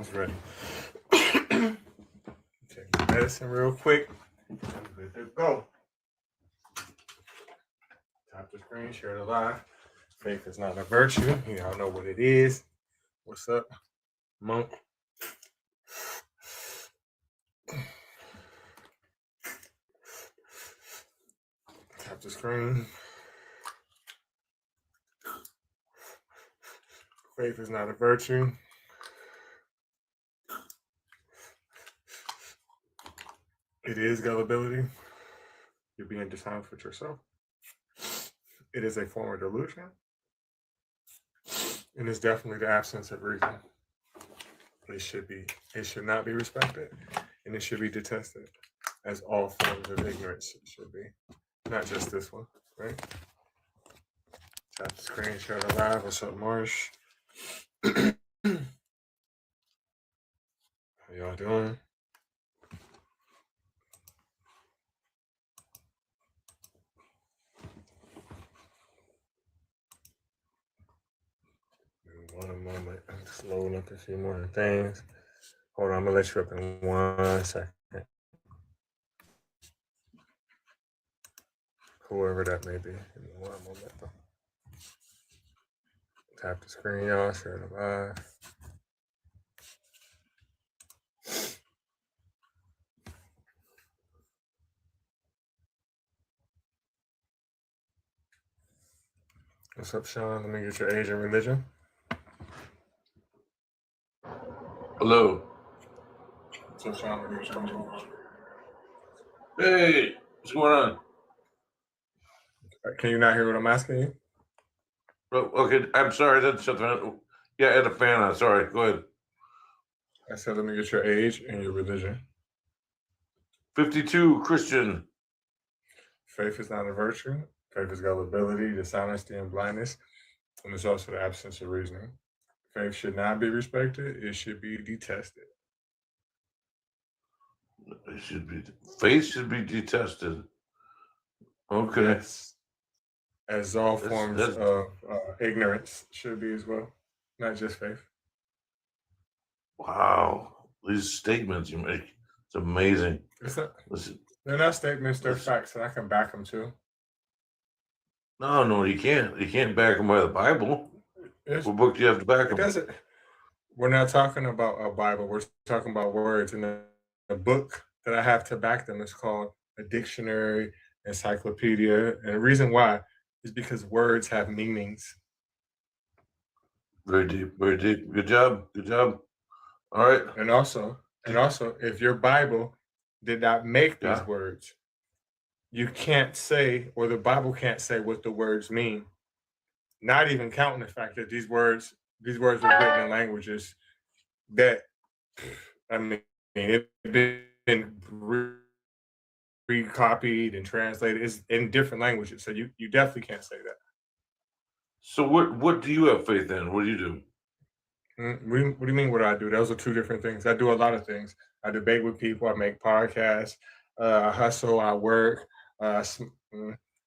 Everyone's ready. Take medicine real quick. I'm good to go. Tap the screen, share it live. Faith is not a virtue. Y'all know what it is. What's up, Monk? Tap the screen. Faith is not a virtue. It is gullibility. You're being dishonest with yourself. It is a form of delusion. And it's definitely the absence of reason. It should not be respected, and it should be detested, as all forms of ignorance should be. Not just this one, right? Tap the screen, share it live. What's up, Marsh? How y'all doing? One moment. I'm just loading up a few more things. Hold on, I'm gonna let you up in 1 second. Whoever that may be. Give me 1 moment. Tap the screen, y'all. Share it live. What's up, Sean? Let me get your age and religion. Hello. What's up, Sean? Let me get your age and religion. Hey, what's going on? Can you not hear what I'm asking you? Oh, okay, I'm sorry. That's something. Yeah, I had a fan on. Sorry. Go ahead. I said, let me get your age and your religion. 52, Christian. Faith is not a virtue. Faith is gullibility, dishonesty, and blindness. And it's also the absence of reasoning. Faith should not be respected. It should be detested. Faith should be detested. Okay. Yes. As all forms of ignorance should be as well, not just faith. Wow. These statements you make, it's amazing. They're not statements, they're facts, and I can back them too. No, you can't. You can't back them by the Bible. What book do you have to back them? We're not talking about a Bible. We're talking about words. And the book that I have to back them is called a dictionary, encyclopedia. And the reason why is because words have meanings. Very deep, very deep. Good job. Good job. All right. And also, if your Bible did not make these words, you can't say, or the Bible can't say what the words mean. Not even counting the fact that these words were written in languages that, I mean, it's been recopied and translated. It's in different languages, so you definitely can't say that. So what do you have faith in? What do you do? What do you mean? What do I do? Those are two different things. I do a lot of things. I debate with people. I make podcasts. I hustle. I work. I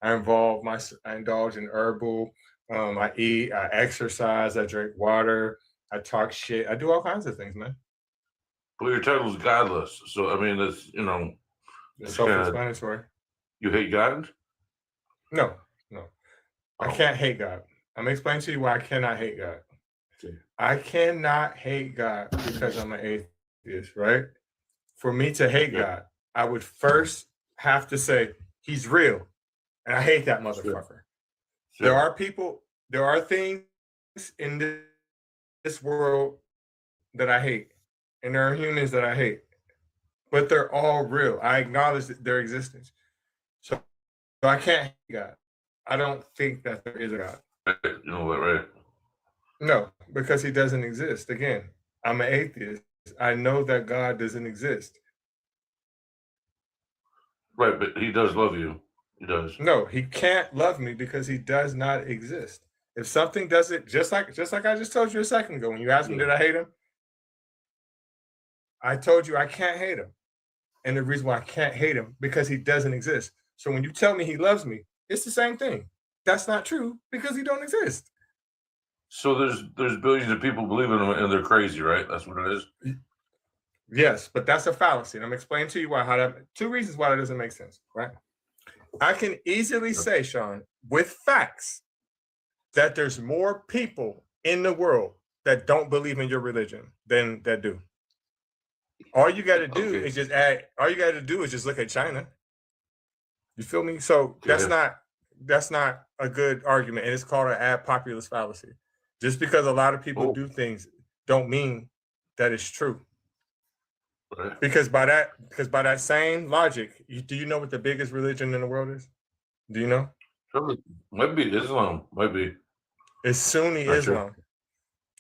indulge in herbal. I eat. I exercise. I drink water. I talk shit. I do all kinds of things, man. Well, your title is godless, so I mean, that's it's self-explanatory. You hate God? No. I can't hate God. I'm gonna explain to you why I cannot hate God. I cannot hate God because I'm an atheist, right? For me to hate God, I would first have to say he's real. And I hate that motherfucker. Sure. There are things in this world that I hate. And there are humans that I hate. But they're all real. I acknowledge their existence. So I can't hate God. I don't think that there is a God. You know that, right? No, because he doesn't exist. Again, I'm an atheist. I know that God doesn't exist. Right, but he does love you. He does. No, he can't love me because he does not exist. If something doesn't, just like I just told you a second ago, when you asked me, did I hate him? I told you I can't hate him. And the reason why I can't hate him, because he doesn't exist. So when you tell me he loves me, it's the same thing. That's not true because he don't exist. So there's billions of people believe in them, and they're crazy, right? That's what it is. Yes, but that's a fallacy. And I'm explaining to you why. How that? Two reasons why that doesn't make sense. Right? I can easily say, Sean, with facts, that there's more people in the world that don't believe in your religion than that do. All you got to do Okay. is just add. All you got to do is just look at China. You feel me? So that's not a good argument, and it's called an ad populist fallacy. Just because a lot of people do things, don't mean that it's true. Right. Because by that same logic, do you know what the biggest religion in the world is? Do you know? Might be Islam. Might be. It's Sunni Not Islam. sure.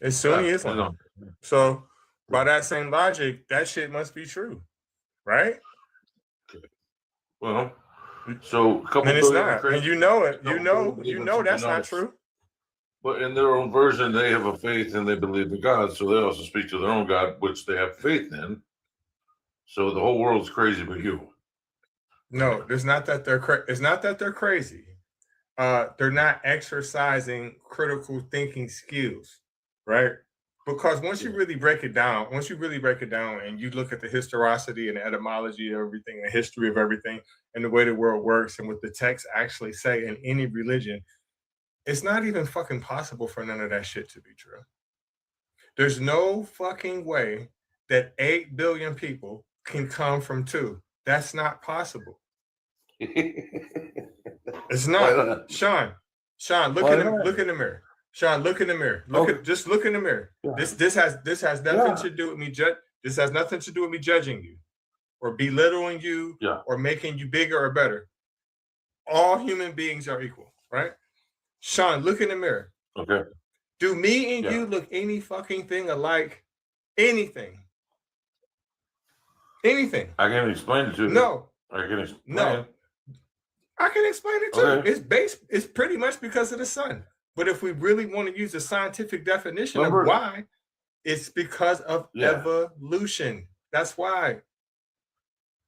It's Sunni Yeah, Islam. So by that same logic, that shit must be true, right? Well, so a couple And it's billion not. crazy. And you know it. couple You know billion believe in that's something not else. true. But in their own version, they have a faith and they believe in God, so they also speak to their own God, which they have faith in. So the whole world's crazy but you. No, it's not that they're crazy. They're not exercising critical thinking skills, right? Because once you really break it down, and you look at the historicity and the etymology of everything, and the history of everything, and the way the world works, and what the texts actually say in any religion, it's not even fucking possible for none of that shit to be true. There's no fucking way that 8 billion people can come from 2. That's not possible. It's not. Sean, look in the mirror. Sean, look in the mirror. Just look in the mirror. Yeah. This has nothing to do with me. This has nothing to do with me judging you, or belittling you, or making you bigger or better. All human beings are equal, right? Sean, look in the mirror. Okay. Do me and you look any fucking thing alike? Anything? Anything? I can explain it to you. No. I can explain. No. I can explain it too. Okay. It's pretty much because of the sun. But if we really want to use a scientific definition of why, it's because of evolution. That's why.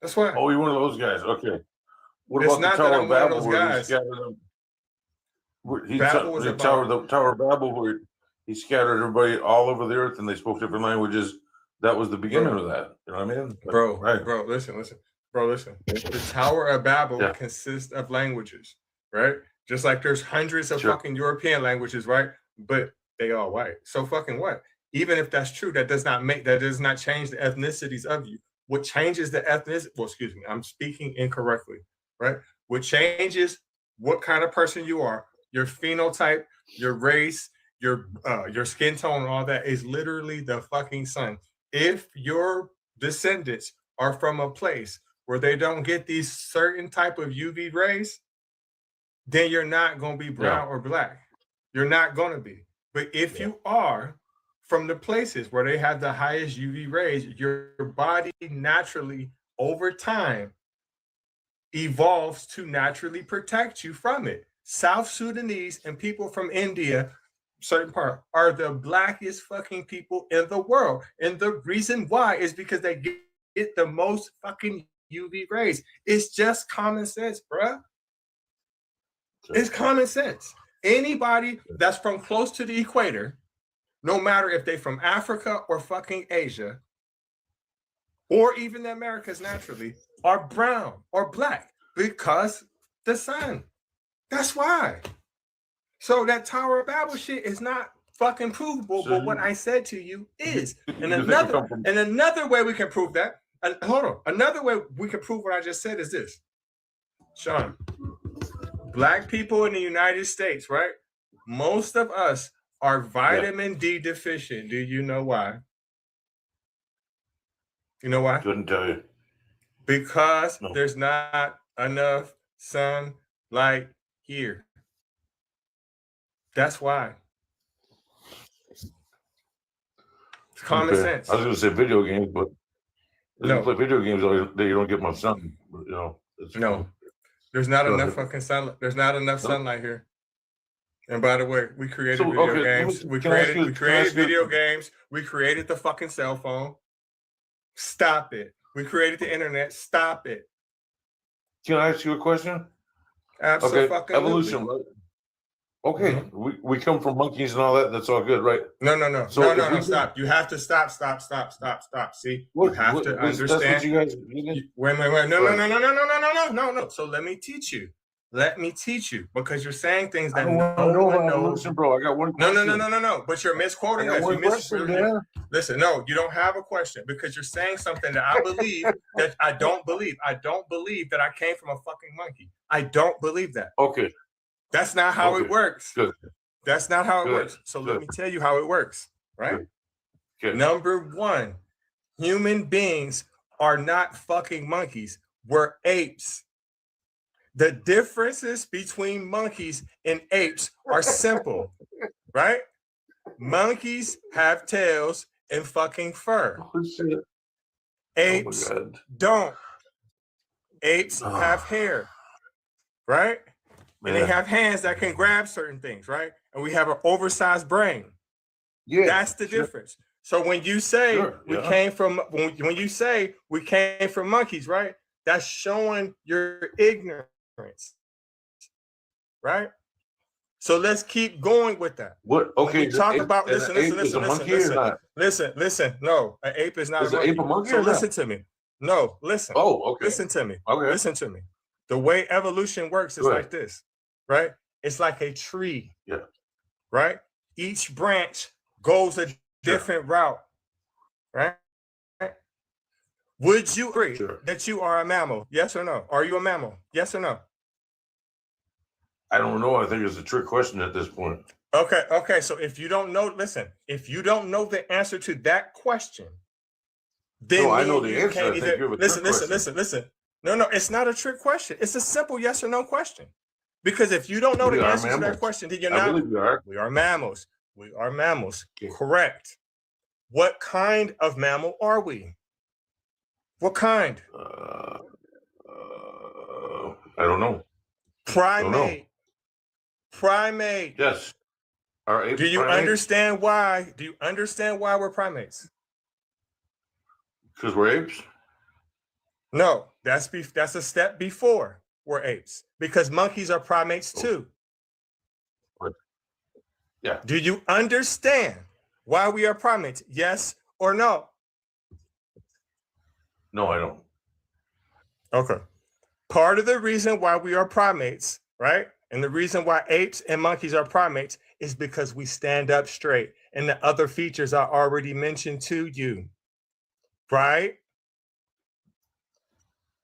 That's why. Oh, you're one of those guys. Okay. What it's about not the Tower that I'm of one of Babel those guys. The Tower of Babel where he scattered everybody all over the earth and they spoke different languages. That was the beginning of that. You know what I mean? Bro, listen. Bro, listen. The Tower of Babel consists of languages, right? Just like there's hundreds of fucking European languages, right? But they all white. So fucking what? Even if that's true, that does not change the ethnicities of you. What changes the ethnicity? Well, excuse me, I'm speaking incorrectly, right? What changes what kind of person you are, your phenotype, your race, your skin tone, and all that is literally the fucking sun. If your descendants are from a place where they don't get these certain type of UV rays, then you're not going to be brown or black. You're not going to be. But if you are from the places where they have the highest UV rays, your body naturally, over time, evolves to naturally protect you from it. South Sudanese and people from India, certain part, are the blackest fucking people in the world. And the reason why is because they get the most fucking UV rays. It's just common sense, bruh. It's common sense. Anybody that's from close to the equator, no matter if they're from Africa or fucking Asia, or even the Americas naturally, are brown or black because the sun. That's why. So that Tower of Babel shit is not fucking provable, but what I said to you is. And another way we can prove that, another way we can prove what I just said is this. Sean, black people in the United States, right? Most of us are vitamin D deficient. Do you know why? You know why? Couldn't tell you. Because there's not enough sunlight here. That's why. It's common sense. I was going to say video games, but if you play video games, you don't get much sun. You know. No, there's not enough fucking sunlight. There's not enough sunlight here. And by the way, we created video games. We created video games. We created the fucking cell phone. Stop it. We created the internet. Stop it. Can I ask you a question? Absolutely. Okay, evolution, right? Okay, we come from monkeys and all that. That's all good, right? No. So no, if no, we no. Stop. You have to stop. See, What, you have to that's what understand. you guys. Wait. No. So let me teach you. Because you're saying things that no one knows. Listen, bro, I got one question. No. But you're misquoting I got us. one question, man. Listen, no, you don't have a question because you're saying something that I believe that I don't believe. I don't believe that I came from a fucking monkey. I don't believe that. Okay. That's not how it works. Good. That's not how it works. So let me tell you how it works, right? Good. Number one, human beings are not fucking monkeys. We're apes. The differences between monkeys and apes are simple, right? Monkeys have tails and fucking fur. Oh, shit. Apes don't. Apes have hair, right? And they have hands that can grab certain things, right? And we have an oversized brain. Yeah, that's the difference. So when you say we came from, when you say we came from monkeys, right? That's showing your ignorance, right? So let's keep going with that. What? Okay. Talk about listen. No, an ape is not a monkey. Ape a monkey. So listen to me. No, listen. Oh, okay. Listen to me. Okay. Listen to me. The way evolution works is like this, right? It's like a tree. Yeah. Right? Each branch goes a different route. Right? Would you agree that you are a mammal? Yes or no? Are you a mammal? Yes or no? I don't know. I think it's a trick question at this point. Okay. So if you don't know, listen, if you don't know the answer to that question, then I know the answer. I think you have a listen. No, it's not a trick question. It's a simple yes or no question. Because if you don't know the answer to that question, then you're not. I believe we are. We are mammals. We are mammals. Okay. Correct. What kind of mammal are we? What kind? I don't know. Primate. Primate. Yes. Do you understand why? Do you understand why we're primates? Because we're apes? No, that's a step before we're apes. Because monkeys are primates too. Yeah. Do you understand why we are primates? Yes or no? No, I don't. Okay. Part of the reason why we are primates, right? And the reason why apes and monkeys are primates is because we stand up straight. And the other features I already mentioned to you, right?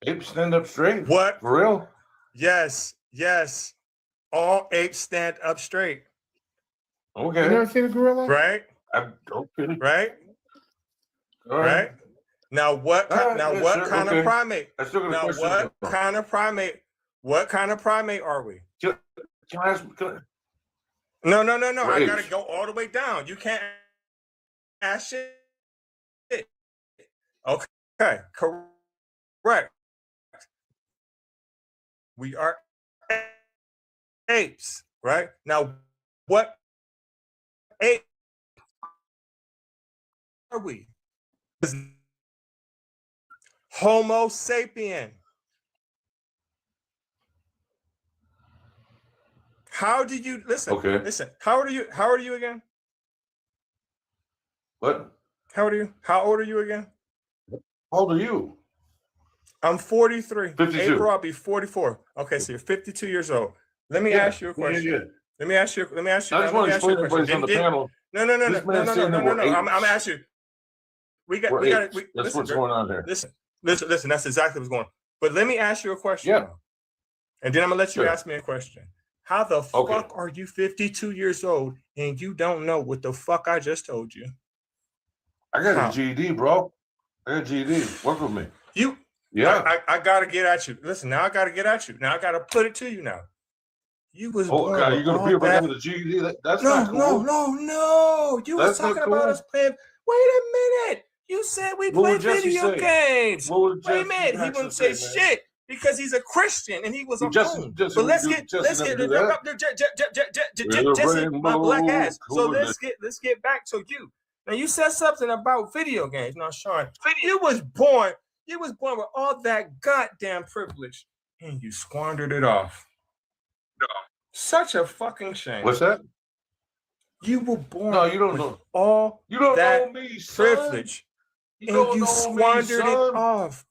Apes stand up straight? What? For real? Yes. All apes stand up straight. Okay. You never seen a gorilla? Right? Okay. Right? All right. Now what kind of primate? What kind of primate are we? Can I ask? No. I gotta go all the way down. You can't ask shit. Okay, correct. We are apes, right? Now, what ape are we? Homo sapien. How do you listen? Okay. Listen. How old are you again? What? How old are you again? How old are you? I'm 43. 52. April, I'll be 44. Okay, so you're 52 years old. Let me ask you a question. Yeah. Let me ask you. I just want to explain everybody's on the panel. No. I'm gonna ask you. We got. That's what's going on there. Listen. That's exactly what's going on. But let me ask you a question. Yeah. Now. And then I'm gonna let you ask me a question. How the fuck are you 52 years old and you don't know what the fuck I just told you? I got a GED, bro. I got a GED. Work with me. Yeah. I gotta get at you. Listen, now I gotta get at you. Now I gotta put it to you now. You was born. God, you're gonna be able to have a GED? That's not cool. No. You was talking about us playing. Wait a minute. You said we play video games. Wait a minute. He wouldn't say shit because he's a Christian and he was a fool. But let's get Jesse, my black ass. So let's get back to you. Now you said something about video games. Now, Sean, you was born with all that goddamn privilege and you squandered it off. Such a fucking shame. What's that? You were born No, you don't with know. all You don't that know me, son. privilege, You and don't you know squandered me, it son. off.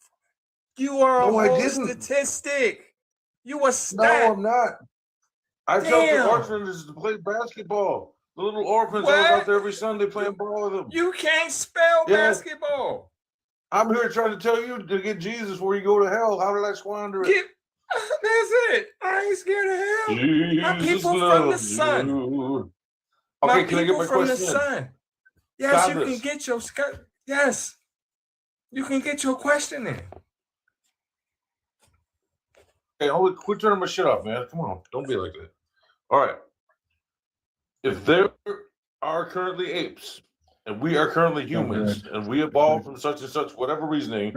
You are a No, I whole didn't. statistic. You a stat. No, I'm not. I tell the Damn. orphans to play basketball. The little orphans, I was What? out there every Sunday playing ball with them. You can't spell Yeah. basketball. I'm here trying to tell you to get Jesus before you go to hell. How did I squander it? That's it. I ain't scared of hell. My Jesus people from the loves sun. you. My Okay, can I get people my from the question in? sun. Yes, Stop you this. can get your yes. You can get your question in. Hey, quit turning my shit off, man. Come on, don't be like that. All right. If there are currently apes and we are currently humans and we evolved from such and such, whatever reasoning,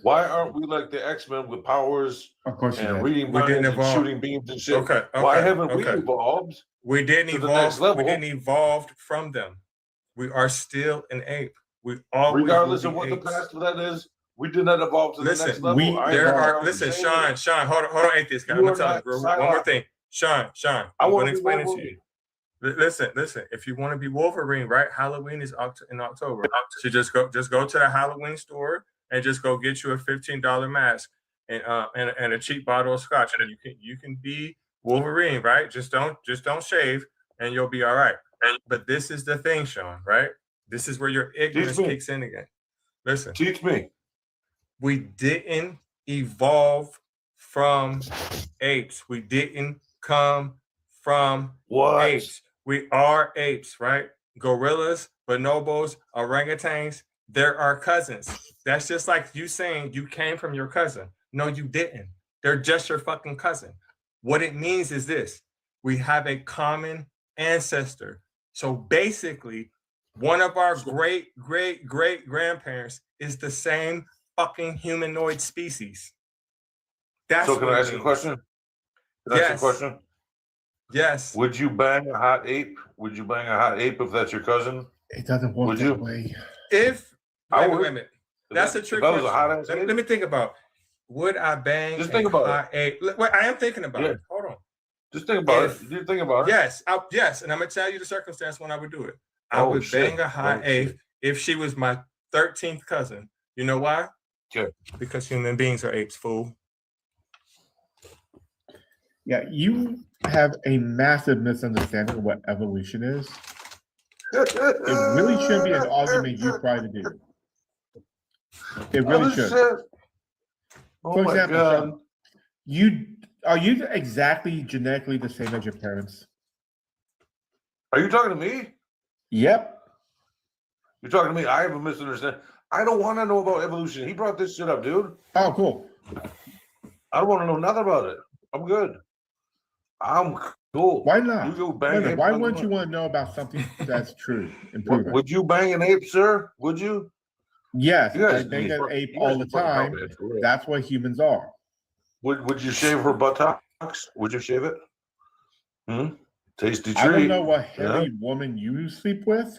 why aren't we like the X-Men with powers and reading minds and shooting beams and shit? Okay. Why haven't we evolved? We didn't to the evolve. next level? We didn't evolve from them. We are still an ape. We always Regardless will of be what apes. the past of that is, we did not evolve to the next level. Listen, Sean, hold on, atheist guy. I'm gonna tell you one more thing. Sean, I'm gonna explain it to you. Listen. If you want to be Wolverine, right? Halloween is in October. So just go to the Halloween store and just go get you a $15 mask and a cheap bottle of scotch, and you can be Wolverine, right? Just don't shave, and you'll be all right. But this is the thing, Sean, right? This is where your ignorance kicks in again. Listen. Teach me. We didn't evolve from apes. We didn't come from apes. We are apes, right? Gorillas, bonobos, orangutans, they're our cousins. That's just like you saying you came from your cousin. No, you didn't. They're just your fucking cousin. What it means is this. We have a common ancestor. So basically, one of our great grandparents is the same fucking humanoid species. That's so can I ask you a question? Can I ask you a question? Yes. Would you bang a hot ape? Would you bang a hot ape if that's your cousin? It doesn't work that way. If I wait would. a minute. That's a trick If I was question. a hot ass Let me think about. Would I bang Just think about hot ape? Wait, I am thinking about it. Hold on. Just think about it. You think about it. Yes, and I'm gonna tell you the circumstance when I would do it. I would bang a hot ape if she was my 13th cousin. You know why? Okay. Because human beings are apes, fool. Yeah, you have a massive misunderstanding of what evolution is. It really should be an argument you try to do. It really should. Oh For my example, God. Are you exactly genetically the same as your parents? Are you talking to me? Yep. You're talking to me. I have a misunderstanding. I don't want to know about evolution. He brought this shit up, dude. Oh, cool. I don't want to know nothing about it. I'm good. I'm cool. Why not? You go bang Why wouldn't you want to know about something that's true and proven? Would you bang an ape, sir? Would you? Yes, You I guys bang need an to- ape you guys all the need to fucking help time. me, for real. That's what humans are. Would you shave her buttocks? Would you shave it? Tasty treat. I don't know what hairy woman you sleep with.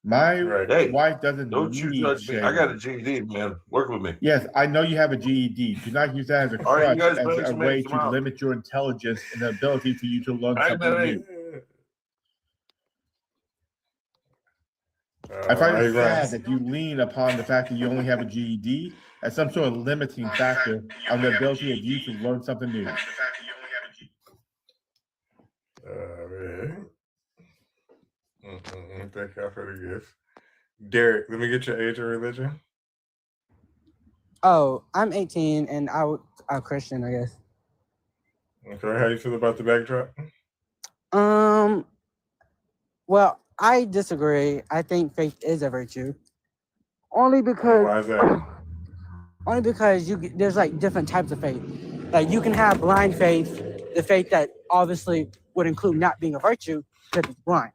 My wife doesn't Don't you need judge me. shaving. I got a GED, man. Work with me. Yes, I know you have a GED. Do not use that as a All right, you crutch, guys bang as a some way apes to tomorrow. limit your intelligence and the ability for you to learn Hey, something man, new. Hey. I find it sad that you lean upon the fact that you only have a GED as some sort of limiting factor on the ability of you to learn something new. Thank y'all for the gift. Derek, let me get your age and religion. Oh, I'm 18 and I'm Christian, I guess. Okay, how you feel about the backdrop? Well, I disagree. I think faith is a virtue. Only because Why is that? Only because there's like different types of faith. Like you can have blind faith, the faith that obviously would include not being a virtue because it's blind.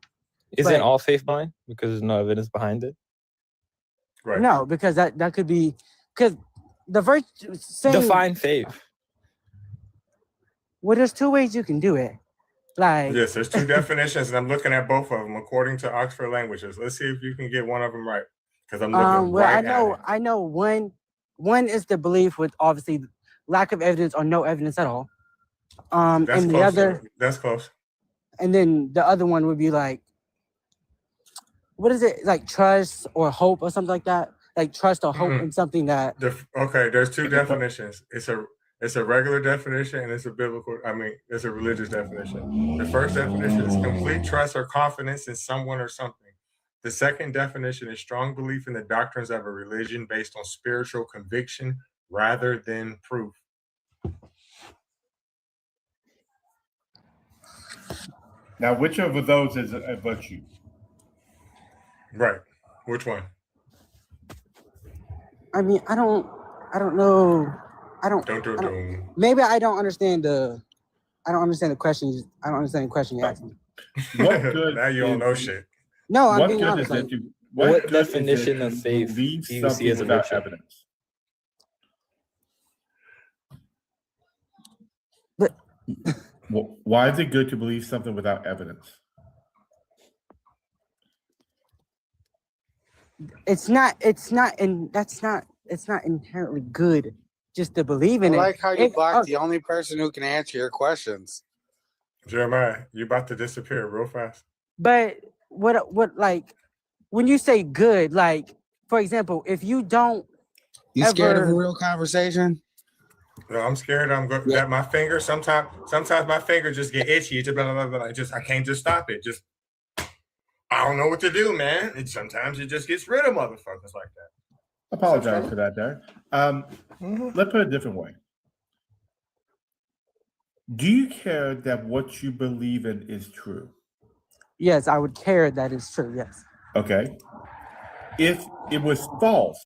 Isn't all faith blind because there's no evidence behind it? Right. No, because that could be because the virtue define faith. Well, there's two ways you can do it. Like yes, there's two definitions, and I'm looking at both of them according to Oxford Languages. Let's see if you can get one of them right, because I'm looking well, right I know one is the belief with obviously lack of evidence or no evidence at all. That's and the close. other, That's close. and then the other one would be like, what is it? Like trust or hope or something like that. Like trust or hope in something that. Okay, there's two definitions. It's a regular definition and it's a biblical. I mean, it's a religious definition. The first definition is complete trust or confidence in someone or something. The second definition is strong belief in the doctrines of a religion based on spiritual conviction rather than proof. Now, which of those is a virtue? Right. Which one? I mean, I don't know. Maybe I don't understand the question. I don't understand the question you asked me. What good now you don't know shit. No, I'm what being good honest. is Like, it to, What good is it definition to of faith believe do you see something as a without virtue? evidence? But Why is it good to believe something without evidence? it's not inherently good just to believe in I it. like how you blocked the only person who can answer your questions. Jeremiah, you about to disappear real fast. But what like when you say good, like for example, if you don't You scared of a real conversation? No, I'm scared. I'm going that my finger. Sometimes my finger just get itchy. It's just blah, blah, blah, blah. I can't just stop it. Just I don't know what to do, man. Sometimes it just gets rid of motherfuckers like that. Apologize for that, Derek. Let's put it a different way. Do you care that what you believe in is true? Yes, I would care that is true. Yes. Okay. If it was false,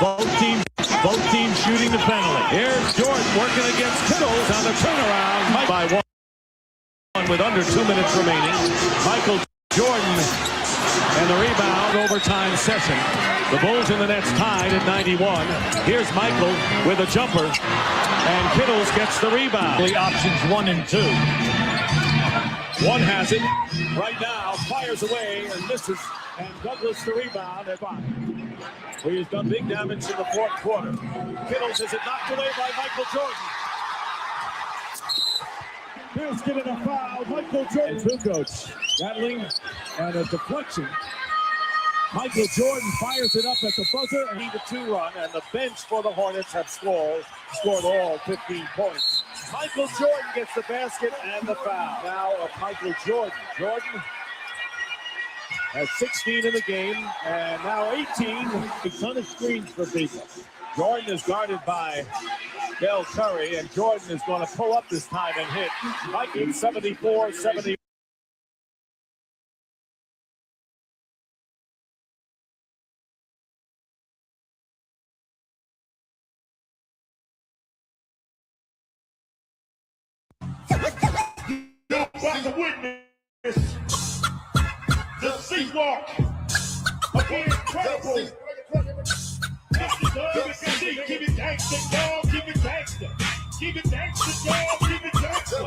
Both teams shooting the penalty. Here's Jordan working against Kittles on the turnaround by one with under 2 minutes remaining. Michael Jordan and the rebound overtime session. The Bulls in the net's tied at 91. Here's Michael with a jumper, and Kittles gets the rebound. Options 1 and 2. One has it right now, fires away and misses, and Douglas the rebound at bottom. He's done big damage in the fourth quarter. Kittles has it knocked away by Michael Jordan. Here's getting a foul. Michael Jordan. Kukoc battling and a deflection. Michael Jordan fires it up at the buzzer. And the 2-run, and the bench for the Hornets have scored all 15 points. Michael Jordan gets the basket and the foul. Now of Michael Jordan. Jordan has 16 in the game, and now 18. A ton of screens for people. Jordan is guarded by Del Curry, and Jordan is going to pull up this time and hit. Mike in 74-70. The witness, the C-Walk, again, incredible. Keep it gangsta, y'all, keep it gangsta. Keep it gangsta, y'all, keep it gangsta.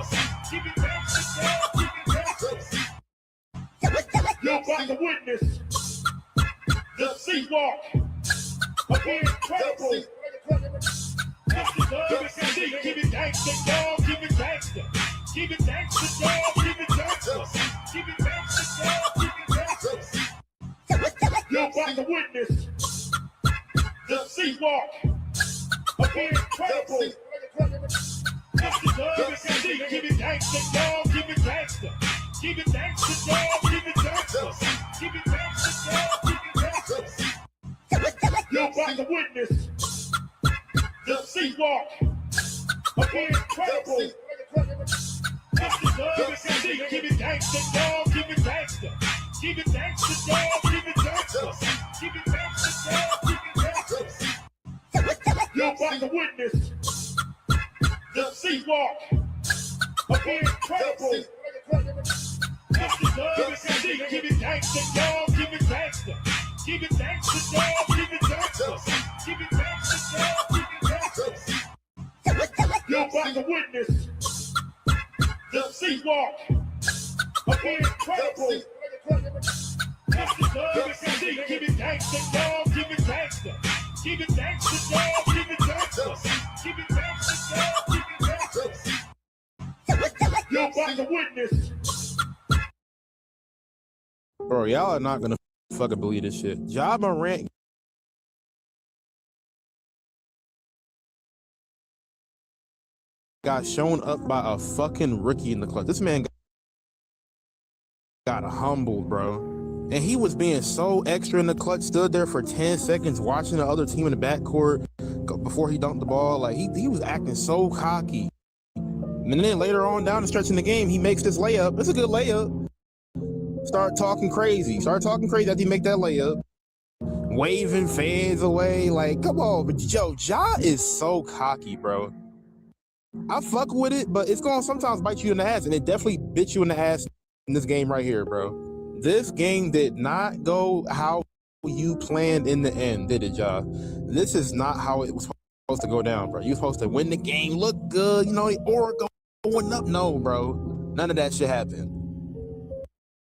Keep it gangsta, y'all, keep it gangsta. Yo, by the witness, the C-Walk, again, incredible. Keep it gangsta, y'all, keep it gangsta. Keep it gangsta, y'all, keep it gangsta. Keep it gangsta, y'all, keep it gangsta. Yo, by the witness, the C-Walk, again, incredible. gangster, dog. Keep it gangster. Keep it gangster, dog. Keep it gangster. Keep it gangster, dog. Keep it gangster. You're about to witness the C-Walk of the incredible. Keep it gangster, dog. Keep it gangster. Keep it gangster, dog. Keep it gangster. Keep it gangster, dog. Keep it gangster. You're about to witness the C-Walk of the incredible. Keep it gangster, dog. Keep it gangster. Keep it gangster, dog. Keep it gangster. Keep it gangster, dog. Keep it gangster. You're about to witness the C-Walk of the incredible. Keep it gangster, dog. Keep it gangster. Keep it gangster, dog. Keep it gangster. Keep it gangster, dog. Keep it gangster. You're about to witness. Bro, y'all are not gonna fucking believe this shit. Ja Morant got shown up by a fucking rookie in the clutch. This man got humbled, bro. And he was being so extra in the clutch, stood there for 10 seconds watching the other team in the backcourt before he dunked the ball. Like, he was acting so cocky. And then later on down the stretch in the game, he makes this layup. It's a good layup. Start talking crazy after you make that layup. Waving fans away. Like, come on. But yo, Ja is so cocky, bro. I fuck with it, but it's going to sometimes bite you in the ass. And it definitely bit you in the ass in this game right here, bro. This game did not go how you planned in the end, did it, Ja? This is not how it was supposed to go down, bro. You were supposed to win the game, look good, you know, or going up. No, bro. None of that shit happened.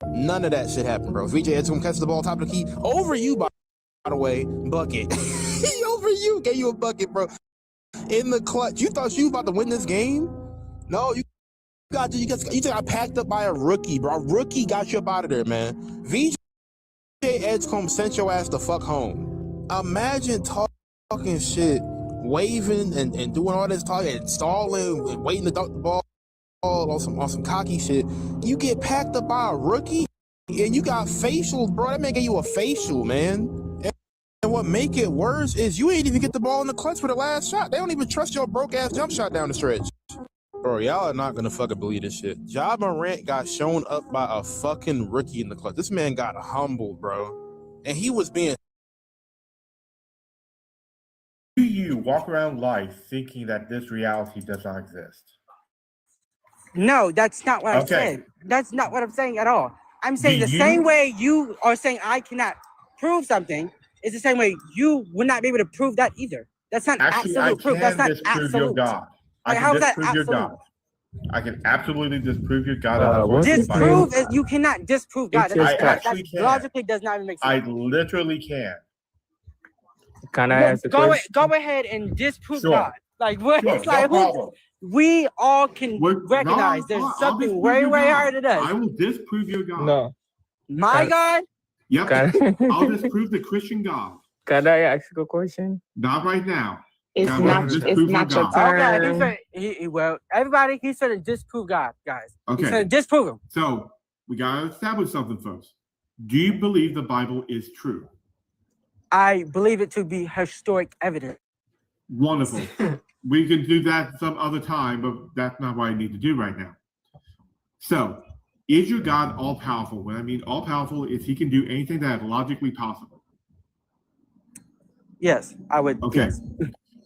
None of that shit happened, bro. VJ Edgecombe catches the ball top of the key. Over you, by the way, bucket. Over you, gave you a bucket, bro. In the clutch. You thought you were about to win this game? No, you got packed up by a rookie, bro. A rookie got you up out of there, man. VJ Edgecombe sent your ass the fuck home. Imagine talking shit, waving and doing all this talking and stalling and waiting to dunk the ball on some cocky shit. You get packed up by a rookie and you got facials, bro. That man gave you a facial, man. And what make it worse is you ain't even get the ball in the clutch for the last shot. They don't even trust your broke ass jump shot down the stretch. Bro, y'all are not gonna fucking believe this shit. Ja Morant got shown up by a fucking rookie in the clutch. This man got humbled, bro. And he was being... Do you walk around life thinking that this reality does not exist? No, that's not what I'm saying. That's not what I'm saying at all. I'm saying same way you are saying I cannot prove something is the same way you would not be able to prove that either. That's not absolute proof. That's not absolute. Your God. Like, how is that absolute? God. I can absolutely disprove your God. Disprove is you cannot disprove God. That logically does not even make sense. I literally can. Can I ask a question? Go ahead and disprove Sure. God. Like what? Sure, It's like we all can recognize there's something way harder than us. I will disprove your God. No. My God? Yep. I'll disprove the Christian God. Can I ask a question? Not right now. It's not your turn. Okay, well, everybody, he's going to disprove God, guys. Okay. He's going to disprove him. So we gotta establish something first. Do you believe the Bible is true? I believe it to be historic evidence. Wonderful. We can do that some other time, but that's not what I need to do right now. So, is your God all-powerful? When I mean all-powerful, is he can do anything that is logically possible? Yes, I would. Okay. Yes.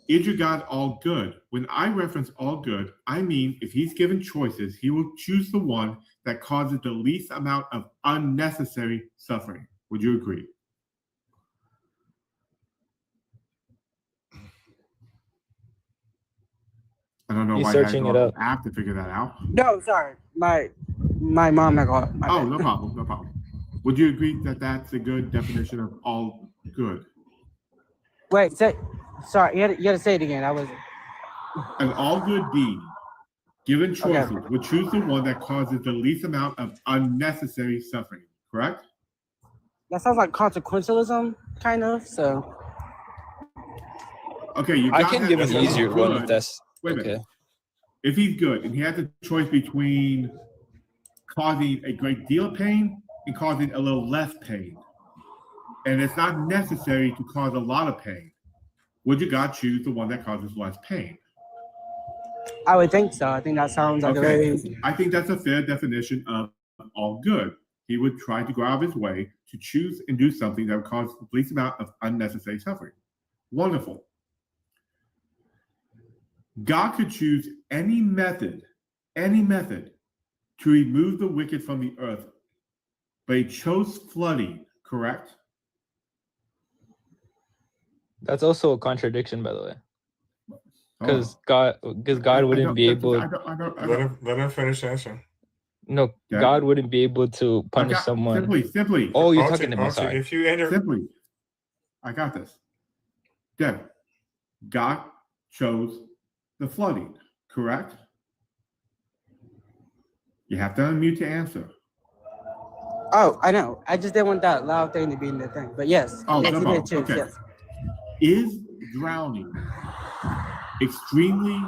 Is your God all good? When I reference all good, I mean if he's given choices, he will choose the one that causes the least amount of unnecessary suffering. Would you agree? I don't know He's why searching it up. I have to figure that out. No, sorry. My mom got caught. Oh, no problem, no problem. Would you agree that that's a good definition of all good? Wait, sorry, you got to say it again. I wasn't. An all good deed, given choices, would choose the one that causes the least amount of unnecessary suffering, correct? That sounds like consequentialism, kind of, so. Okay, you I can give an easier one if that's Wait a okay. minute. if he's good and he has a choice between causing a great deal of pain and causing a little less pain, and it's not necessary to cause a lot of pain, would your God choose the one that causes less pain? I would think so. I think that sounds like a very. I think that's a fair definition of all good. He would try to go out of his way to choose and do something that would cause the least amount of unnecessary suffering. Wonderful. God could choose any method to remove the wicked from the earth, but he chose flooding, correct? That's also a contradiction, by the way. Because God wouldn't be able. Let him finish answering. No, Yeah. God wouldn't be able to punish someone. Simply. Oh, you're talking about. Sorry. If you enter, Simply. I got this. Deb, God chose the flooding, correct? You have to unmute to answer. Oh, I know. I just didn't want that loud thing to be in the thing. But yes, Oh, yes, no he problem. did choose. Okay. Yes. Is drowning extremely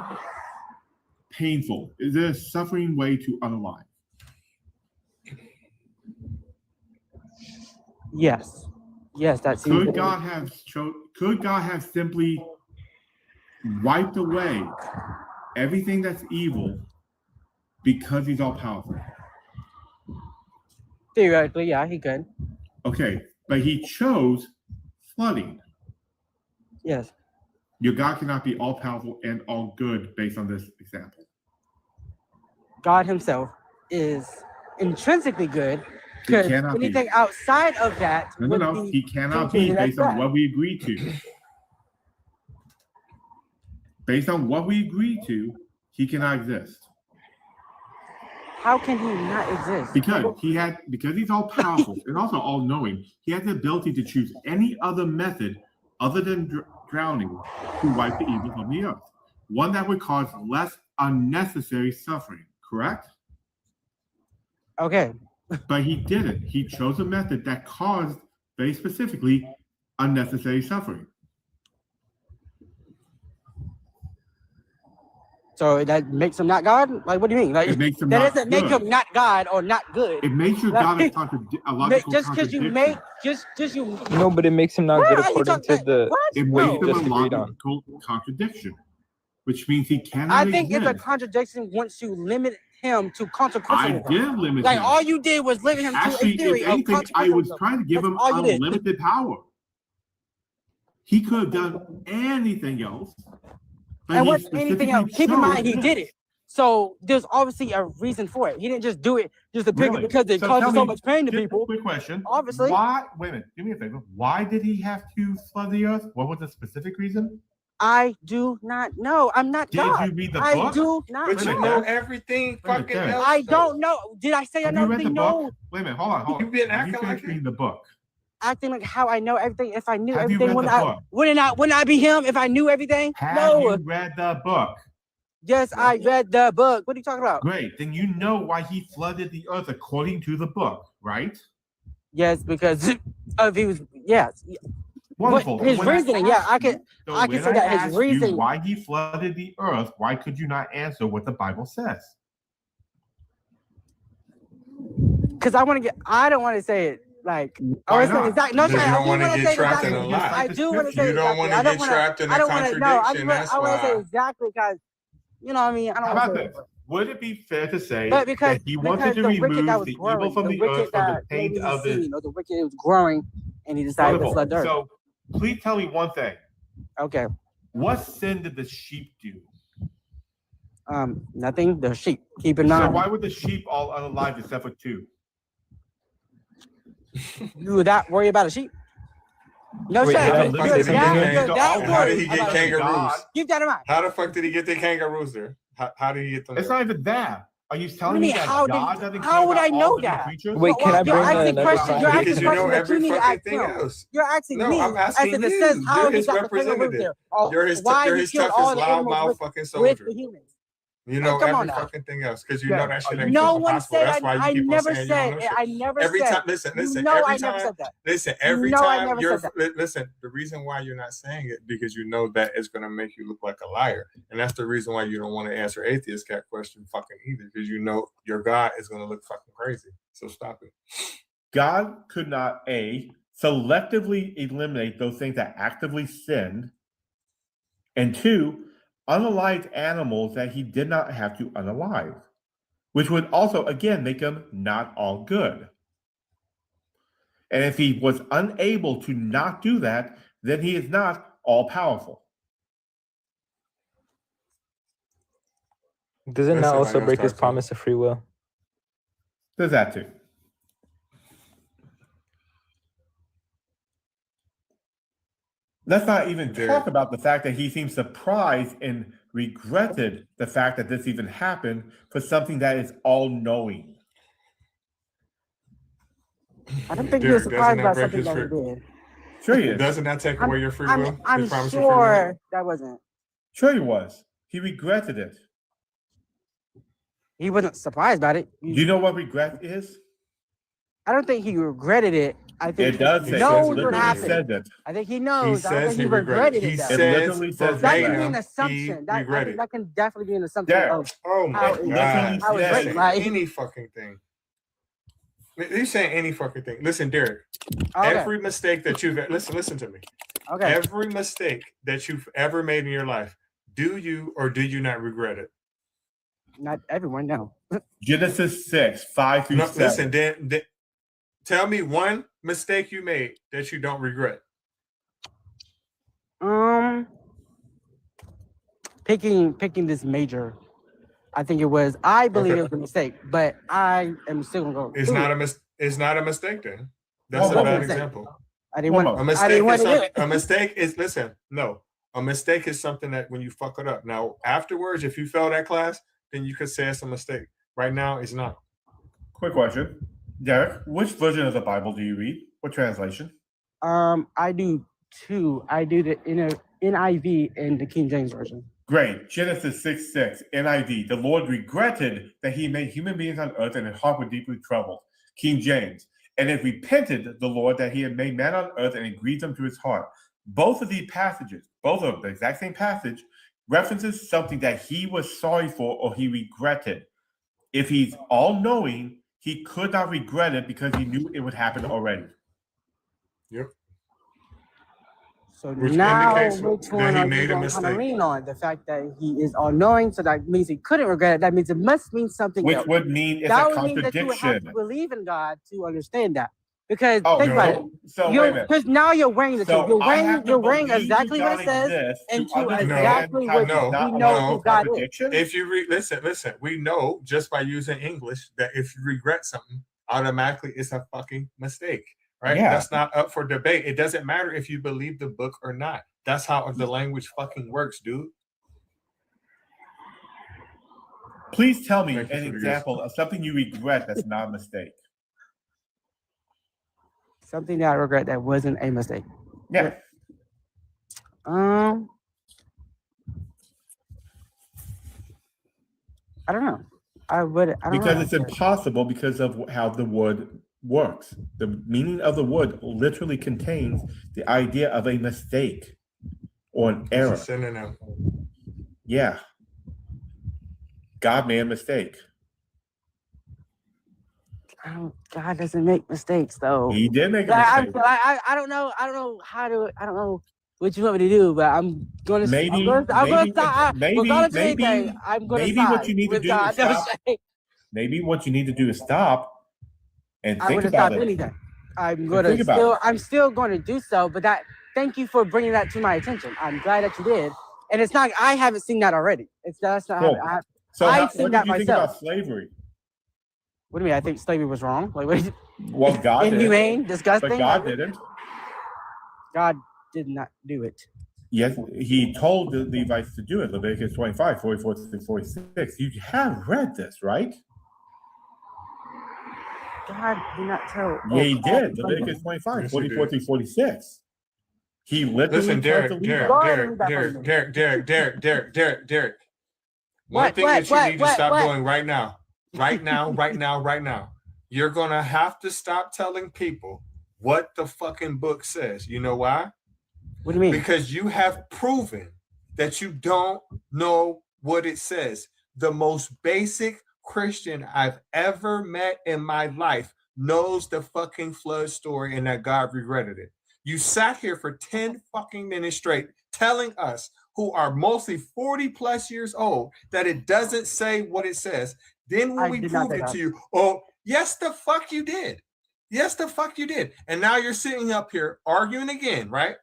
painful? Is there a suffering way to unalive? Yes. Yes, that seems. Could God have simply wiped away everything that's evil because he's all powerful? Theoretically, yeah, he could. Okay, but he chose flooding. Yes. Your God cannot be all powerful and all good based on this example. God himself is intrinsically good. He Because cannot be. anything outside of that. No. He cannot be based on what we agreed to. Based on what we agreed to, he cannot exist. How can he not exist? Because he's all powerful and also all knowing, he has the ability to choose any other method other than drowning to wipe the evil from the earth. One that would cause less unnecessary suffering, correct? Okay. But he didn't. He chose a method that caused, very specifically, unnecessary suffering. So that makes him not God? Like, what do you mean? Like, It makes him that not doesn't make good. him not God or not good. It makes your God a logical Just because you contradiction. make, just you. No, but it makes him not Why good are you according to talking- the What? It way makes you him just a agreed on. logical contradiction, which means he cannot I think exist. it's a contradiction once you limit him to I consequentialism. did limit Like him. all you did was limit him to Actually, a theory if of anything, I was consequentialism. trying to give That's him all you did. unlimited power. He could have done anything else. But And he what's anything else? specifically Keep in mind, chose he this. did it. So there's obviously a reason for it. He didn't just do it just to pick Really? it because it So causes tell so me, much pain to just a people. quick question. Obviously. Why? Wait a minute. Do me a favor. Why did he have to flood the earth? What was the specific reason? I do not know. I'm not Did God. you read the I book? do not but you know. know everything fucking Derek. else. I though. don't know. Did I say I Have know you read the everything? book? No. Wait a minute. Hold on. You've been Have you acting finished like reading the book? Acting like how I know everything. If I knew Have you everything, read wouldn't the I? book? Wouldn't I be him if I knew everything? Have No. you read the book? Yes, I read the book. What are you talking about? Great. Then you know why he flooded the earth according to the book, right? Yes, because of he was. Yes. Wonderful. His When I reasoning. Yeah, asked I can. you- so I can when say that his asked you reasoning. why he flooded the earth, why could you not answer what the Bible says? Because I want to get. I don't want to say it like. I Why want to say not? exactly. No, Because sorry, you I don't do want want to to get say trapped in a exactly. lie. I do want to say You don't exactly. want I to don't get want trapped in I a don't want to. No, I contradiction. That's want to say why. exactly because. You know what I mean? I don't How want about to say this? Would it be fair to say But because, that he wanted to the wicked that remove was the growing, evil from the the wicked earth from the that pain maybe of he's his seen, or the wicked was growing, and he decided to flood the earth. So please tell me one thing. Okay. What sin did the sheep do? Nothing. The sheep. Keep in So mind. why were the sheep all unalive except for two? You would not worry about a sheep? No, Wait, sir. how the the fuck You're did he get that kangaroos? How did he worried get about a sheep. kangaroos? Keep that in mind. How the fuck did he get the kangaroos there? How did he get them? It's not even that. Are you telling What do me you mean, that how God did- doesn't how care would I about know all living that? creatures? Wait, can I You're bring asking another questions. You're contradiction? asking Because you know questions that you every need to fucking ask thing him. else. You're asking No, me I'm as asking to the you. sense how You're he his got the kangaroos representative. there, or You're his why he toughest killed all the loudmouth animals fucking with soldier. the humans. You know come on every now. fucking thing else because you Yeah. know that shit ain't No fucking one possible. said That's why I you keep on never saying you don't said know shit. I never Every said. time, listen. No, Every I never time, said that. listen. Every No, I time never you're said that. listen. The reason why you're not saying it because you know that it's gonna make you look like a liar, and that's the reason why you don't want to answer atheist cat question fucking either because you know your God is gonna look fucking crazy. So stop it. God could not selectively eliminate those things that actively sinned, and 2, unalive animals that he did not have to unalive, which would also, again, make them not all good. And if he was unable to not do that, then he is not all powerful. Does it Let not also somebody else break his talk to promise of free will? Does that too. Let's not even talk about the fact that he seemed surprised and regretted the fact that this even happened for something that is all-knowing. I don't think he Derek, was surprised doesn't that about break something his that he free? did. Sure he is. Doesn't that take away your free will? I'm His promise of free will? sure that wasn't. Sure he was. He regretted it. He wasn't surprised about it. Do you know what regret is? I don't think he regretted it. I think It does he say knows it. what Literally happened. says it. I think he He knows. I don't says think he he regretted. regretted He it though. It says literally says That can be verbatim an he assumption. I think regretted. that can definitely be an assumption Derek. of Oh how my it, God! how it's says written. Listen, Like, any fucking thing. He's saying any fucking thing. Listen, Derek. okay, Every mistake that you've listen to me. okay. Every mistake that you've ever made in your life, do you or do you not regret it? Not everyone, no. Genesis 6, 5 through No, 7. listen, then tell me one mistake you made that you don't regret. Picking this major. I think it was. I believe it was a mistake, but I am still gonna go. It's not a mistake then. That's Well, a it bad was a example. I didn't want. A I didn't mistake want is to do something. it. A mistake is listen. No, a mistake is something that when you fuck it up. Now afterwards, if you fail that class, then you could say it's a mistake. Right now, it's not. Quick question. Derek, which version of the Bible do you read? What translation? I do two. I do the NIV and the King James version. Great. Genesis 6:6, NIV. The Lord regretted that he made human beings on earth and his heart was deeply troubled. King James. And it repented the Lord that he had made man on earth and it grieved him to his heart. Both of these passages, both of them, the exact same passage, references something that he was sorry for or he regretted. If he's all-knowing, he could not regret it because he knew it would happen already. Yep. So Which now, indicates which that one he are made you a going to kind of mistake. lean on? The fact that he is all-knowing, so that means he couldn't regret it. That means it must mean something Which else. would mean it's That a would mean that you would have to contradiction. believe in God to understand that. Because Oh, think about it. so wait a minute. Because now you're weighing the two. So I have to You're weighing believe exactly what God it says exists to into understand exactly how what he's not we a know logical who God is. contradiction? If you read, listen, we know just by using English that if you regret something, automatically it's a fucking mistake, right? Yeah. That's not up for debate. It doesn't matter if you believe the book or not. That's how the language fucking works, dude. Please tell me Thank you an for the example of something you regret that's not a mistake. Something that I regret that wasn't a mistake. Yeah. I don't know. I don't Because know. it's impossible because of how the word works. The meaning of the word literally contains the idea of a mistake or an error. It's a synonym. Yeah. God made a mistake. God doesn't make mistakes, though. He did make a mistake. I don't know. I don't know how to. I don't know what you want me to do, but I'm going to. Maybe I'm going to stop. Regardless of anything, I'm going to maybe stop. what you need to with do God. is stop. Maybe what you need to do is stop and I think wouldn't about stop it. anything. I'm And think about it. I'm still going to do so. But thank you for bringing that to my attention. I'm glad that you did. And it's not. I haven't seen that already. That's not. Cool. So I've seen what that did you think myself. about slavery? What do you mean? I think slavery was wrong. Like, what? Well, God did. Inhumane, disgusting. But God didn't. God did not do it. Yes, he told the Levites to do it. Leviticus 25, 44 to 46. You have read this, right? God did not tell. Yeah, he did. Leviticus 25, 44 to 46. He literally Listen, told the Levites. Derek. One thing that you need to stop doing right now. You're gonna have to stop telling people what the fucking book says. You know why? What do you mean? Because you have proven that you don't know what it says. The most basic Christian I've ever met in my life knows the fucking flood story and that God regretted it. You sat here for 10 fucking minutes straight telling us, who are mostly 40 plus years old, that it doesn't say what it says. Then when we proved it to you, oh, yes, the fuck you did. Yes, the fuck you did. And now you're sitting up here arguing again, right?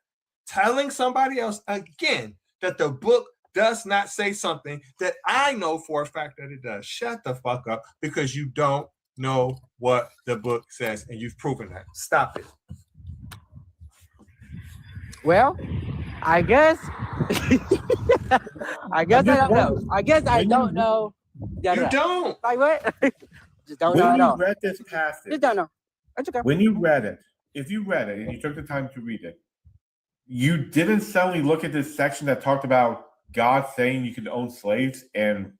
Telling somebody else again that the book does not say something that I know for a fact that it does. Shut the fuck up, because you don't know what the book says, and you've proven that. Stop it. Well, I guess I don't know. I guess I don't know. You don't. Like what? Just don't know When at you all. read this passage, Just don't know. That's okay. when you read it, if you read it and you took the time to read it, you didn't suddenly look at this section that talked about God saying you can own slaves and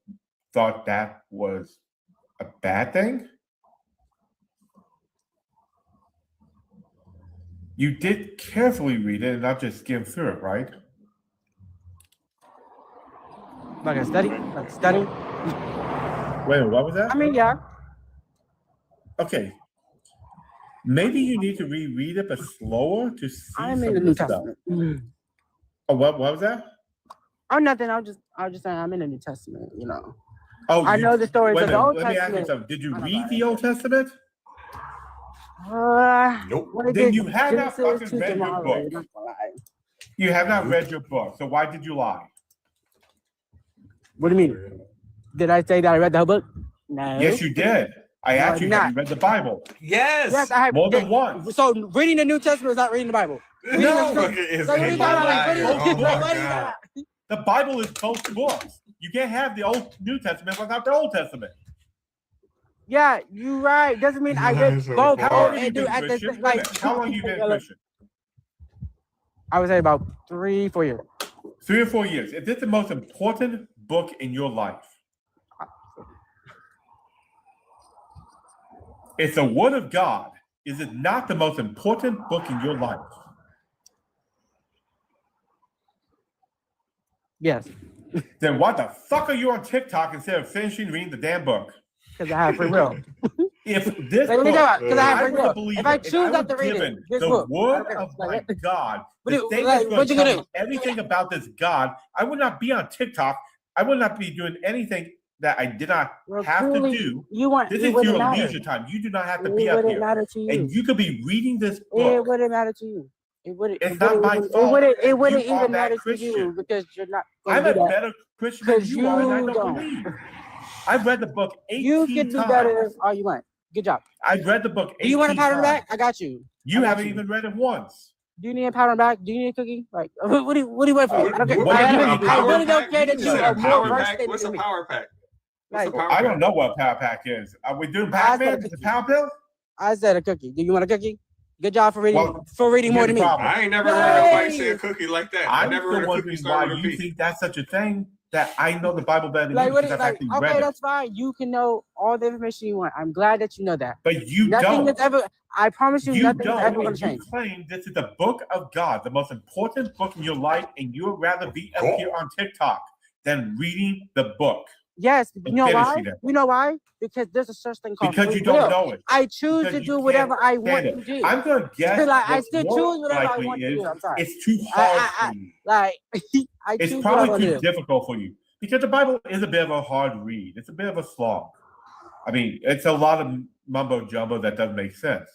thought that was a bad thing? You did carefully read it and not just skim through it, right? Like a study? Like study? Wait, what was that? I mean, yeah. Okay. Maybe you need to reread it, but slower to see I'm some in the of New stuff. Testament. Oh, what was that? Oh, nothing. I was just saying I'm in the New Testament, you know. Oh, I know the stories wait of a the minute, Old let me ask you Testament. something. Did you read the Old Testament? Nope. Then you have not Genesis fucking to read your Deuteronomy. book. You have not read your book, so why did you lie? What do you mean? Did I say that I read the whole book? No. Yes, you did. I No, asked you, have you read the Bible? Yes. Yes, I have. More than once. So reading the New Testament is not reading the Bible. Reading No, the, it is so what are you a talking about? Like, liar. what are you- Oh my what are you God. talking about? The Bible is both books. You can't have the Old New Testament without the Old Testament. Yeah, you're right. Doesn't mean I That read is so both funny. How long Old have you and New been at the Christian? same. Wait a Like, minute. How long have you been Christian? I would say about 3-4 years. 3 or 4 years. Is this the most important book in your life? It's the Word of God. Is it not the most important book in your life? Yes. Then why the fuck are you on TikTok instead of finishing reading the damn book? Because I have free will. If this Like, what are you book, talking about? 'Cause I have I free would will. have believed If I it. choose I not to was read it, given this the book. Word Okay, of like, my God, What the do- thing like, that's going what to you tell gonna me everything about this God, I would not be on TikTok. I would not be doing anything that I did not Well, have clearly, to do. you want. This It is wouldn't your matter. leisure time. You do not have to It be up wouldn't here. matter to you. And you could be reading this It book. wouldn't matter to you. It wouldn't. It's It not wouldn't my even, fault It wouldn't. that It wouldn't you are even that matter to Christian. you because you're not. I'm gonna a do that. better Christian than 'Cause you are, and I you don't don't. believe. I've read the book 18 You can do times. better all you want. Good job. I've read the book 18 Do you want a powder times. back? I got you. You I got haven't you. even read it once. Do you need a powder back? Do you need a cookie? Like, what do you want from me? I don't care. What do you need? I really don't care that You you said are a more power versed pack. than What's a me. power pack? What's a Like, power I pack? don't know what Power Pack is. Are we doing I said Pac-Man? a Is it cookie. Power Pill? I said a cookie. Do you want a cookie? Good job for reading. Well, more here's than the me. problem. I ain't never heard nobody say Yay! a cookie like that. I I'm never still heard a cookie wondering start why with a you P. think that's such a thing that I know the Bible better than Like, you what? because I've Like, actually read okay, it. that's fine. You can know all the information you want. I'm glad that you know that. But you Nothing don't. that's ever. I promise you, You nothing is don't, ever going and to change. you claim this is the book of God, the most important book in your life, and you would rather be up here on TikTok than reading the book. Yes, you know why? finishing it. You know why? Because there's a such thing called Because free you don't will. know it. I choose Because to you do can't whatever I want stand to it. do. I'm going to guess Like, I what's still more choose whatever I likely want to do. I'm sorry. it's too hard for you. Like, I It's choose what I want probably to too do. difficult for you because the Bible is a bit of a hard read. It's a bit of a slog. I mean, it's a lot of mumbo jumbo that doesn't make sense.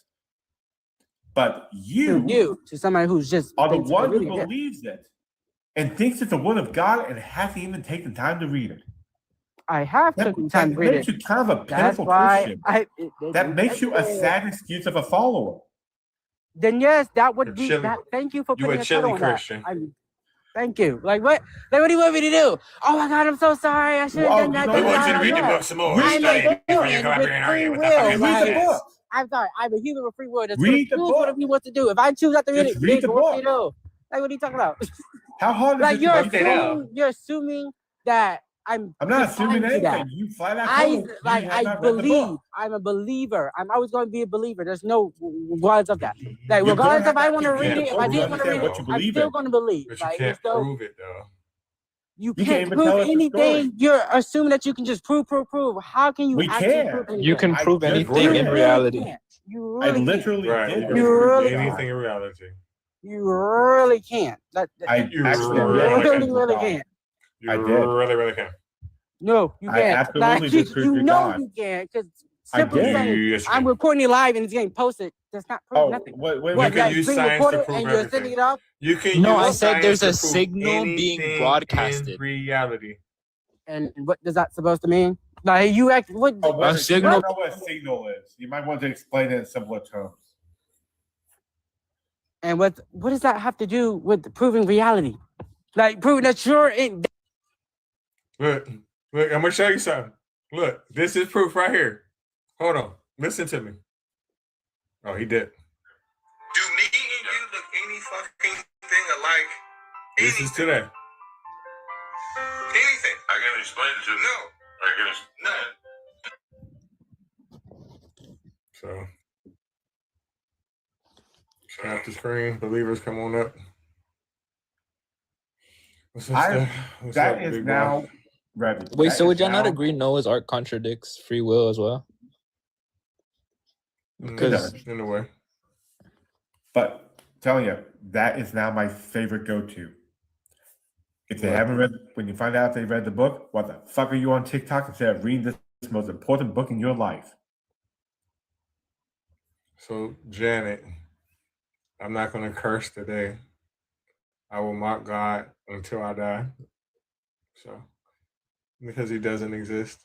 But To somebody who's just are the thinks one who reading it. believes it and thinks it's the word of God and hasn't even taken time to read it. I have taken time to read makes it. you kind of a That's pitiful why Christian. That makes you a sad excuse of a follower. Then yes, that would You're be chilly. that. Thank you for You putting a a title chilly on that. Christian. Thank you. Like what? Like what do you want me to do? Oh my God, I'm so sorry. I should have done that. We want you to read the book some more. I'm Study a before you human come up with here and free argue with the fucking will. Read the podcast. book. I'm sorry. I'm a human with free will. That's Read the choose book. whatever he wants to do. If I choose not to read Just it, read then the what book. do you do? Like what are you talking about? How hard is Like it to read the book? you're assuming that I'm not assuming confined to that. anything. You flat out told me you have I not read the believe. book. I'm a believer. I'm always going to be a believer. There's no regardless of that. Like You're regardless gonna if I have want to to read read it, the if I book to didn't want to understand read what it, you I'm believe still in. going to believe. But you Like can't there's no, prove it though. you You can't can't even prove tell us the story. anything. You're assuming that you can just prove. How can you We actually can. prove anything? You can I prove just anything did. in really reality. can't. You I really can't. literally Right. did. You that. can prove really anything in reality. You really can't. I You actually really did. can't. really can't. You I did. really can. No, you I can't. absolutely did prove you to know God. you can't because I simply did. saying Yes, you I'm can. recording it live and it's getting posted does not prove Oh, nothing. wait, You What, can that use being science to recorded prove and you're sending everything. it off? You can No, use I said there's science a to prove signal being anything broadcasted. in reality. And what is that supposed to mean? Like you act what? Oh, wait, A you signal- don't know what a signal is. You might want to explain it in simpler terms. And what does that have to do with proving reality? Like proving that you're in. Look, I'm gonna show you something. Look, this is proof right here. Hold on, listen to me. Oh, he did. Do me and you look any fucking thing alike? This is today. Anything. I can explain it to you. No. I can explain it. So, tap the screen. Believers, come on up. What's up, That is now ready. Wait, That so is would y'all not now- agree Noah's Ark contradicts free will as well? Because in a way. But telling you, that is now my favorite go-to. If they Right. haven't read, when you find out they read the book, what the fuck are you on TikTok instead of reading this most important book in your life? So, Janet, I'm not going to curse today. I will mock God until I die. So, because he doesn't exist.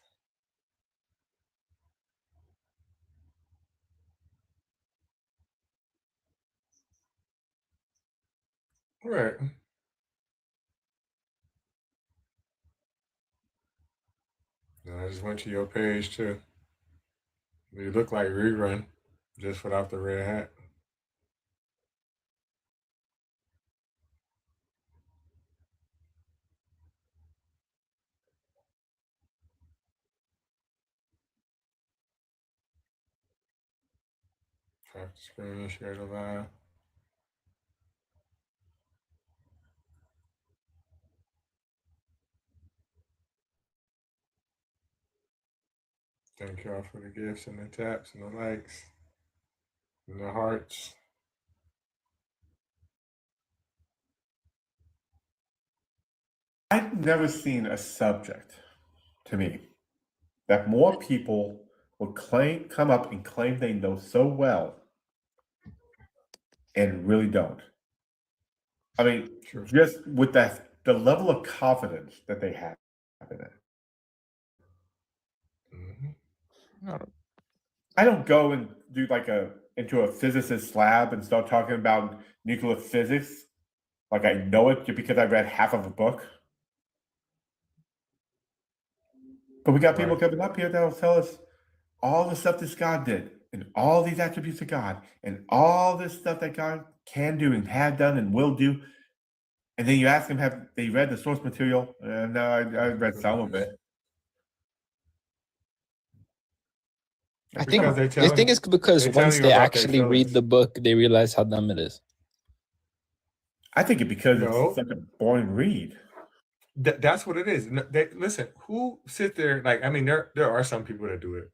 Right. And I just went to your page too. You look like Rerun, just without the red hat. Tap the screen, share the live. Thank y'all for the gifts and the taps and the likes and the hearts. I've never seen a subject, to me, that more people will come up and claim they know so well and really don't. I mean, just with the level of confidence that they have in it. I don't go and do into a physicist's lab and start talking about nuclear physics like I know it just because I read half of a book. But we got people coming up here that'll tell us all the stuff that God did and all these attributes of God and all this stuff that God can do and have done and will do. And then you ask them, have they read the source material? No, I read some of it. I think it's because once they actually read the book, they realize how dumb it is. I think it's because it's such a boring read. That's what it is. Listen, who sit there like? I mean, there are some people that do it,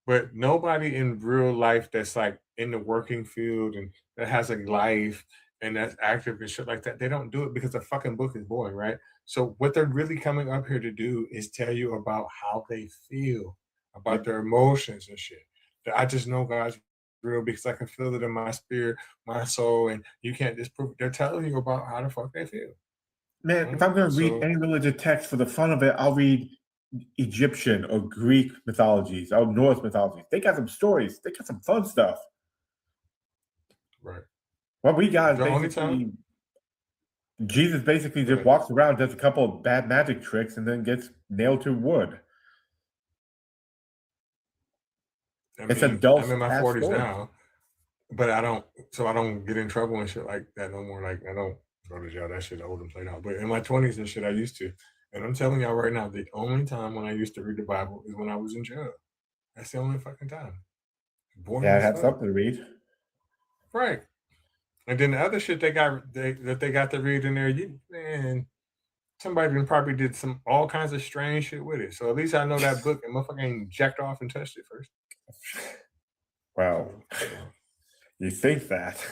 but nobody in real life that's like in the working field and that has a life and that's active and shit like that. They don't do it because the fucking book is boring, right? So what they're really coming up here to do is tell you about how they feel, about their emotions and shit. That I just know God's real because I can feel it in my spirit, my soul, and you can't disprove it. They're telling you about how the fuck they feel. Man, if I'm going to read any religious text for the fun of it, I'll read Egyptian or Greek mythologies or Norse mythologies. They got some stories. They got some fun stuff. Right. What we got is basically Jesus basically just walks around, does a couple of bad magic tricks, and then gets nailed to wood. It's adult. I'm in my 40s now, but I don't get in trouble and shit like that no more. Like I don't go to jail. That shit old and played out. But in my 20s and shit, I used to. And I'm telling y'all right now, the only time when I used to read the Bible is when I was in jail. That's the only fucking time. Boring Yeah, I as have fuck. something to read. Right. And then the other shit they got to read in there, man, somebody probably did all kinds of strange shit with it. So at least I know that book and motherfucker ain't jacked off and touched it first. Well, you think that.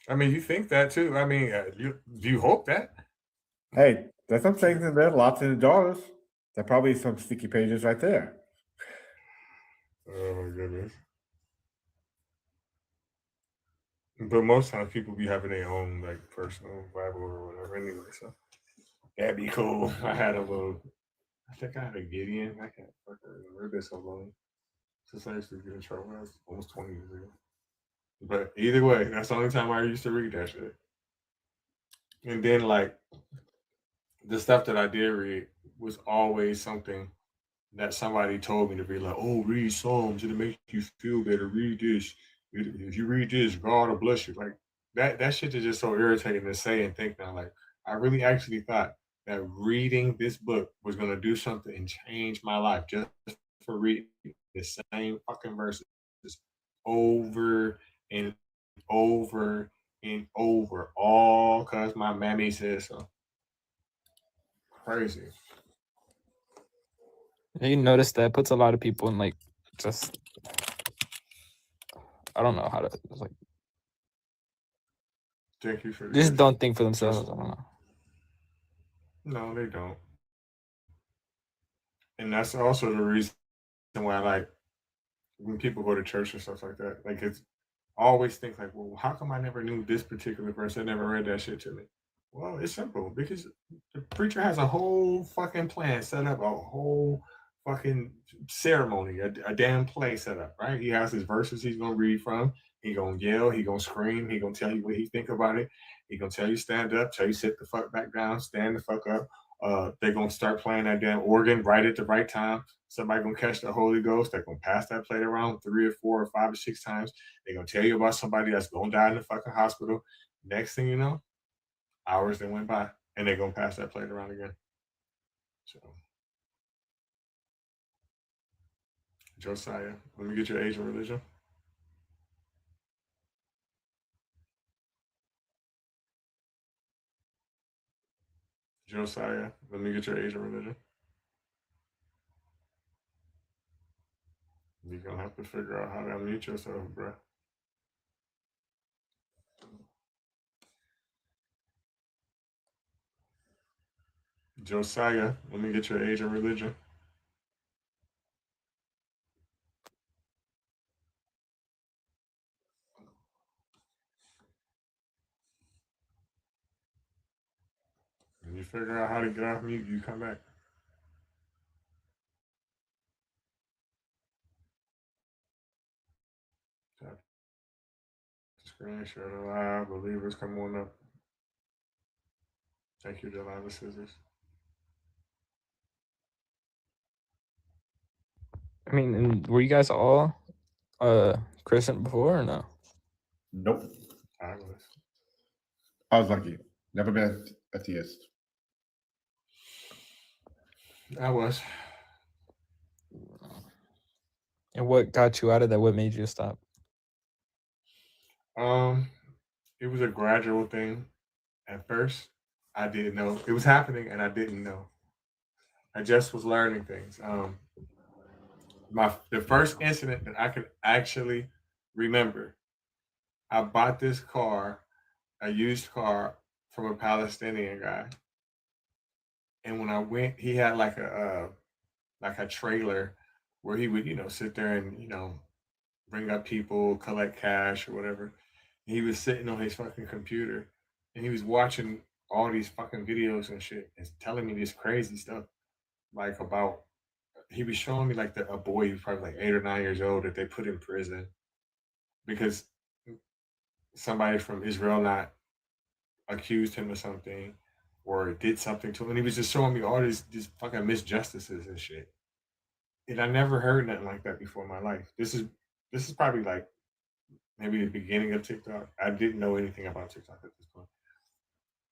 I mean, you think that too. I mean, you hope that. Hey, there's some things in there, lots in the dollars. There probably some sticky pages right there. Oh my goodness. But most times people be having their own like personal Bible or whatever anyway, so that'd be cool. I think I had a Gideon. I can't fucking remember this so long. Since I used to get in trouble, that was almost 20 years ago. But either way, that's the only time I used to read that shit. And then like the stuff that I did read was always something that somebody told me to read, like, oh, read Psalms, it'll make you feel better. Read this. If you read this, God will bless you. Like that shit is just so irritating to say and think now. Like I really actually thought that reading this book was gonna do something and change my life just for reading the same fucking verses over and over and over, all because my mammy says so. Crazy. You notice that puts a lot of people in like just I don't know how to like. Thank you for Just don't think for themselves. I don't know. No, they don't. And that's also the reason why, like, when people go to church and stuff like that, like, it's I always think, like, well, how come I never knew this particular verse? I never read that shit to me. Well, it's simple because the preacher has a whole fucking plan set up, a whole fucking ceremony, a damn play set up, right? He has his verses he's gonna read from. He gonna yell, he gonna scream, he gonna tell you what he think about it. He gonna tell you stand up, tell you sit the fuck back down, stand the fuck up. They're gonna start playing that damn organ right at the right time. Somebody gonna catch the Holy Ghost. They're gonna pass that plate around 3 or 4 or 5 or 6 times. They're gonna tell you about somebody that's gonna die in the fucking hospital. Next thing you know, hours that went by, and they're gonna pass that plate around again. So, Josiah, let me get your age and religion. Josiah, let me get your age and religion. You're gonna have to figure out how to unmute yourself, bro. Josiah, let me get your age and religion. When you figure out how to get off mute, you come back. Tap the screen, share the live, believers, come on up. Thank you, Delilah Scissors. I mean, and were you guys all Christian before or no? Nope. I was. I was lucky. Never been a theist. I was. And what got you out of that? What made you stop? It was a gradual thing. At first, I didn't know it was happening, and I didn't know. I just was learning things. The first incident that I could actually remember, I bought this car, a used car from a Palestinian guy, and when I went, he had like a trailer where he would sit there and bring up people, collect cash or whatever. And he was sitting on his fucking computer, and he was watching all these fucking videos and shit, and telling me this crazy stuff, like about. He was showing me like a boy who's probably like 8 or 9 years old that they put in prison because somebody from Israel not accused him of something or did something to him. And he was just showing me all these fucking misjustices and shit. And I never heard nothing like that before in my life. This is probably like maybe the beginning of TikTok. I didn't know anything about TikTok at this point.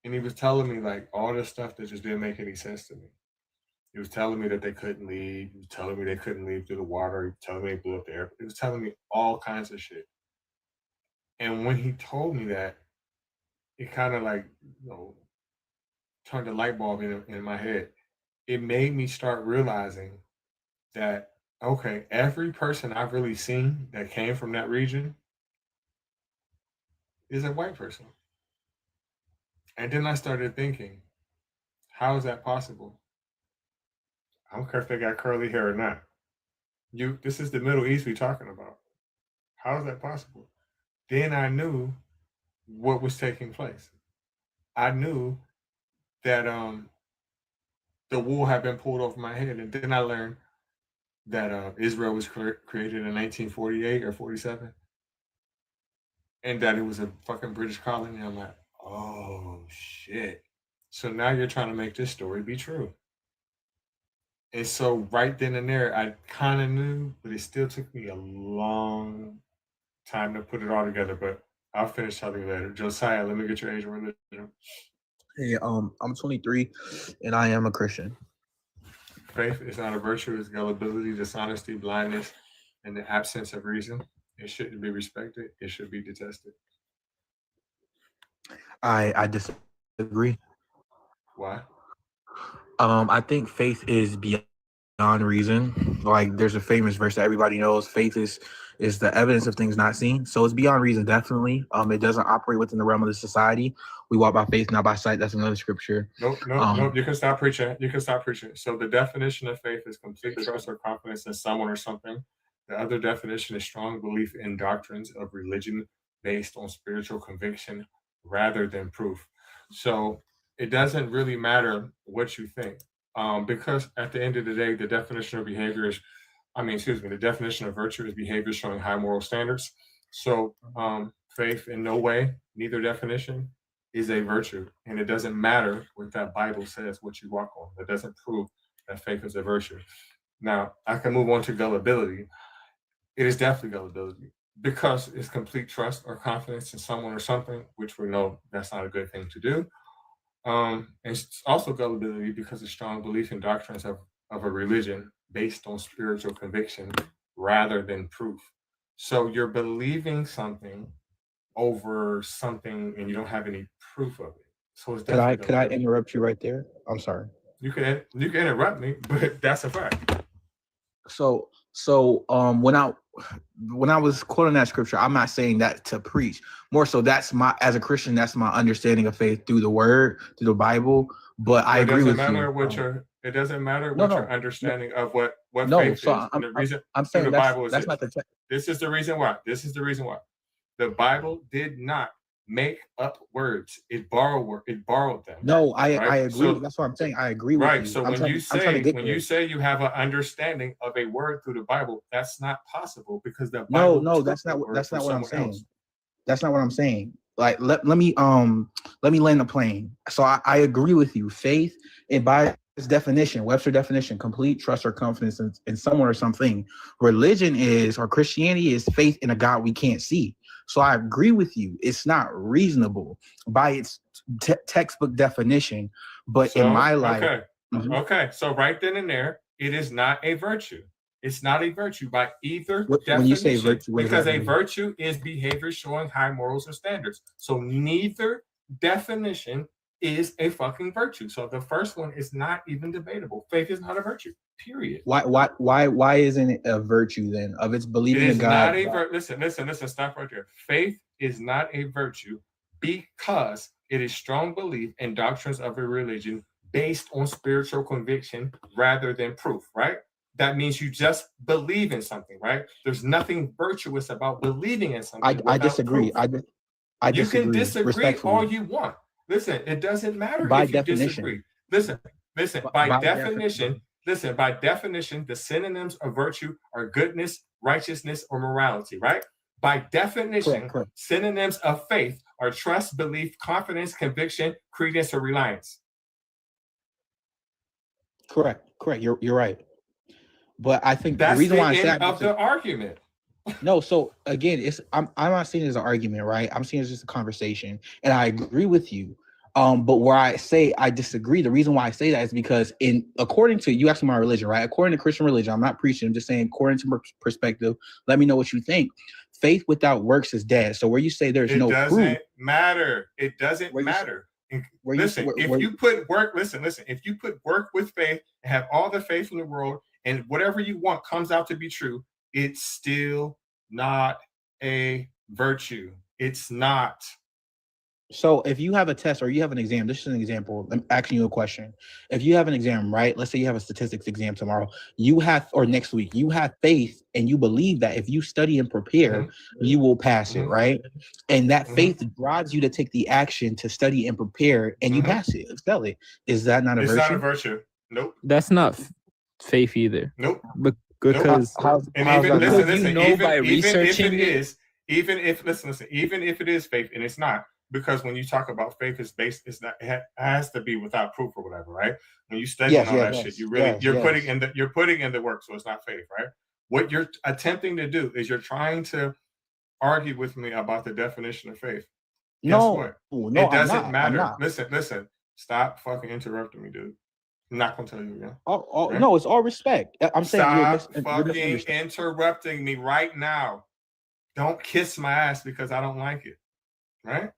And he was telling me like all this stuff that just didn't make any sense to me. He was telling me that they couldn't leave. He was telling me they couldn't leave through the water. He was telling me they blew up the airport. He was telling me all kinds of shit. And when he told me that, it kind of like, turned a light bulb in my head. It made me start realizing that, okay, every person I've really seen that came from that region is a white person. And then I started thinking, how is that possible? I don't care if they got curly hair or not. This is the Middle East we're talking about. How is that possible? Then I knew what was taking place. I knew that the wool had been pulled over my head, and then I learned that Israel was created in 1948 or 47, and that it was a fucking British colony. I'm like, oh shit. So now you're trying to make this story be true. And so right then and there, I kind of knew, but it still took me a long time to put it all together. But I'll finish telling you later. Josiah, let me get your age and religion. Hey, I'm 23, and I am a Christian. Faith is not a virtue; it's gullibility, dishonesty, blindness, and the absence of reason. It shouldn't be respected. It should be detested. I disagree. Why? I think faith is beyond reason. Like, there's a famous verse that everybody knows. Faith is the evidence of things not seen. So it's beyond reason, definitely. It doesn't operate within the realm of the society. We walk by faith, not by sight. That's another scripture. Nope. You can stop preaching. So the definition of faith is complete trust or confidence in someone or something. The other definition is strong belief in doctrines of religion based on spiritual conviction rather than proof. So it doesn't really matter what you think, because at the end of the day, the definition of behavior is, the definition of virtue is behavior showing high moral standards. So faith in no way, neither definition, is a virtue. And it doesn't matter what that Bible says, what you walk on. That doesn't prove that faith is a virtue. Now, I can move on to gullibility. It is definitely gullibility because it's complete trust or confidence in someone or something, which we know that's not a good thing to do. It's also gullibility because it's strong belief in doctrines of a religion based on spiritual conviction rather than proof. So you're believing something over something and you don't have any proof of it. So it's could I interrupt you right there? I'm sorry. You can interrupt me, but that's a fact. So when I was quoting that scripture, I'm not saying that to preach. More so, as a Christian, that's my understanding of faith through the Word, through the Bible. But I agree with you. It doesn't matter what your understanding of what faith is. I'm saying the Bible that's not the text. This is the reason why. The Bible did not make up words. It borrowed them. No, I agree. So, that's what I'm saying. I agree with you. Right. So when you say you have an understanding of a word through the Bible, that's not possible because the Bible that's not what I'm saying. That's not what I'm saying. Like let me land the plane. So I agree with you. Faith, and by its definition, Webster definition, complete trust or confidence in someone or something. Religion is, or Christianity is, faith in a God we can't see. So I agree with you. It's not reasonable by its textbook definition, but in my life. Okay. Okay. So right then and there, it is not a virtue. It's not a virtue by either definition. When you say virtue, because a virtue is behavior showing high morals or standards. So neither definition is a fucking virtue. So the first one is not even debatable. Faith is not a virtue. Period. Why isn't it a virtue then? Of its believing in God. Listen. Stop right there. Faith is not a virtue because it is strong belief in doctrines of a religion based on spiritual conviction rather than proof. Right? That means you just believe in something, right? There's nothing virtuous about believing in something. I disagree. I disagree. You can disagree all you want. Listen, it doesn't matter by if definition. You disagree. Listen. By definition. Listen. By definition, the synonyms of virtue are goodness, righteousness, or morality. Right? By definition, correct. Synonyms of faith are trust, belief, confidence, conviction, credence, or reliance. Correct. You're right. But I think that's the reason why I said the argument. No, so again, I'm not seeing it as an argument, right? I'm seeing it as just a conversation, and I agree with you. But where I say I disagree, the reason why I say that is because according to you asking my religion, right? According to Christian religion, I'm not preaching, I'm just saying according to perspective, let me know what you think. Faith without works is dead. So where you say there's no proof. It doesn't matter. It doesn't matter. Listen, if you put work with faith and have all the faith in the world and whatever you want comes out to be true, it's still not a virtue. It's not. So if you have a test or you have an exam, this is an example. I'm asking you a question. If you have an exam, right? Let's say you have a statistics exam tomorrow, or next week, you have faith and you believe that if you study and prepare, you will pass it, right? And that faith drives you to take the action to study and prepare, and you pass it. Excel it. Is that not a virtue? It's not a virtue. Nope. That's not faith either. Nope. Because listen, even if it is faith, and it's not. Because when you talk about faith, it has to be without proof or whatever, right? When you study all that shit, you're putting in the work, so it's not faith, right? What you're attempting to do is you're trying to argue with me about the definition of faith. Guess what? It doesn't matter. Listen. Stop fucking interrupting me, dude. I'm not gonna tell you again. Right? No, it's all respect. I'm saying stop fucking interrupting me right now. Don't kiss my ass because I don't like it, right?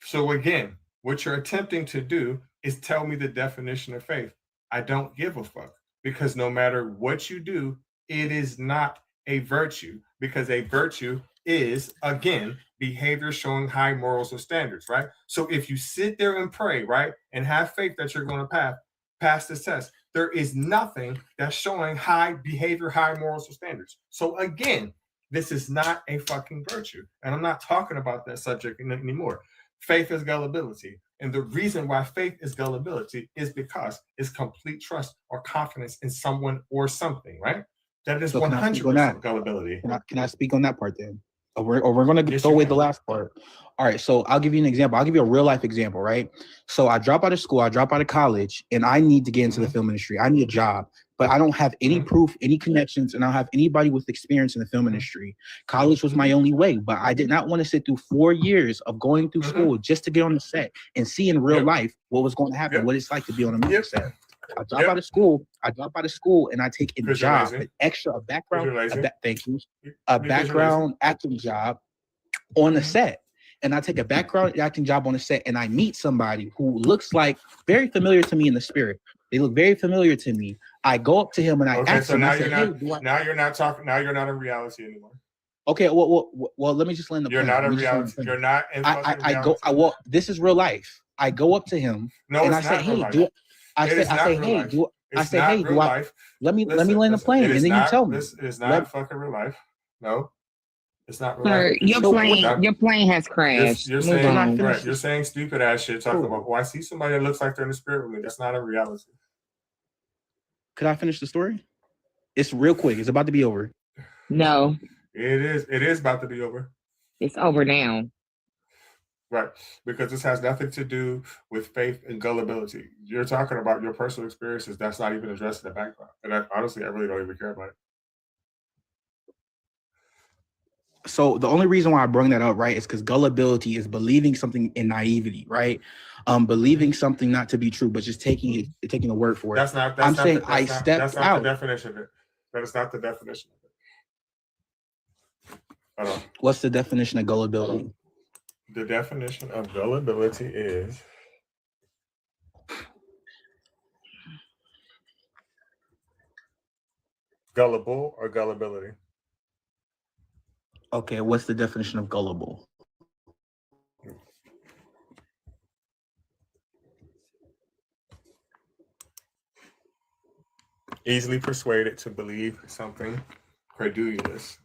So again, what you're attempting to do is tell me the definition of faith. I don't give a fuck because no matter what you do, it is not a virtue because a virtue is, again, behavior showing high morals or standards, right? So if you sit there and pray, right, and have faith that you're going to pass this test, there is nothing that's showing high behavior, high morals or standards. So again, this is not a fucking virtue. And I'm not talking about that subject anymore. Faith is gullibility. And the reason why faith is gullibility is because it's complete trust or confidence in someone or something, right? That is 100% gullibility. Can I speak on that part then? Or we're going to throw away the last part. All right, so I'll give you an example. I'll give you a real life example, right? So I drop out of school, I drop out of college, and I need to get into the film industry. I need a job, but I don't have any proof, any connections, and I don't have anybody with experience in the film industry. College was my only way, but I did not want to sit through 4 years of going through school just to get on the set and see in real life what was going to happen, what it's like to be on a movie set. I drop out of school, and I take a job, a background acting job on the set. And I take a background acting job on the set, and I meet somebody who looks like very familiar to me in the spirit. They look very familiar to me. I go up to him and I ask him. Now you're not talking. Now you're not in reality anymore. Okay. Well. Let me just land the plane. You're not in reality. You're not in reality. Well, this is real life. I go up to him and I say, "Hey, let me land the plane," and then you tell me. This is not fucking real life. No. It's not right. Your plane has crashed. You're saying stupid ass shit talking about, I see somebody that looks like they're in the spirit with me. That's not a reality. Could I finish the story? It's real quick. It's about to be over. No. It is about to be over. It's over now. Right. Because this has nothing to do with faith and gullibility. You're talking about your personal experiences. That's not even addressed in the background. And honestly, I really don't even care about it. So the only reason why I bring that up, right, is because gullibility is believing something in naivety, right? Believing something not to be true, but just taking a word for it. That's not the definition of it. That is not the definition of it. What's the definition of gullibility? The definition of gullibility is gullible or gullibility. Okay, what's the definition of gullible? Easily persuaded to believe something credulous.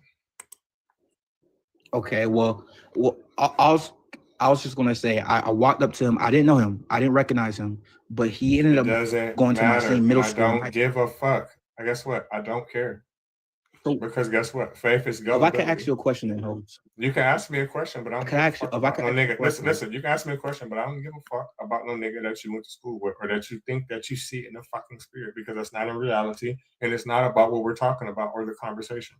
Okay, well, I was just gonna say I walked up to him. I didn't know him. I didn't recognize him, but he ended up going to my same middle school. I don't give a fuck. And guess what? I don't care. Because guess what? Faith is gullibility. If I can ask you a question, then Holmes. You can ask me a question, but I don't give a fuck about no nigga. Listen. You can ask me a question, but I don't give a fuck about no nigga that you went to school with or that you think that you see in the fucking spirit, because that's not in reality, and it's not about what we're talking about or the conversation.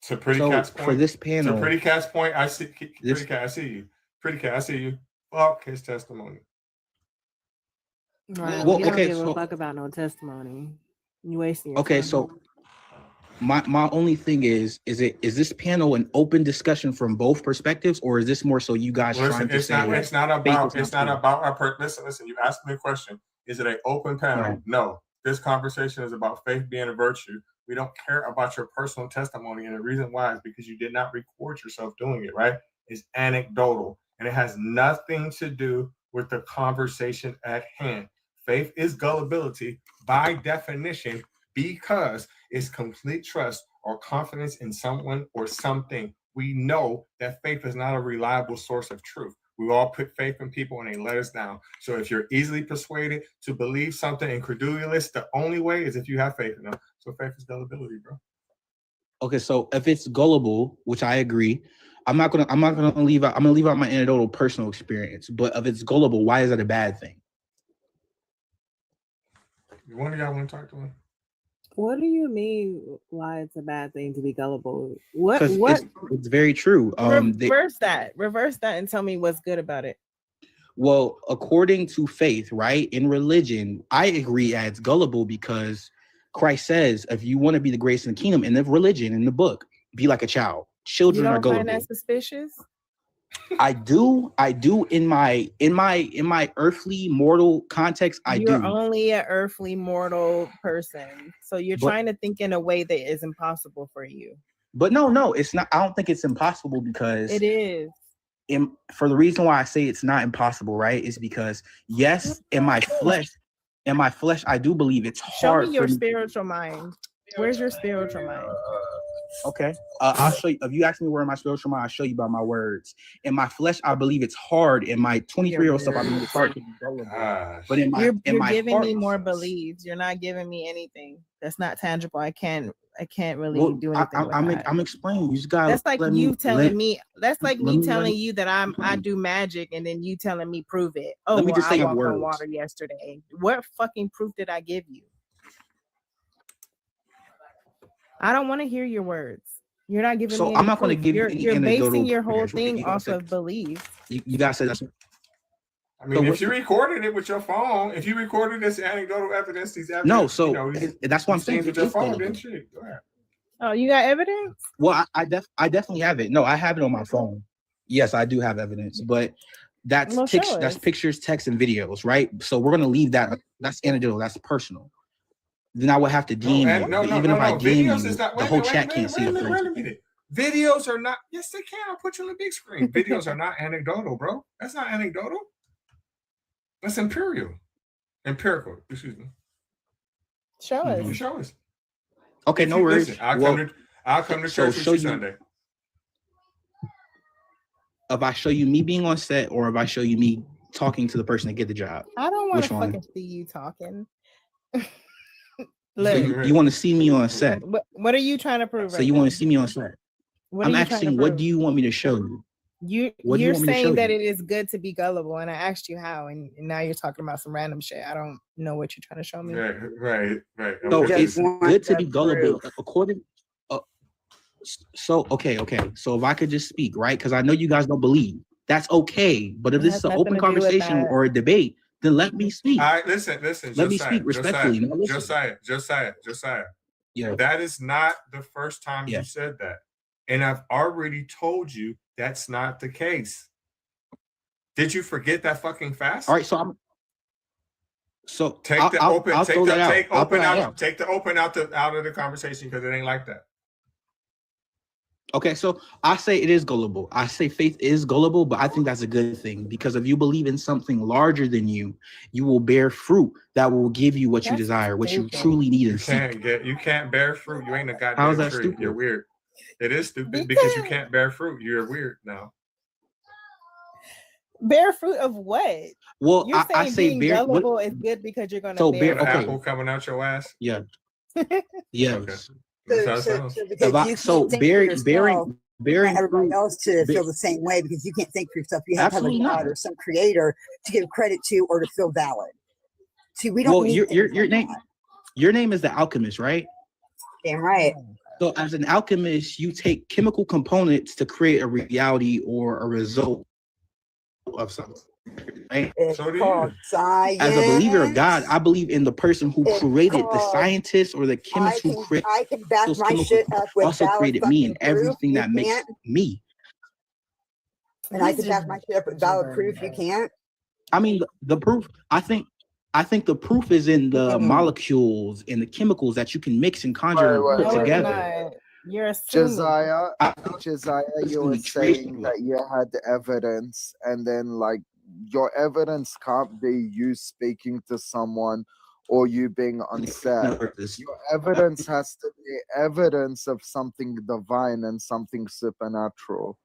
To Pretty Cat's point, for this panel, to Pretty Cat's point, I see. Pretty Cat, I see you. Pretty Cat, I see you. fuck his testimony. Right. Well, We don't okay, give a so fuck about no testimony. You wasting your okay, time. so my only thing is this panel an open discussion from both perspectives, or is this more so you guys trying to say It's not about our listen, you asked me a question. Is it an open panel? Right. No. This conversation is about faith being a virtue. We don't care about your personal testimony, and the reason why is because you did not record yourself doing it, right? It's anecdotal, and it has nothing to do with the conversation at hand. Faith is gullibility by definition because it's complete trust or confidence in someone or something. We know that faith is not a reliable source of truth. We all put faith in people and they let us down. So if you're easily persuaded to believe something incredulous, the only way is if you have faith in them. So faith is gullibility, bro. Okay, so if it's gullible, which I agree, I'm gonna leave out my anecdotal personal experience. But if it's gullible, why is that a bad thing? One of y'all want to talk to him? What do you mean? Why it's a bad thing to be gullible? What? It's very true. Reverse that, and tell me what's good about it. Well, according to faith, right, in religion, I agree it's gullible because Christ says, if you want to be the greatest in the kingdom, in the religion, in the book, be like a child. Children are gullible. You don't find that suspicious? I do in my earthly mortal context. You're only an earthly mortal person, so you're trying to think in a way that is impossible for you. But no, it's not. I don't think it's impossible because it is. For the reason why I say it's not impossible, right, is because yes, in my flesh, I do believe it's hard. Show me your spiritual mind. Where's your spiritual mind? Okay. I'll show you. If you ask me where my spiritual mind, I'll show you by my words. In my flesh, I believe it's hard. In my 23-year-old self, I believe it's hard to be gullible. But you're giving me more beliefs. You're not giving me anything that's not tangible. I can't really do anything. I'm explaining. You just gotta. That's like you telling me. That's like me telling you that I do magic, and then you telling me prove it. Oh, let me just say I walked words. on water yesterday. What fucking proof did I give you? I don't want to hear your words. You're not giving me any I'm not going to give you're, you any you're basing your whole experience. thing off of beliefs. You guys said that's. I mean, if you recorded it with your phone, if you recorded this anecdotal evidence, these evidence, no, so that's what I'm saying. With your phone, didn't you? Go ahead. Oh, you got evidence? Well, I definitely have it. No, I have it on my phone. Yes, I do have evidence, but that's pictures, text, and videos, right? So we're gonna leave that. That's anecdotal. That's personal. Then I would have to deem you. Even if I deem you, the whole chat can't see it. Videos are not. Yes, they can. I'll put you on the big screen. Videos are not anecdotal, bro. That's not anecdotal. That's empirical. Excuse me. Show us. Show us. Okay, no worries. Listen, I'll come to church with you Sunday. If I show you me being on set, or if I show you me talking to the person to get the job, I don't want to fucking see you talking. So you want to see me on set? What are you trying to prove? So you want to see me on set? I'm asking, what do you want me to show you? You're saying that it is good to be gullible, and I asked you how, and now you're talking about some random shit. I don't know what you're trying to show me. Right. So it's good to be gullible, according. So okay. So if I could just speak, right? Because I know you guys don't believe. That's okay. But if this is an open conversation or a debate, then let me speak. All right, listen. Let me speak respectfully. Josiah. Yeah. That is not the first time you said that. And I've already told you that's not the case. Did you forget that fucking fast? All right, so take the open out of the conversation because it ain't like that. Okay, so I say it is gullible. I say faith is gullible, but I think that's a good thing because if you believe in something larger than you, you will bear fruit that will give you what you desire, what you truly need and seek. You can't bear fruit. You ain't a goddamn How is that tree. stupid? You're weird. It is stupid because you can't bear fruit. You're weird now. Bear fruit of what? Well, you're saying I say being bear gullible is good because you're gonna bear an apple coming out your ass. Yeah. Yes. Okay. So bearing everybody else to feel the same way because you can't think for yourself. You have to have a God or some creator to give credit to or to feel valid. See, we don't. Well, your name is the alchemist, right? Damn right. So as an alchemist, you take chemical components to create a reality or a result of something. Right? It's So do called you. science. As a believer of God, I believe in the person who It's created the called, scientists or the chemists who create I can back those my chemicals shit up with also valid created me fucking and proof. everything You that makes can't. me. And I can back my shit up with valid proof. You can't. I mean, the proof. I think the proof is in the molecules and the chemicals that you can mix and conjure and put together. You're assuming. Josiah, you were saying that you had evidence, and then like your evidence can't be you speaking to someone or you being unsaid. Your evidence has to be evidence of something divine and something supernatural.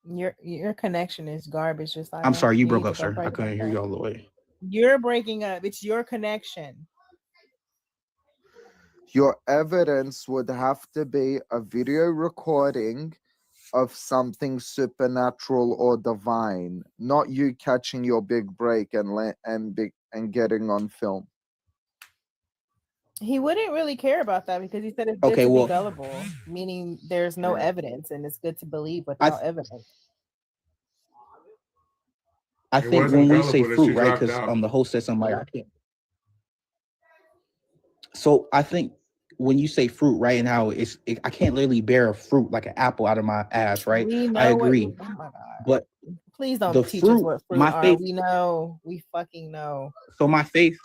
Your connection is garbage. Just like I'm sorry, you broke up, sir. I couldn't hear you all the way. You're breaking up. It's your connection. Your evidence would have to be a video recording of something supernatural or divine, not you catching your big break and getting on film. He wouldn't really care about that because he said it's good to be gullible, meaning there's no evidence and it's good to believe without evidence. I think when we say fruit, right? Because the host said something like, I can't. So I think when you say fruit, right, and how I can't literally bear a fruit like an apple out of my ass, right? I agree. Oh my God. But please don't teach fruit, us what fruit my are. faith, We know. We fucking know. So my faith,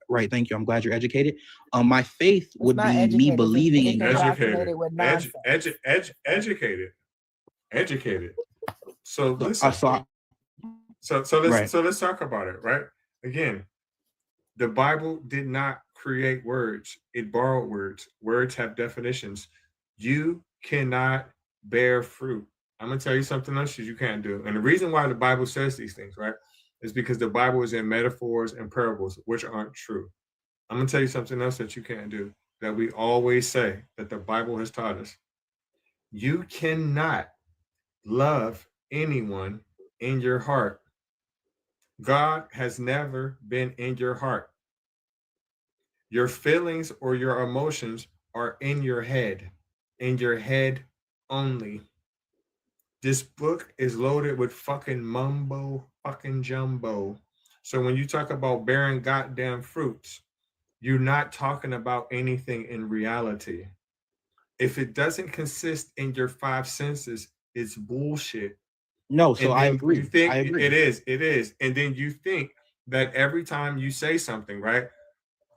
right? Thank you. I'm glad you're educated. My faith would be me believing in educated. Educated. So listen. So let's talk about it, right? Again, the Bible did not create words; it borrowed words. Words have definitions. You cannot bear fruit. I'm gonna tell you something else that you can't do, and the reason why the Bible says these things, right, is because the Bible is in metaphors and parables, which aren't true. I'm gonna tell you something else that you can't do, that we always say, that the Bible has taught us. You cannot love anyone in your heart. God has never been in your heart. Your feelings or your emotions are in your head only. This book is loaded with fucking mumbo fucking jumbo. So when you talk about bearing goddamn fruits, you're not talking about anything in reality. If it doesn't consist in your five senses, it's bullshit. No, so I agree. You think I agree. it is. And then you think that every time you say something, right?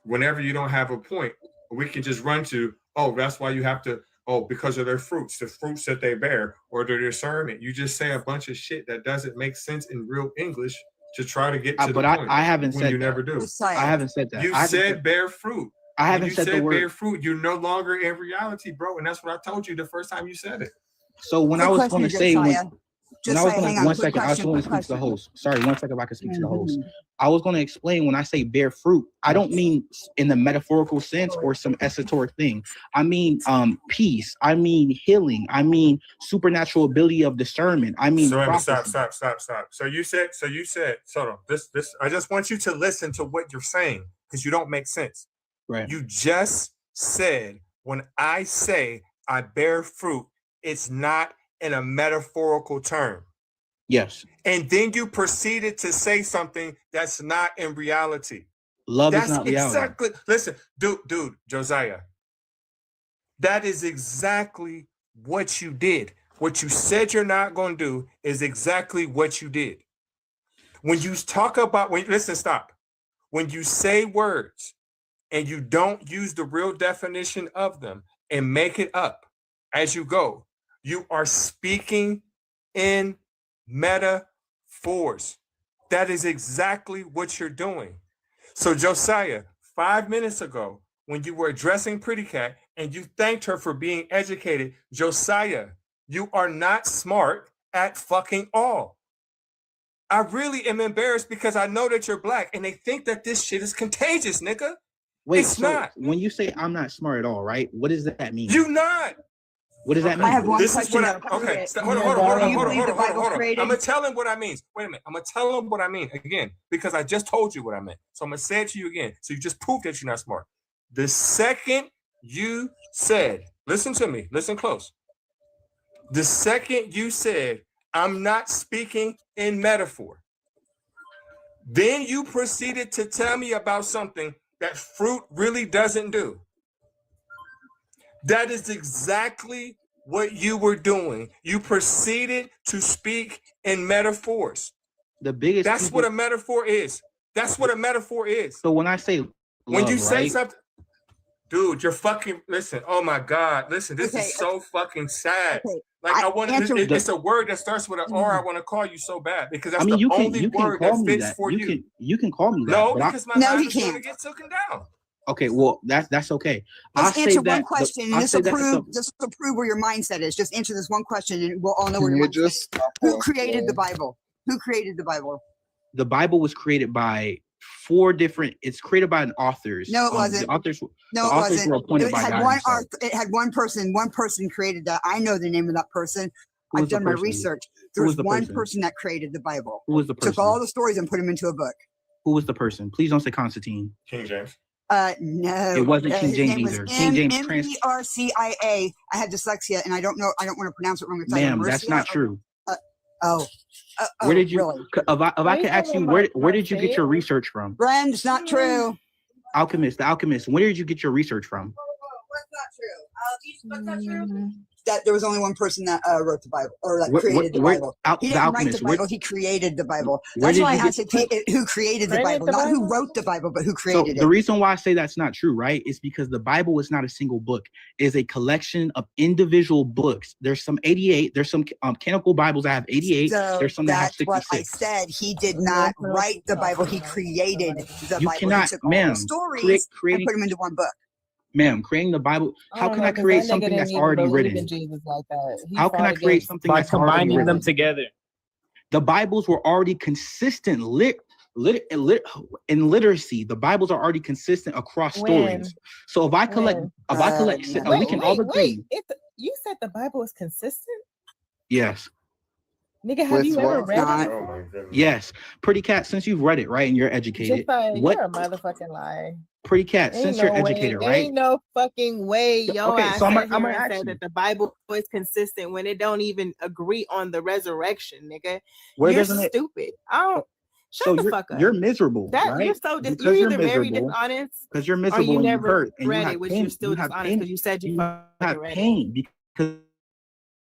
Whenever you don't have a point, we can just run to, oh, that's why you have to, because of their fruits, the fruits that they bear, or their discernment. You just say a bunch of shit that doesn't make sense in real English to try to get to the point. I haven't said you that. never do. I haven't said that. You said bear fruit. I haven't said the word. Bear fruit. You're no longer in reality, bro. And that's what I told you the first time you said it. So when I was going to say, one second, I just want to speak to the question. host. Sorry, 1 second, if I can speak to the host. I was going to explain when I say bear fruit, I don't mean in the metaphorical sense or some esoteric thing. I mean peace. I mean healing. I mean supernatural ability of discernment. I mean stop. So you said, this. I just want you to listen to what you're saying because you don't make sense. Right. You just said when I say I bear fruit, it's not in a metaphorical term. Yes. And then you proceeded to say something that's not in reality. Love is not reality. Exactly. Listen, dude, Josiah. That is exactly what you did. What you said you're not going to do is exactly what you did. When you talk about, stop. When you say words and you don't use the real definition of them and make it up as you go, you are speaking in metaphors. That is exactly what you're doing. So Josiah, 5 minutes ago, when you were addressing Pretty Cat and you thanked her for being educated, Josiah, you are not smart at fucking all. I really am embarrassed because I know that you're black and they think that this shit is contagious, nigga. Wait, it's not. When you say I'm not smart at all, right? What does that mean? You not. What does that mean? I have one This question. is what hold on. I'm gonna tell him what I mean. Wait a minute. I'm gonna tell him what I mean again because I just told you what I meant. So I'm gonna say it to you again. So you just proved that you're not smart. The second you said, listen to me, listen close. The second you said, I'm not speaking in metaphor. Then you proceeded to tell me about something that fruit really doesn't do. That is exactly what you were doing. You proceeded to speak in metaphors. That's what a metaphor is. That's what a metaphor is. So when I say love, when you say right? something, dude, you're fucking, listen, oh my God, listen, this is so fucking sad. Like I want to, it's a word that starts with an R. I want to call you so bad because that's the only word that fits for you. You can call me that. No, because my life is going to get taken down. Okay, well, that's okay. Let's answer one question, and this will prove where your mindset is. Just answer this one question, and we'll all know where your mindset is. Who created the Bible? Who created the Bible? The Bible was created by 4 different. It's created by an authors. No, it wasn't. The authors. No, the it authors wasn't. were appointed It by had God one himself. It had one person. One person created that. I know the name of that person. Who was I've the done my person? research. Who There was was the one person? person that created the Bible. Who was the person? Took all the stories and put them into a book. Who was the person? Please don't say Constantine. King James. No, It wasn't King his James name was either. King James M-E-R-C-I-A. I had dyslexia, and I don't know how to pronounce it wrong. Ma'am, that's not true. Where did you? Really? If I could ask you, where did you get your research from? Friend, it's not true. Alchemist, the Alchemist. Where did you get your research from? What's not true? That there was only one person that wrote the Bible or that created the Bible. He didn't write the Bible. He created the Bible. That's why I said who created the Bible, not who wrote the Bible, but who created it. The reason why I say that's not true, right, is because the Bible is not a single book. It is a collection of individual books. There's some 88. There's some canonical Bibles that have 88. So there's some that have that's 66. what I said. He did not write the Bible. He created the You Bible. cannot, he took all ma'am, the stories and put them into one book. Ma'am, creating the Bible, how can I create something that's already written? How can I create something by that's already combining written? them together? The Bibles were already consistent in literacy. The Bibles are already consistent across stories. So if I collect, we can all agree. You said the Bible is consistent? Yes. Nigga, have you ever read it? Oh my goodness. Yes. Pretty Cat, since you've read it, right, and you're educated. You're a motherfucking liar. Pretty Cat, since you're educated, right? Ain't no fucking way, yo. Okay, so I'm said gonna that the Bible is consistent when it don't even agree on the resurrection, nigga. Where you're doesn't it? stupid. I don't. Shut So the fuck up. you're miserable, right? You're so Because you're either you're very miserable, dishonest, because you're or miserable you and you never hurt and you read have it, which pain. you're still You have dishonest pain. because you said you have read it. pain because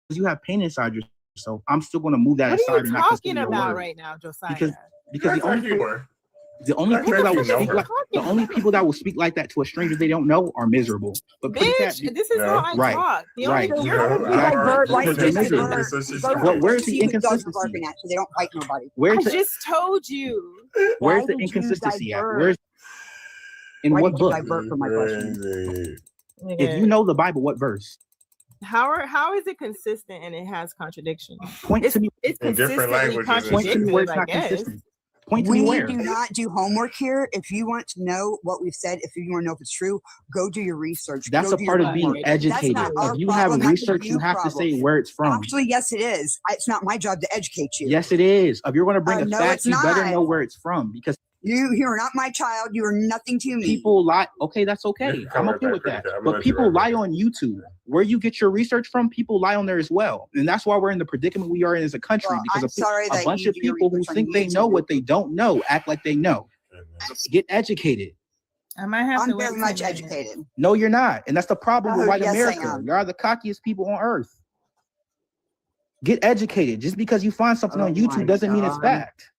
you have pain inside yourself. I'm still going to move that What aside. are and you not talking consider your about word. right now, Josiah? Because That's like you were. the only people that will you know speak her. like the only people that will speak like that to a stranger they don't know are miserable. But Pretty Cat, Bitch, this is how I right, talk. The right. only But where's the inconsistency? So they don't fight nobody. Where's I the just told you. where's the did you inconsistency at? divert? Where's in Why what did you book? divert from my question? If you know the Bible, what verse? How is it consistent and it has contradictions? Point to me. It's In different consistently languages, Point to me where contradicted, it's I not guess. consistent. Point to We me where. do not do homework here. If you want to know what we've said, if you want to know if it's true, go do your research. That's Go a do part your of being homework. That's educated. not our If you have problem. That's a research, you have to problem. say where it's from. Actually, yes, it is. It's not my job to educate you. Yes, it is. If you're going to bring a No, fact, it's you better not. know where it's from because You are not my child. You are nothing to me. people lie. Okay, that's okay. Yeah, I'm right okay back, with that. Pretty Cat. I'm gonna But let you people have lie that. on YouTube. Where you get your research from, people lie on there as well. And that's why we're in the predicament we are in as a country Well, because I'm sorry a that bunch you of do your people who research on think they know YouTube. what they don't know act like they know. Get educated. I might have to I'm wait very 10 much minutes. educated. No, you're not. And that's the problem with white Yes, I America. am. You are the cockiest people on earth. Get educated. Just because you find something on Oh my YouTube doesn't mean it's God. fact.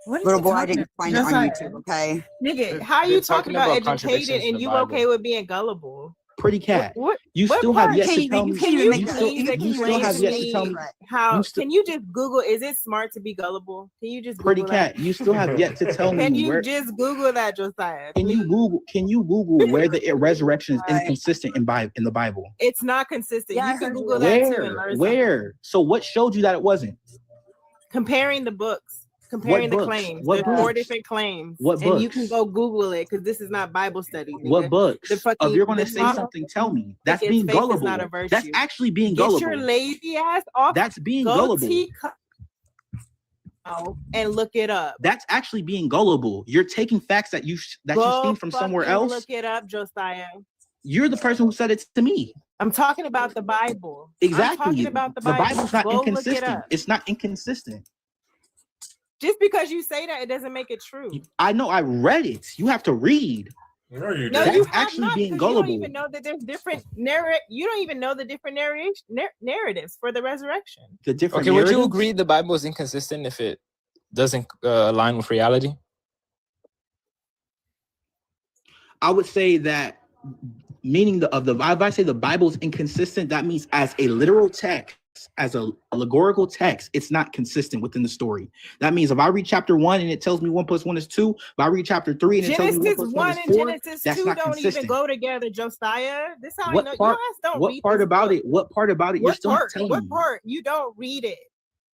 What are Little you boy, I talking didn't find it about? on Josiah, YouTube, okay? Nigga, how are They're you talking about educated contradictions in and the you Bible. okay with being gullible? Pretty Cat. What You what still have part? yet Can't to even- tell you me. can't even You make You that. still, please You can't you even still explain have to yet to me tell me. how You still, can you just Google is it smart to be gullible? Can you just Pretty Google that? Cat. You still have yet to tell Can me you where. just Google that, Josiah? Can you Please. Google? Can you Google where the resurrection is inconsistent in the Bible? It's not consistent. Yeah, I You can heard you. Google that too and Where? learn something. Where? So what showed you that it wasn't? Comparing the books, comparing the books? claims. What There's 4 books? different claims. What and you can books? go Google it because this is not Bible study. What Nigga. books? The If fucking you're going to the say top something, tell me. That's is being faith is gullible. not a virtue. That's actually being Get gullible. your lazy ass off. That's being Go gullible. and look it up. That's actually being gullible. You're taking facts that you've Go seen from somewhere fucking else. Look it up, Josiah. You're the person who said it to me. I'm talking about the Bible. Exactly. I'm talking about the The Bible. Bible's not Go look it inconsistent. up. It's not inconsistent. Just because you say that, it doesn't make it true. I know. I read it. You have to read. No, you No, didn't. you That's have actually not, being because you don't gullible. even know that there's different You don't even know the different narratives for the resurrection. The different. Okay, would you narratives? agree the Bible is inconsistent if it doesn't align with reality? I would say that meaning if I say the Bible is inconsistent, that means as a literal text, as a allegorical text, it's not consistent within the story. That means if I read chapter 1 and it tells me 1 + 1 is 2, if I read chapter 3 and it tells me 1 + 1 is 4, and Genesis that's 2 not don't consistent. even go together, Josiah. This how What I know part? you guys don't What read part this about book. it? What part about it? You're still not telling What me. part? You don't read it.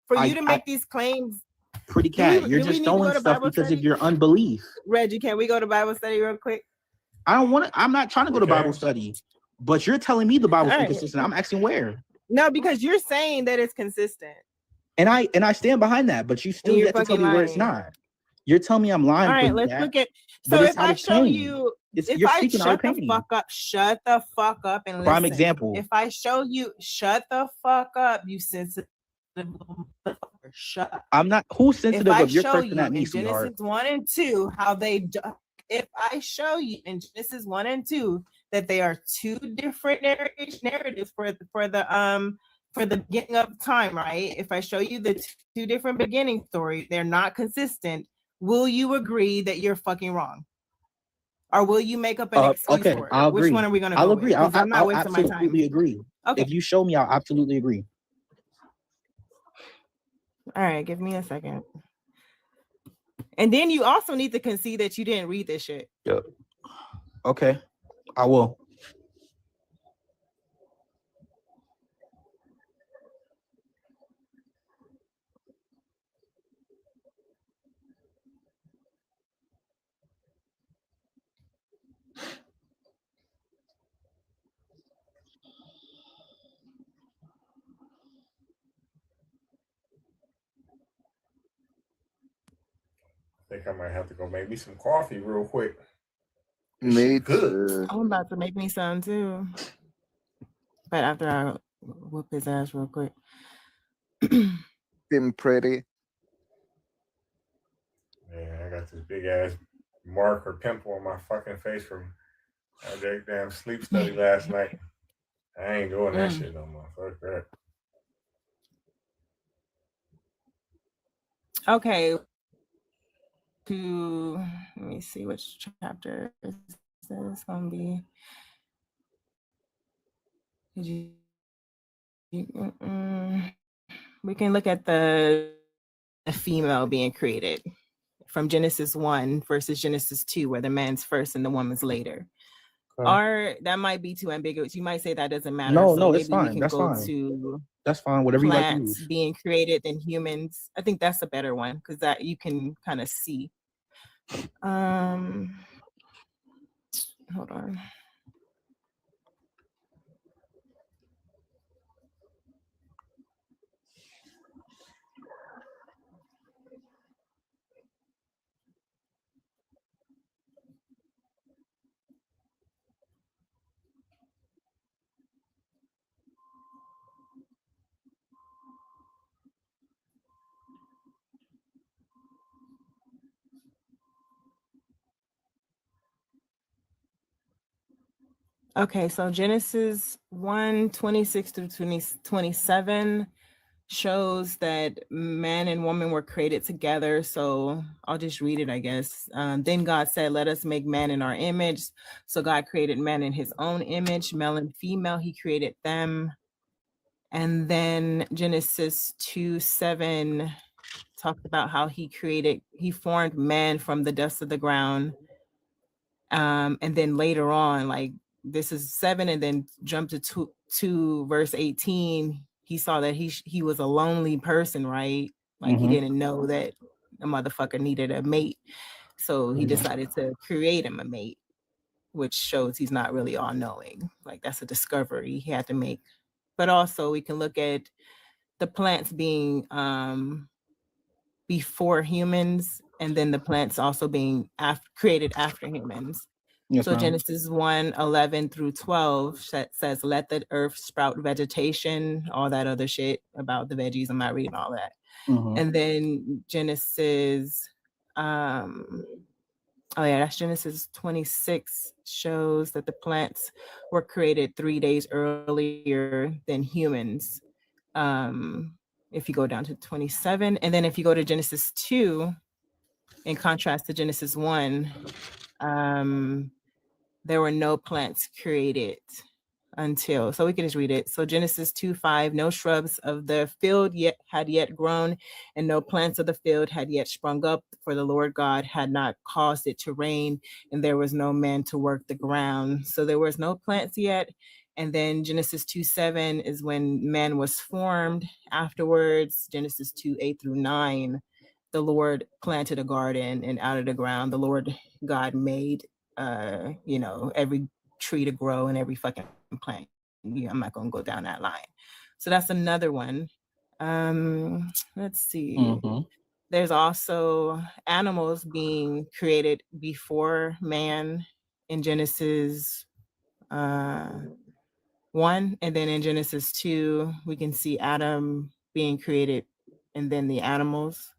For you to make these claims. Pretty cat, Do you're we just need to go throwing to stuff Bible because study? of your unbelief. Reggie, can we go to Bible study real quick? I don't want to. I'm not trying to go to Bible study, but you're telling me the Bible's All right. inconsistent. I'm asking where. No, because you're saying that it's consistent. And I stand behind that, but you still you're yet to tell fucking me where it's lying. not. You're telling me I'm lying. All right, for let's that, look at. but So it's if out I of show pain. you, if You're I speaking out of shut the pain. fuck up, shut the fuck up and listen. Prime example. If I show you, shut the fuck up, you sensitive motherfucker. Shut up. I'm not. Who's If sensitive I of your show cursing you at me, in sweetheart? Genesis 1 and 2 how if I show you in Genesis 1 and 2 that they are two different narratives for the beginning of time, right? If I show you the two different beginning stories, they're not consistent. Will you agree that you're fucking wrong? Or will you make up an excuse Okay, for it? I'll Which agree. one are we going to I'll go agree. with? Because I'm not I'll wasting my time. absolutely agree. Okay. If you show me, I'll absolutely agree. All right, give me a second. And then you also need to concede that you didn't read this shit. Yep. Okay, I will. I think I might have to go make me some coffee real quick. Me Good. too. I'm about to make me some too. But after I whoop his ass real quick. Been pretty. Yeah, I got this big ass mark or pimple on my fucking face from that damn sleep study last night. I ain't doing that shit no more. Fuck that. Okay. Let me see which chapter is this gonna be. We can look at the female being created from Genesis 1 versus Genesis 2, where the man's first and the woman's later. Or that might be too ambiguous. You might say that doesn't matter. No, maybe it's fine. we can That's go fine. to That's fine. Whatever you like to plants use. being created than humans. I think that's a better one because that you can kind of see. Hold on. Okay, so Genesis 1:26 through 27 shows that man and woman were created together. So I'll just read it, I guess. Then God said, let us make man in our image. So God created man in his own image, male and female, he created them. And then Genesis 2:7 talked about how he formed man from the dust of the ground. And then later on, like this is 7 and then jump to 2 verse 18, he saw that he was a lonely person, right? Like he didn't know that a motherfucker needed a mate. So he decided to create him a mate, which shows he's not really all-knowing. Like that's a discovery he had to make. But also we can look at the plants being before humans, and then the plants also being created after humans. Yes, So ma'am. Genesis 1:11 through 12 says, let the earth sprout vegetation, all that other shit about the veggies. I'm not reading all that. And then Genesis, that's Genesis 26 shows that the plants were created 3 days earlier than humans. If you go down to 27, and then if you go to Genesis 2, in contrast to Genesis 1, there were no plants created until, so we can just read it. So Genesis 2:5, no shrubs of the field had yet grown, and no plants of the field had yet sprung up, for the Lord God had not caused it to rain, and there was no man to work the ground. So there was no plants yet. And then Genesis 2:7 is when man was formed. Afterwards, Genesis 2:8 through 9, the Lord planted a garden, and out of the ground, the Lord God made, every tree to grow and every fucking plant. Yeah, I'm not gonna go down that line. So that's another one. Let's see. There's also animals being created before man in Genesis 1, and then in Genesis 2, we can see Adam being created, and then the animals.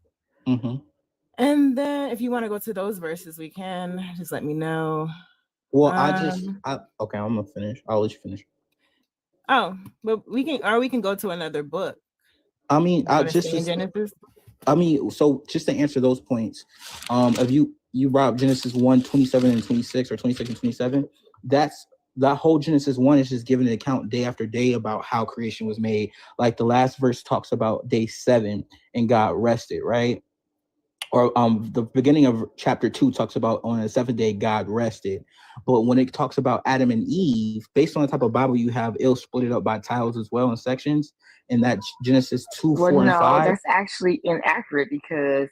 And then if you want to go to those verses, we can. Just let me know. Well, okay, I'm gonna finish. I'll let you finish. Oh, but we can go to another book. I mean, Genesis. So just to answer those points, if you brought up Genesis 1:27 and 26, or 26 and 27, that whole Genesis 1 is just giving an account day after day about how creation was made. Like the last verse talks about day 7 and God rested, right? Or the beginning of chapter 2 talks about on the 7th day God rested. But when it talks about Adam and Eve, based on the type of Bible you have, it'll split it up by titles as well in sections. And that Genesis 2, 4, and 5. That's actually inaccurate, because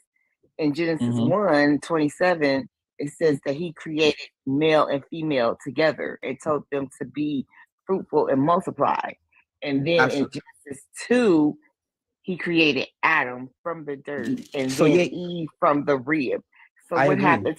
in Genesis 1:27, it says that he created male and female together and told them to be fruitful and multiply. And then in Genesis 2, he created Adam from the dirt, and then Eve from the rib. So what happened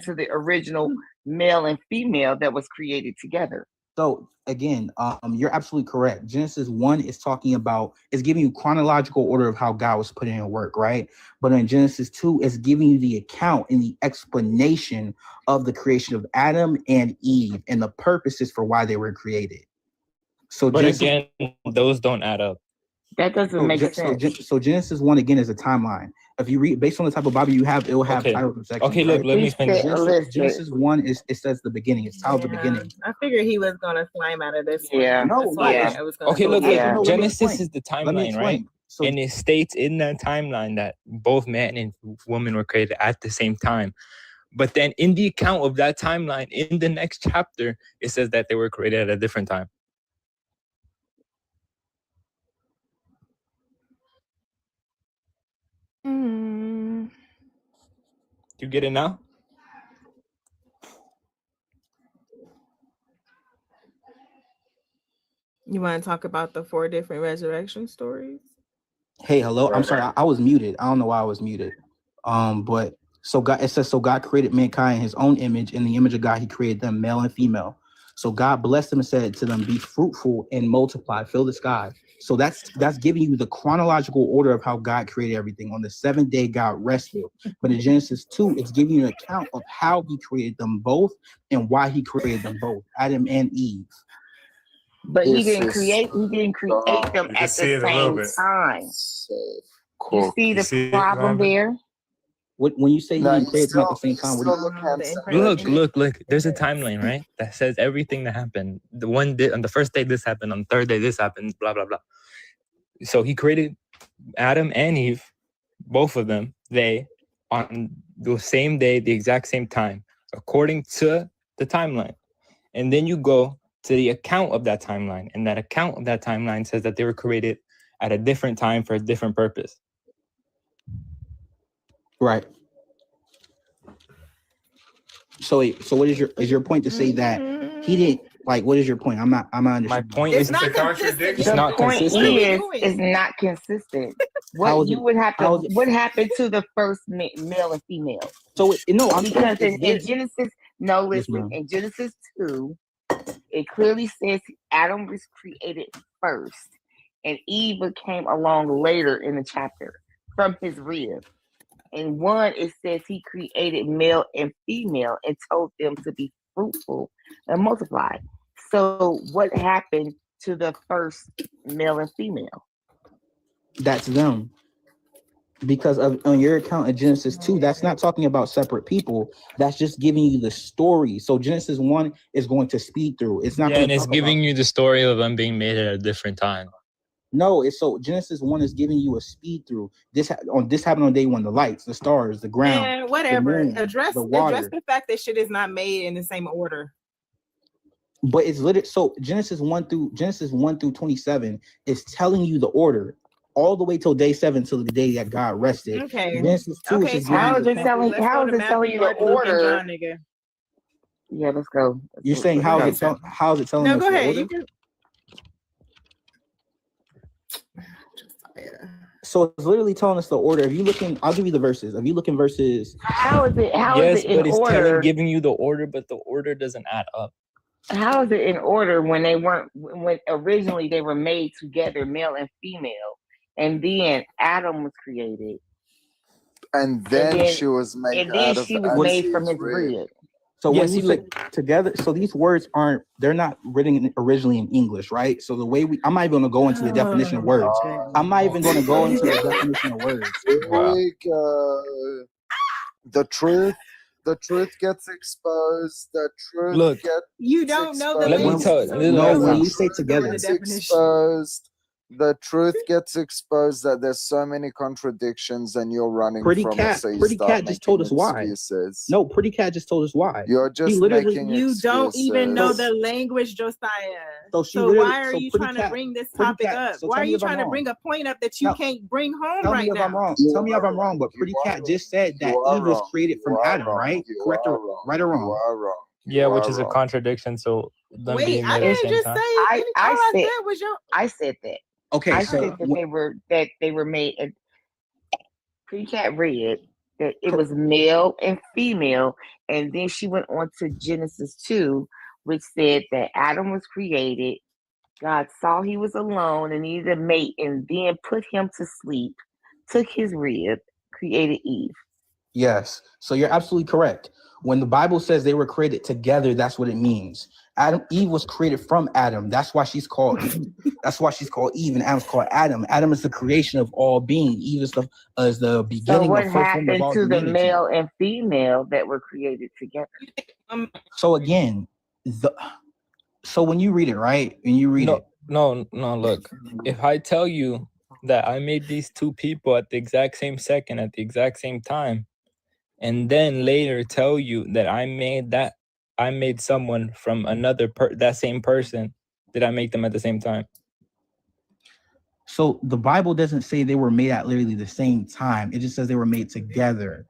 to the original male and female that was created together? So again, you're absolutely correct. Genesis 1 is talking about, it's giving you chronological order of how God was putting in work, right? But in Genesis 2, it's giving you the account and the explanation of the creation of Adam and Eve and the purposes for why they were created. So, but again, those don't add up. That doesn't make sense. So Genesis 1 again is a timeline. If you read based on the type of Bible you have, it will have titles and sections. Okay, look, let me finish. Genesis 1 it says the beginning. It's titled the beginning. I figured he was gonna climb out of this. Yeah. Okay, look. Genesis is the timeline, right? So, and it states in that timeline that both man and woman were created at the same time. But then in the account of that timeline, in the next chapter, it says that they were created at a different time. You get it now? You want to talk about the 4 different resurrection stories? Hey, hello. I'm sorry, I was muted. I don't know why I was muted. But so God, it says, so God created mankind in his own image. In the image of God, he created them, male and female. So God blessed them and said to them, be fruitful and multiply, fill the sky. So that's giving you the chronological order of how God created everything. On the 7th day, God rested. But in Genesis 2, it's giving you an account of how he created them both and why he created them both, Adam and Eve. But he didn't create them at the same time. You see the problem there? When you say he didn't create them at the same time, look. There's a timeline, right? That says everything that happened. On the first day this happened, on the third day this happened, blah blah blah. So he created Adam and Eve, both of them, they on the same day, the exact same time, according to the timeline. And then you go to the account of that timeline, and that account of that timeline says that they were created at a different time for a different purpose. Right. So what is your point to say that he didn't, like, what is your point? I'm not understanding. My point is it's not consistent. It's not consistent. What you would have to? What happened to the first male and female? So I'm because in Genesis, no, listen, in Genesis 2, it clearly says Adam was created first, and Eve came along later in the chapter from his rib. In 1, it says he created male and female and told them to be fruitful and multiply. So, what happened to the first male and female? That's them. Because on your account in Genesis 2, that's not talking about separate people. That's just giving you the story. So Genesis 1 is going to speed through. It's not. Yeah, and it's giving you the story of them being made at a different time. No, it's so Genesis 1 is giving you a speed through. This happened on day 1. The lights, the stars, the ground, And whatever. the moon, address the fact that shit is not made in the same order. But it's literally so Genesis 1 through 27 is telling you the order all the way till day 7 till the day that God rested. Okay. Genesis 2 is how is it telling you the order? Yeah, let's go. You're saying how is it telling no, us go the ahead. order? You can... So it's literally telling us the order. If you looking, I'll give you the verses. If you look in verses, how is it? How is it in but it's order? giving you the order, but the order doesn't add up. How is it in order when they weren't? When originally they were made together, male and female, and then Adam was created, and then she was made. And then she was made from his rib. So when you look together, so these words they're not written originally in English, right? So the way I'm not even going to go into the definition of words. I'm not even going to go into the definition of words. The truth gets exposed. The truth you don't know the Let me tell you. No, when you say together, gets exposed. The truth gets exposed that there's so many contradictions, and you're running from it. So Pretty Cat just told us why. No, Pretty Cat just told us why. You're just making you excuses. don't even know the language, Josiah. So why are you trying to bring this topic up? Why are you trying to bring a point up that you can't bring home right now? Tell me if I'm wrong. Tell me if I'm wrong. But Pretty Cat just said that Eve was created from Adam, right? Correct or right or wrong? You are wrong. Yeah, which is a contradiction. So them wait, being I made at the didn't same just time. say. I said that. Okay, I so said that they were made. Pretty Cat read that it was male and female, and then she went on to Genesis 2, which said that Adam was created. God saw he was alone and needed a mate, and then put him to sleep, took his rib, created Eve. Yes. So you're absolutely correct. When the Bible says they were created together, that's what it means. Eve was created from Adam. That's why she's called Eve, and Adam's called Adam. Adam is the creation of all being. Eve is the beginning. So what of first happened form of all to the humanity. male and female that were created together? So again, so when you read it, right? When you read it. No, look. If I tell you that I made these two people at the exact same second, at the exact same time, and then later tell you that I made someone from another that same person, did I make them at the same time? So the Bible doesn't say they were made at literally the same time. It just says they were made together.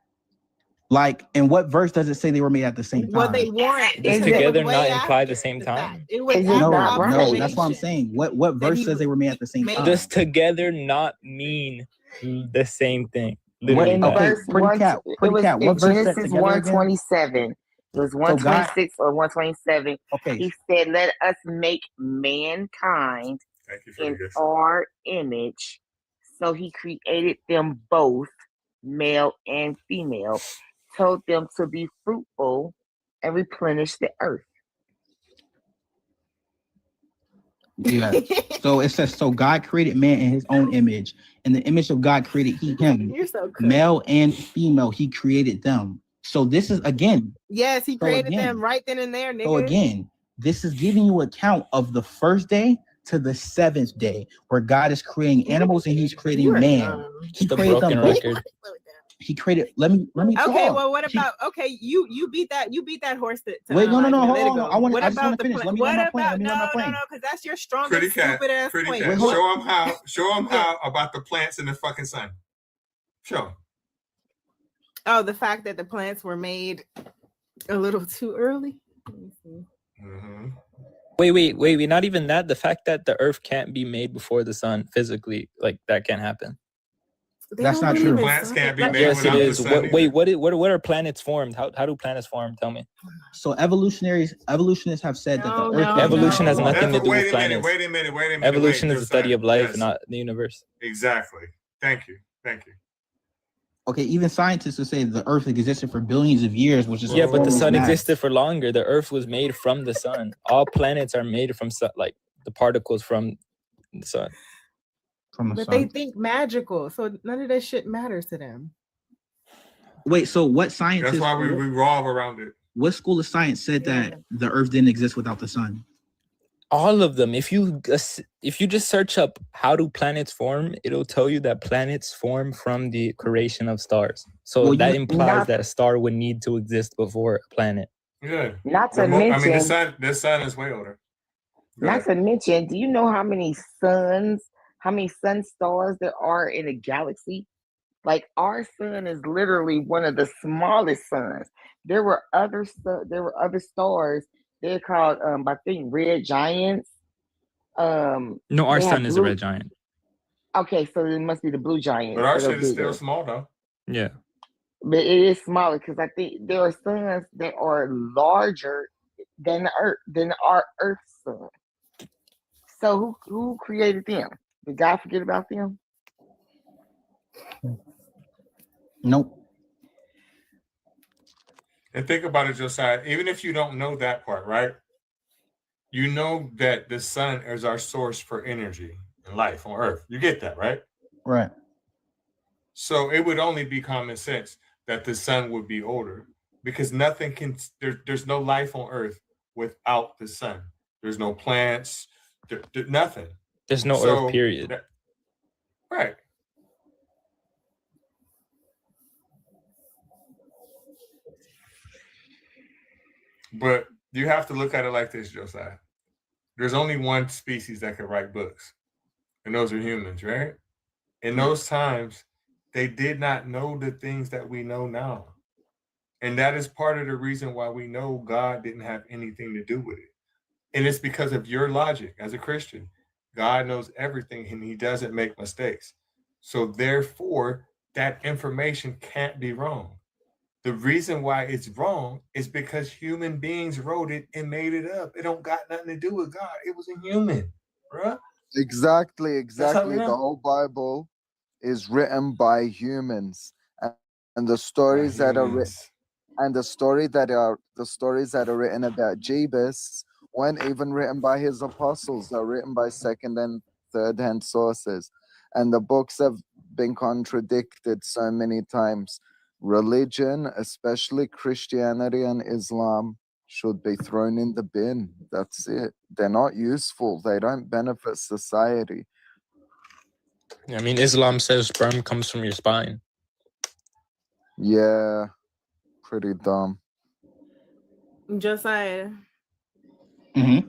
Like, in what verse does it say they were made at the same time? Well, they weren't. Does together not imply the same time? It was no, that's what I'm saying. What verse says they were made at the same time? Does together not mean the same thing? In verse Pretty Cat, what verse says Genesis together 127. It was 126 or 127. Okay. He said, "Let us make mankind in our image." So he created them both, male and female, told them to be fruitful and replenish the earth. Yeah. So it says, so God created man in his own image. In the image of God created he him. You're so cool. Male and female, he created them. So this is again. Yes, he created them right then and there, nigga. So again, this is giving you account of the first day to the seventh day, where God is creating animals and he's creating man. He created them both. He created. Let me. Okay, well, what about? Okay, you beat that horse. Wait, no, hold on. I want to finish. Let me land my plane. No, because that's your strongest stupid ass point. Cat. Show them how about the plants in the fucking sun. Show. Oh, the fact that the plants were made a little too early. Mm-hmm. Wait. Not even that. The fact that the earth can't be made before the sun physically, like that can't happen. That's not true. Plants can't be made Yes, it without the is. sun. Wait, what are planets formed? How do planets form? Tell me. So evolutionists have said that the Earth Evolution has nothing to do with Wait a minute. planets. Wait a minute. Evolution Wait, is the study Josiah. of life, Yes. not the universe. Exactly. Thank you. Okay, even scientists will say the Earth existed for billions of years, which is Yeah, but the sun max. existed for longer. The Earth was made from the sun. All planets are made from sun, like the particles from the sun. But they think magical, so none of that shit matters to them. Wait, so what scientists? That's why we revolve around it. What school of science said that the Earth didn't exist without the sun? All of them. If you just search up how do planets form, it'll tell you that planets form from the creation of stars. So Well, that you- implies not- that a star would need to exist before a planet. Yeah. Not to mention, the sun is way older. not to mention, do you know how many sun stars there are in a galaxy? Like our sun is literally one of the smallest suns. There were other stars. They're called I think red giants. No, our they have sun is a blue- red giant. Okay, so it must be the blue giants. But our that are shit is still bigger. small though. Yeah. But it is smaller because I think there are suns that are larger than the Earth, than our Earth sun. So who created them? Did God forget about them? Nope. And think about it, Josiah. Even if you don't know that part, right? You know that the sun is our source for energy and life on Earth. You get that, right? Right. So it would only be common sense that the sun would be older because nothing can. There's no life on Earth without the sun. There's no plants. Nothing. There's no Earth, period. Right. But you have to look at it like this, Josiah. There's only one species that can write books, and those are humans, right? In those times, they did not know the things that we know now. And that is part of the reason why we know God didn't have anything to do with it. And it's because of your logic as a Christian. God knows everything and he doesn't make mistakes. So therefore, that information can't be wrong. The reason why it's wrong is because human beings wrote it and made it up. It don't got nothing to do with God. It was a human, bruh. Exactly. we The know. whole Bible is written by humans, and the stories that are written, and the stories that are written about Jesus weren't even written by his apostles. They're written by second and third hand sources, and the books have been contradicted so many times. Religion, especially Christianity and Islam, should be thrown in the bin. That's it. They're not useful. They don't benefit society. I mean, Islam says sperm comes from your spine. Yeah, pretty dumb. Josiah. Mm-hmm.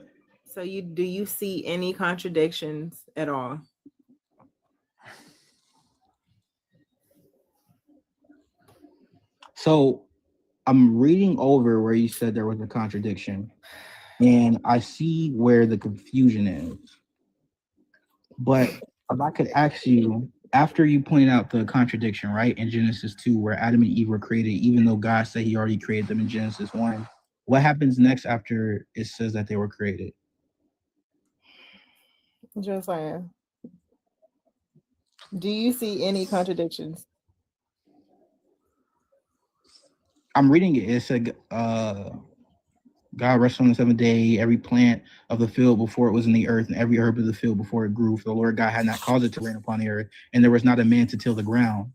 So do you see any contradictions at all? So I'm reading over where you said there was a contradiction, and I see where the confusion is. But if I could ask you, after you pointed out the contradiction, right, in Genesis 2, where Adam and Eve were created, even though God said he already created them in Genesis 1, what happens next after it says that they were created? Josiah, do you see any contradictions? I'm reading it. It said, God rested on the seventh day, every plant of the field before it was in the earth, and every herb of the field before it grew. For the Lord God had not caused it to rain upon the earth, and there was not a man to till the ground.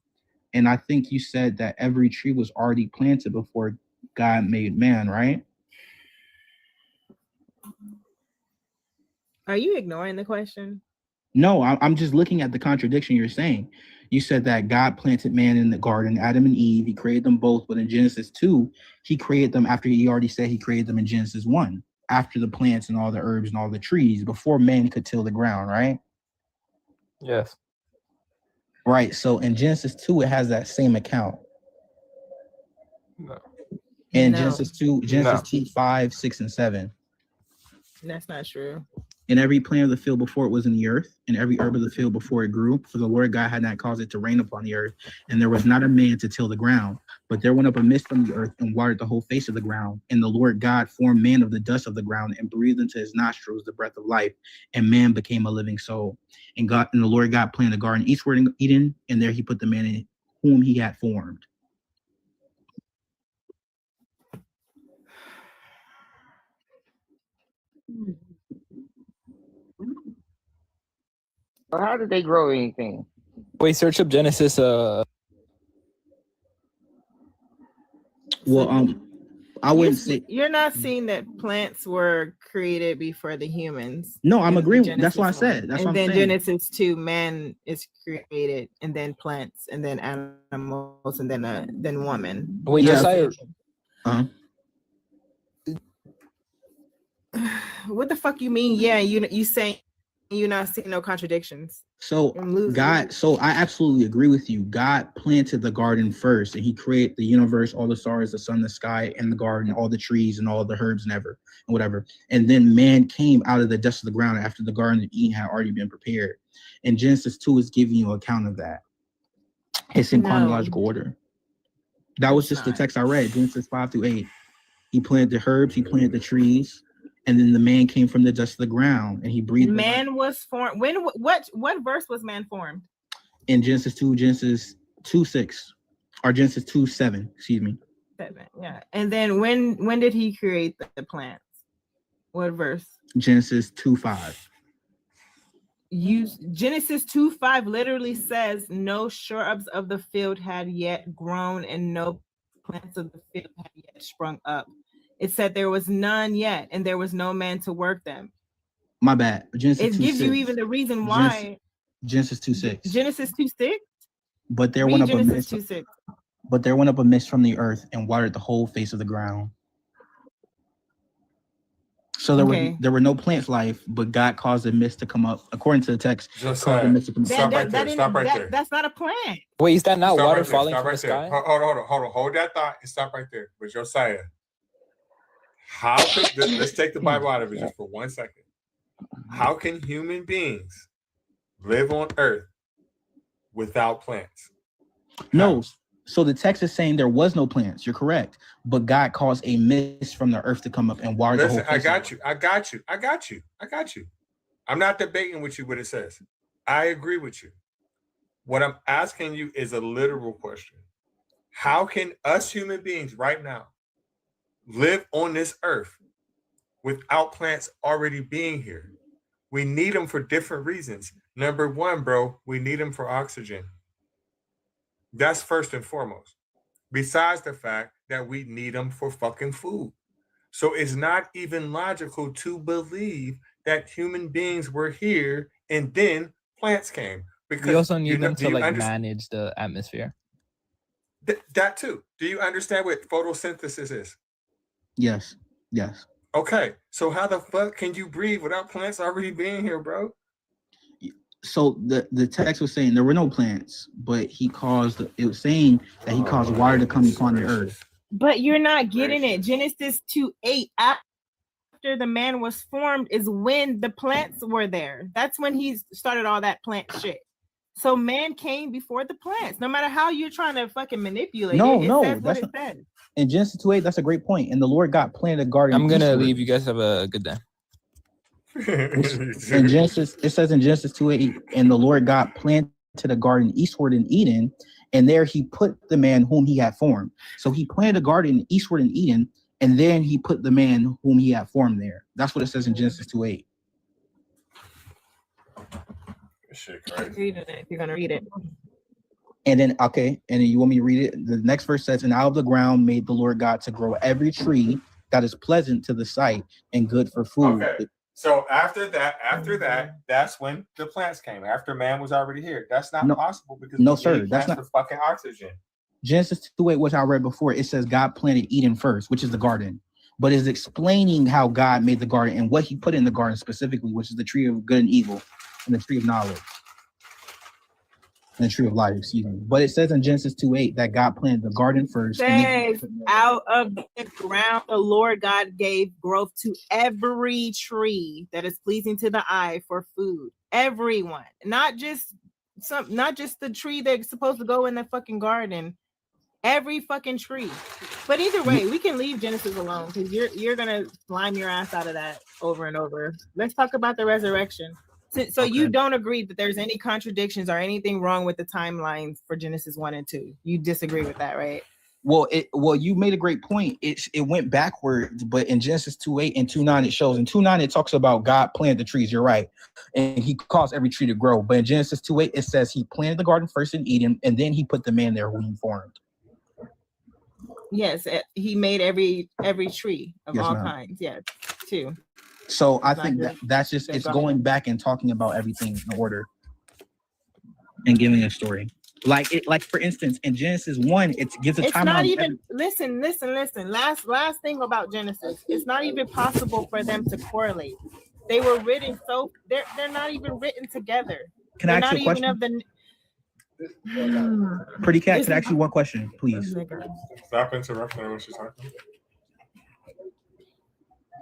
And I think you said that every tree was already planted before God made man, right? Are you ignoring the question? No, I'm just looking at the contradiction you're saying. You said that God planted man in the garden, Adam and Eve. He created them both, but in Genesis 2, he created them after he already said he created them in Genesis 1, after the plants and all the herbs and all the trees, before man could till the ground, right? Yes. Right. So in Genesis 2, it has that same account. No. In No. Genesis 2, 5, 6, and 7. That's not true. And every plant of the field before it was in the earth, and every herb of the field before it grew. For the Lord God had not caused it to rain upon the earth, and there was not a man to till the ground. But there went up a mist from the earth and watered the whole face of the ground. And the Lord God formed man of the dust of the ground and breathed into his nostrils the breath of life, and man became a living soul. And the Lord God planted a garden eastward in Eden, and there he put the man in whom he had formed. Well, how did they grow anything? Wait, search up Genesis. Well, I wouldn't say you're not seeing that plants were created before the humans. No, I'm agreeing. That's Genesis what I 1. said. That's and what I'm then saying. Genesis 2, man is created, and then plants, and then animals, and then woman. Wait, Josiah. What the fuck you mean? Yeah, you saying you're not seeing no contradictions. So God, so I absolutely agree with you. God planted the garden first, and he created the universe, all the stars, the sun, the sky, and the garden, all the trees and all the herbs and whatever. And then man came out of the dust of the ground after the Garden of Eden had already been prepared. And Genesis 2 is giving you account of that. It's in chronological order. That was just the text I read, Genesis 5-8. He planted the herbs, he planted the trees, and then the man came from the dust of the ground, and he breathed. Man was formed. When? What verse was man formed? In Genesis 2:6, or Genesis 2:7. Excuse me. 7. Yeah. And then when did he create the plants? What verse? Genesis 2:5. Genesis 2:5 literally says no shrubs of the field had yet grown, and no plants of the field had yet sprung up. It said there was none yet, and there was no man to work them. My bad. Genesis it gives you even the reason why. Genesis 2:6. Genesis 2:6. But there went up a mist from the earth and watered the whole face of the ground. So there were no plant life, but God caused the mist to come up. According to the text, Stop right there. That's not a plant. Wait, is that not Stop water right there. falling Stop from right the there. sky? Hold on. Hold that thought and stop right there. But Josiah, let's take the Bible out of it just for 1 second. How can human beings live on earth without plants? No. So the text is saying there was no plants. You're correct. But God caused a mist from the earth to come up and water the whole face. I got you. I'm not debating with you what it says. I agree with you. What I'm asking you is a literal question. How can us human beings right now live on this earth without plants already being here? We need them for different reasons. Number one, bro, we need them for oxygen. That's first and foremost. Besides the fact that we need them for fucking food. So it's not even logical to believe that human beings were here and then plants came. Because we also need them to manage the atmosphere. That too. Do you understand what photosynthesis is? Yes. Okay. So how the fuck can you breathe without plants already being here, bro? So the text was saying there were no plants, but it was saying that he caused water to come upon the earth. But you're not getting it. Genesis 2:8, after the man was formed, is when the plants were there. That's when he started all that plant shit. So man came before the plants. No matter how you're trying to fucking manipulate it says what it says. In Genesis 2:8, that's a great point. And the Lord God planted a garden. I'm gonna leave. You guys have a good day. In Genesis, it says in Genesis 2:8, and the Lord God planted a garden eastward in Eden, and there he put the man whom he had formed. So he planted a garden eastward in Eden, and then he put the man whom he had formed there. That's what it says in Genesis 2:8. Shit, crazy. Read it if you're gonna read it. And then you want me to read it? The next verse says, and out of the ground made the Lord God to grow every tree that is pleasant to the sight and good for food. Okay. So after that, that's when the plants came. After man was already here. That's not possible because that's not for fucking oxygen. Genesis 2:8, which I read before, it says God planted Eden first, which is the garden, but is explaining how God made the garden and what he put in the garden specifically, which is the tree of good and evil and the tree of knowledge. The tree of life, excuse me. But it says in Genesis 2:8 that God planted the garden first. Says out of the ground the Lord God gave growth to every tree that is pleasing to the eye for food. Everyone, not just the tree that's supposed to go in the fucking garden. Every fucking tree. But either way, we can leave Genesis alone because you're gonna slime your ass out of that over and over. Let's talk about the resurrection. So you don't agree that there's any contradictions or anything wrong with the timelines for Genesis 1 and 2. You disagree with that, right? Well, you made a great point. It went backwards, but in Genesis 2:8 and 2:9 it shows. In 2:9 it talks about God planted the trees. You're right, and He caused every tree to grow. But in Genesis 2:8 it says He planted the garden first in Eden, and then He put the man there whom He formed. Yes, He made every tree of all kinds. Yes, too. So I think that's just it's going back and talking about everything in order and giving a story. Like for instance, in Genesis 1, it gives a timeline. It's not even listen. Last thing about Genesis, it's not even possible for them to correlate. They were written so they're not even written together. Can I ask you a question? Pretty cat, can I ask you one question, please? Stop interrupting her when she's talking.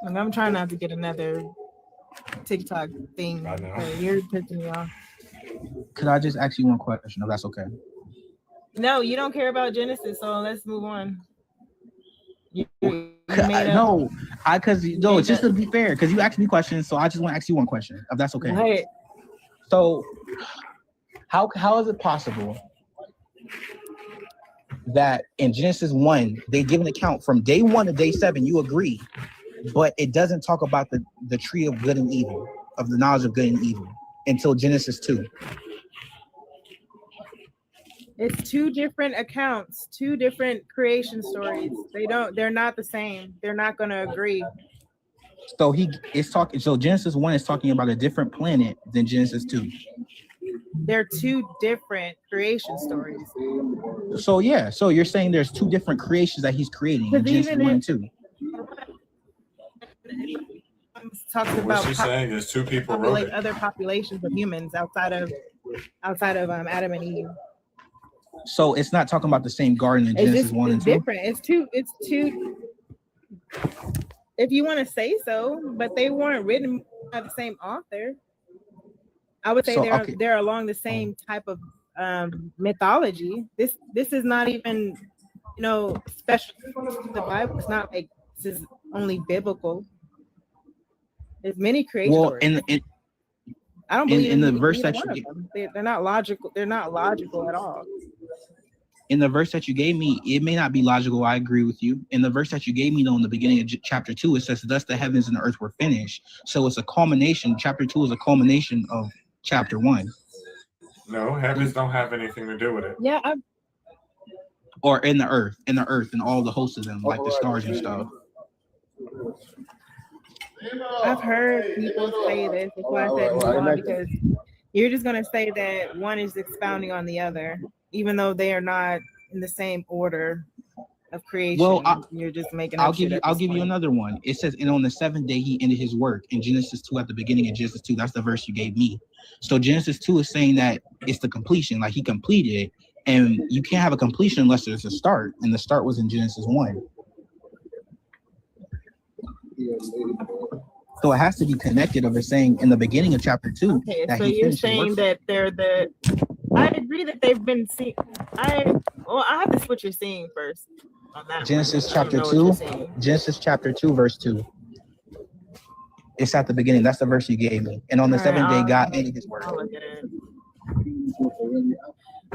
And I'm trying not to get another TikTok thing. I know. You're pissing me off. Could I just ask you one question, if that's okay? No, you don't care about Genesis, so let's move on. It's just to be fair, because you asked me questions, so I just want to ask you one question, if that's okay. Right. So, how is it possible that in Genesis 1 they give an account from day 1 to day 7? You agree, but it doesn't talk about the tree of good and evil, of the knowledge of good and evil, until Genesis 2. It's two different accounts, two different creation stories. They're not the same. They're not going to agree. So Genesis 1 is talking about a different planet than Genesis 2. They're two different creation stories. So you're saying there's two different creations that He's creating in Genesis 1 and 2. Talks What's about she saying? There's two people wrote it. Other populations of humans outside of Adam and Eve. So it's not talking about the same garden in Genesis 1 and 2. Different. It's two. If you want to say so, but they weren't written by the same author. I would say they're along the same type of mythology. This is not even special to the Bible. It's not like this is only biblical. There's many creation stories. I don't believe in the verse that you they're not logical. They're not logical at all. In the verse that you gave me, it may not be logical. I agree with you. In the verse that you gave me, though, in the beginning of chapter 2, it says, "Thus the heavens and the earth were finished." So it's a culmination. Chapter 2 is a culmination of chapter 1. No, heavens don't have anything to do with it. Yeah. Or in the earth, and all the hosts of them, like the stars and stuff. I've heard people say this. That's why I said move on, because you're just gonna say that one is expounding on the other, even though they are not in the same order of creation. Well, you're just making. I'll give you another one. It says, "And on the 7th day He ended His work." In Genesis 2, at the beginning of Genesis 2, that's the verse you gave me. So Genesis 2 is saying that it's the completion, like He completed it, and you can't have a completion unless there's a start, and the start was in Genesis 1. So it has to be connected. Of it saying in the beginning of chapter 2. Okay, so you're saying that they're the. I agree that they've been seen. I have to see what you're seeing first on that. Genesis chapter 2. Genesis chapter 2, verse 2. It's at the beginning. That's the verse you gave me. And on the 7th day, God ended His work. I'll look at it.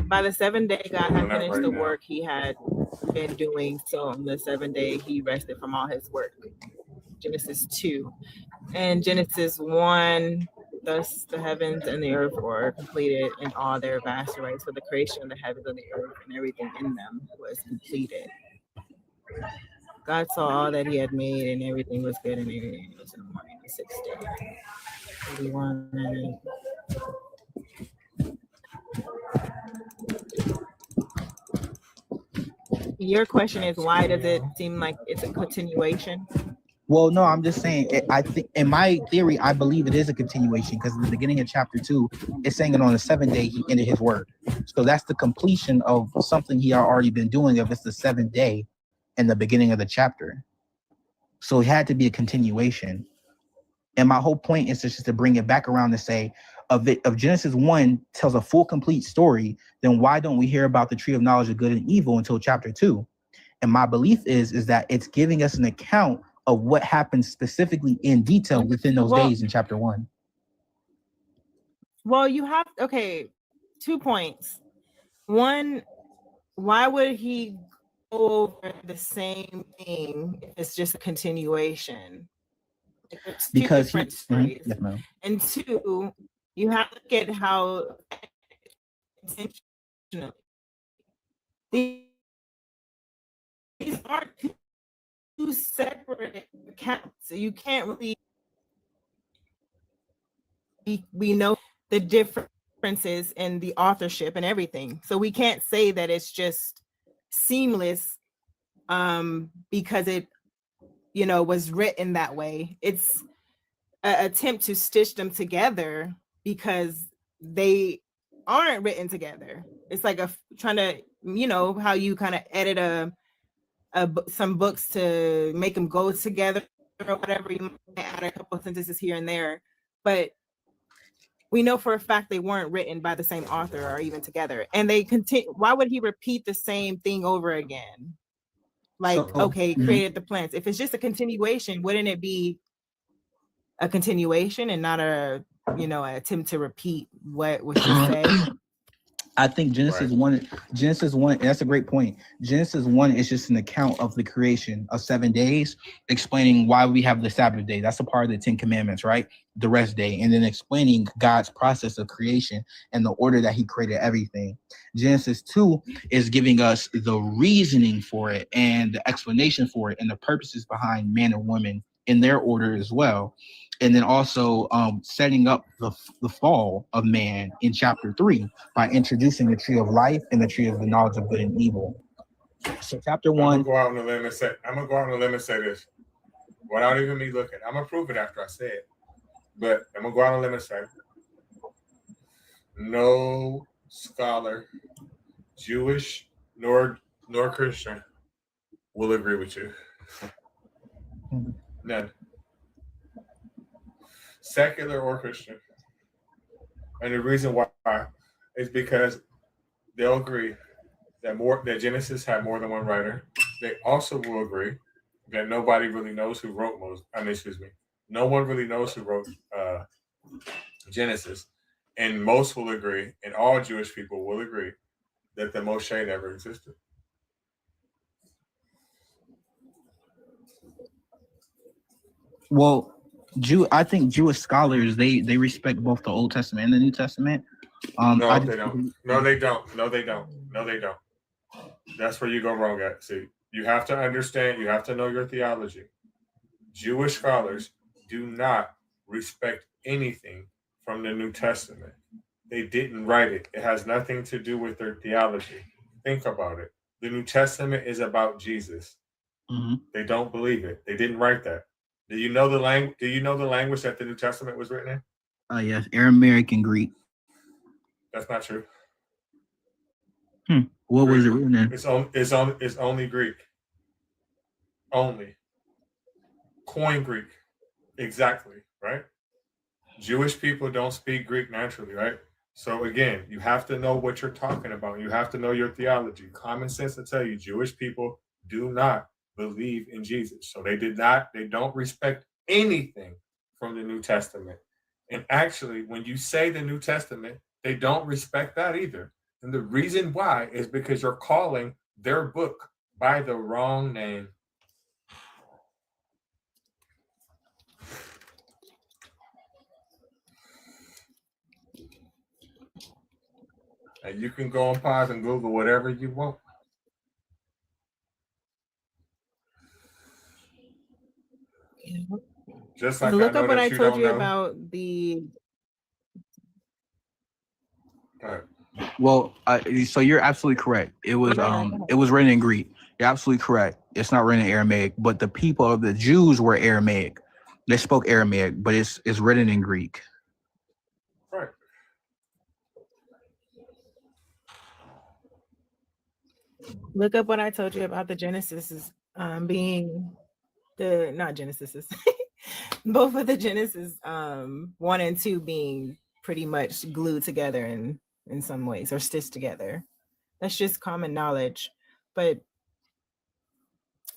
By the 7th day, God had finished the work He had been doing. So on the 7th day, He rested from all His work. Genesis 2. And Genesis 1, thus the heavens and the earth were completed in all their vast array. So the creation of the heavens and the earth and everything in them was completed. God saw all that He had made, and everything was good, and it was in the morning of the 6th day. Your question is, why does it seem like it's a continuation? Well, no, I'm just saying, I think in my theory, I believe it is a continuation, because in the beginning of chapter 2, it's saying that on the 7th day He ended His work. So that's the completion of something he had already been doing if it's the 7th day in the beginning of the chapter. So it had to be a continuation. And my whole point is just to bring it back around to say, of Genesis 1 tells a full, complete story, then why don't we hear about the tree of knowledge of good and evil until chapter 2? And my belief is that it's giving us an account of what happened specifically in detail within those days in chapter 1. Well, you have, okay, 2 points. One, why would he go over the same thing if it's just a continuation? It's two Because different stories. Yes, ma'am. And 2, you have to look at how intentional. These aren't two separate accounts. So you can't really, we know the differences in the authorship and everything. So we can't say that it's just seamless because it, was written that way. It's an attempt to stitch them together because they aren't written together. It's like trying to, how you kind of edit some books to make them go together or whatever. You might add a couple of sentences here and there, but we know for a fact they weren't written by the same author or even together. And they continue. Why would he repeat the same thing over again? Like, okay, created the plants. If it's just a continuation, wouldn't it be a continuation and not an attempt to repeat what was just said? I think Genesis 1, and that's a great point. Genesis 1 is just an account of the creation of 7 days, explaining why we have the Sabbath day. That's a part of the 10 Commandments, right? The rest day, and then explaining God's process of creation and the order that he created everything. Genesis 2 is giving us the reasoning for it and the explanation for it and the purposes behind man and woman in their order as well. And then also setting up the fall of man in chapter 3 by introducing the tree of life and the tree of the knowledge of good and evil. So chapter 1. I'm gonna go out on a limb and say this without even me looking. I'm gonna prove it after I say it, but I'm gonna go out on a limb and say no scholar, Jewish nor Christian, will agree with you. None. Secular or Christian. And the reason why is because they'll agree that Genesis had more than one writer. They also will agree that nobody really knows who wrote no one really knows who wrote Genesis. And most will agree, and all Jewish people will agree, that the Moshe never existed. Well, I think Jewish scholars they respect both the Old Testament and the New Testament. No, they don't. No, they don't. That's where you go wrong at. See, you have to understand. You have to know your theology. Jewish scholars do not respect anything from the New Testament. They didn't write it. It has nothing to do with their theology. Think about it. The New Testament is about Jesus. Mm-hmm. They don't believe it. They didn't write that. Do you know the language? Do you know the language that the New Testament was written in? Yes, Aramaic and Greek. That's not true. What Greek. Was it written in? It's only Greek. Only. Koine Greek. Exactly, right? Jewish people don't speak Greek naturally, right? So again, you have to know what you're talking about. You have to know your theology. Common sense will tell you Jewish people do not believe in Jesus. So they don't respect anything from the New Testament. And actually, when you say the New Testament, they don't respect that either. And the reason why is because you're calling their book by the wrong name. And you can go on pause and Google whatever you want. Just like look up what I told you about the. Well, so you're absolutely correct. It was written in Greek. You're absolutely correct. It's not written in Aramaic, but the people of the Jews were Aramaic. They spoke Aramaic, but it's written in Greek. Right. Look up what I told you about the Genesis being the not Genesis. Both of the Genesis 1 and 2 being pretty much glued together in some ways or stitched together. That's just common knowledge. But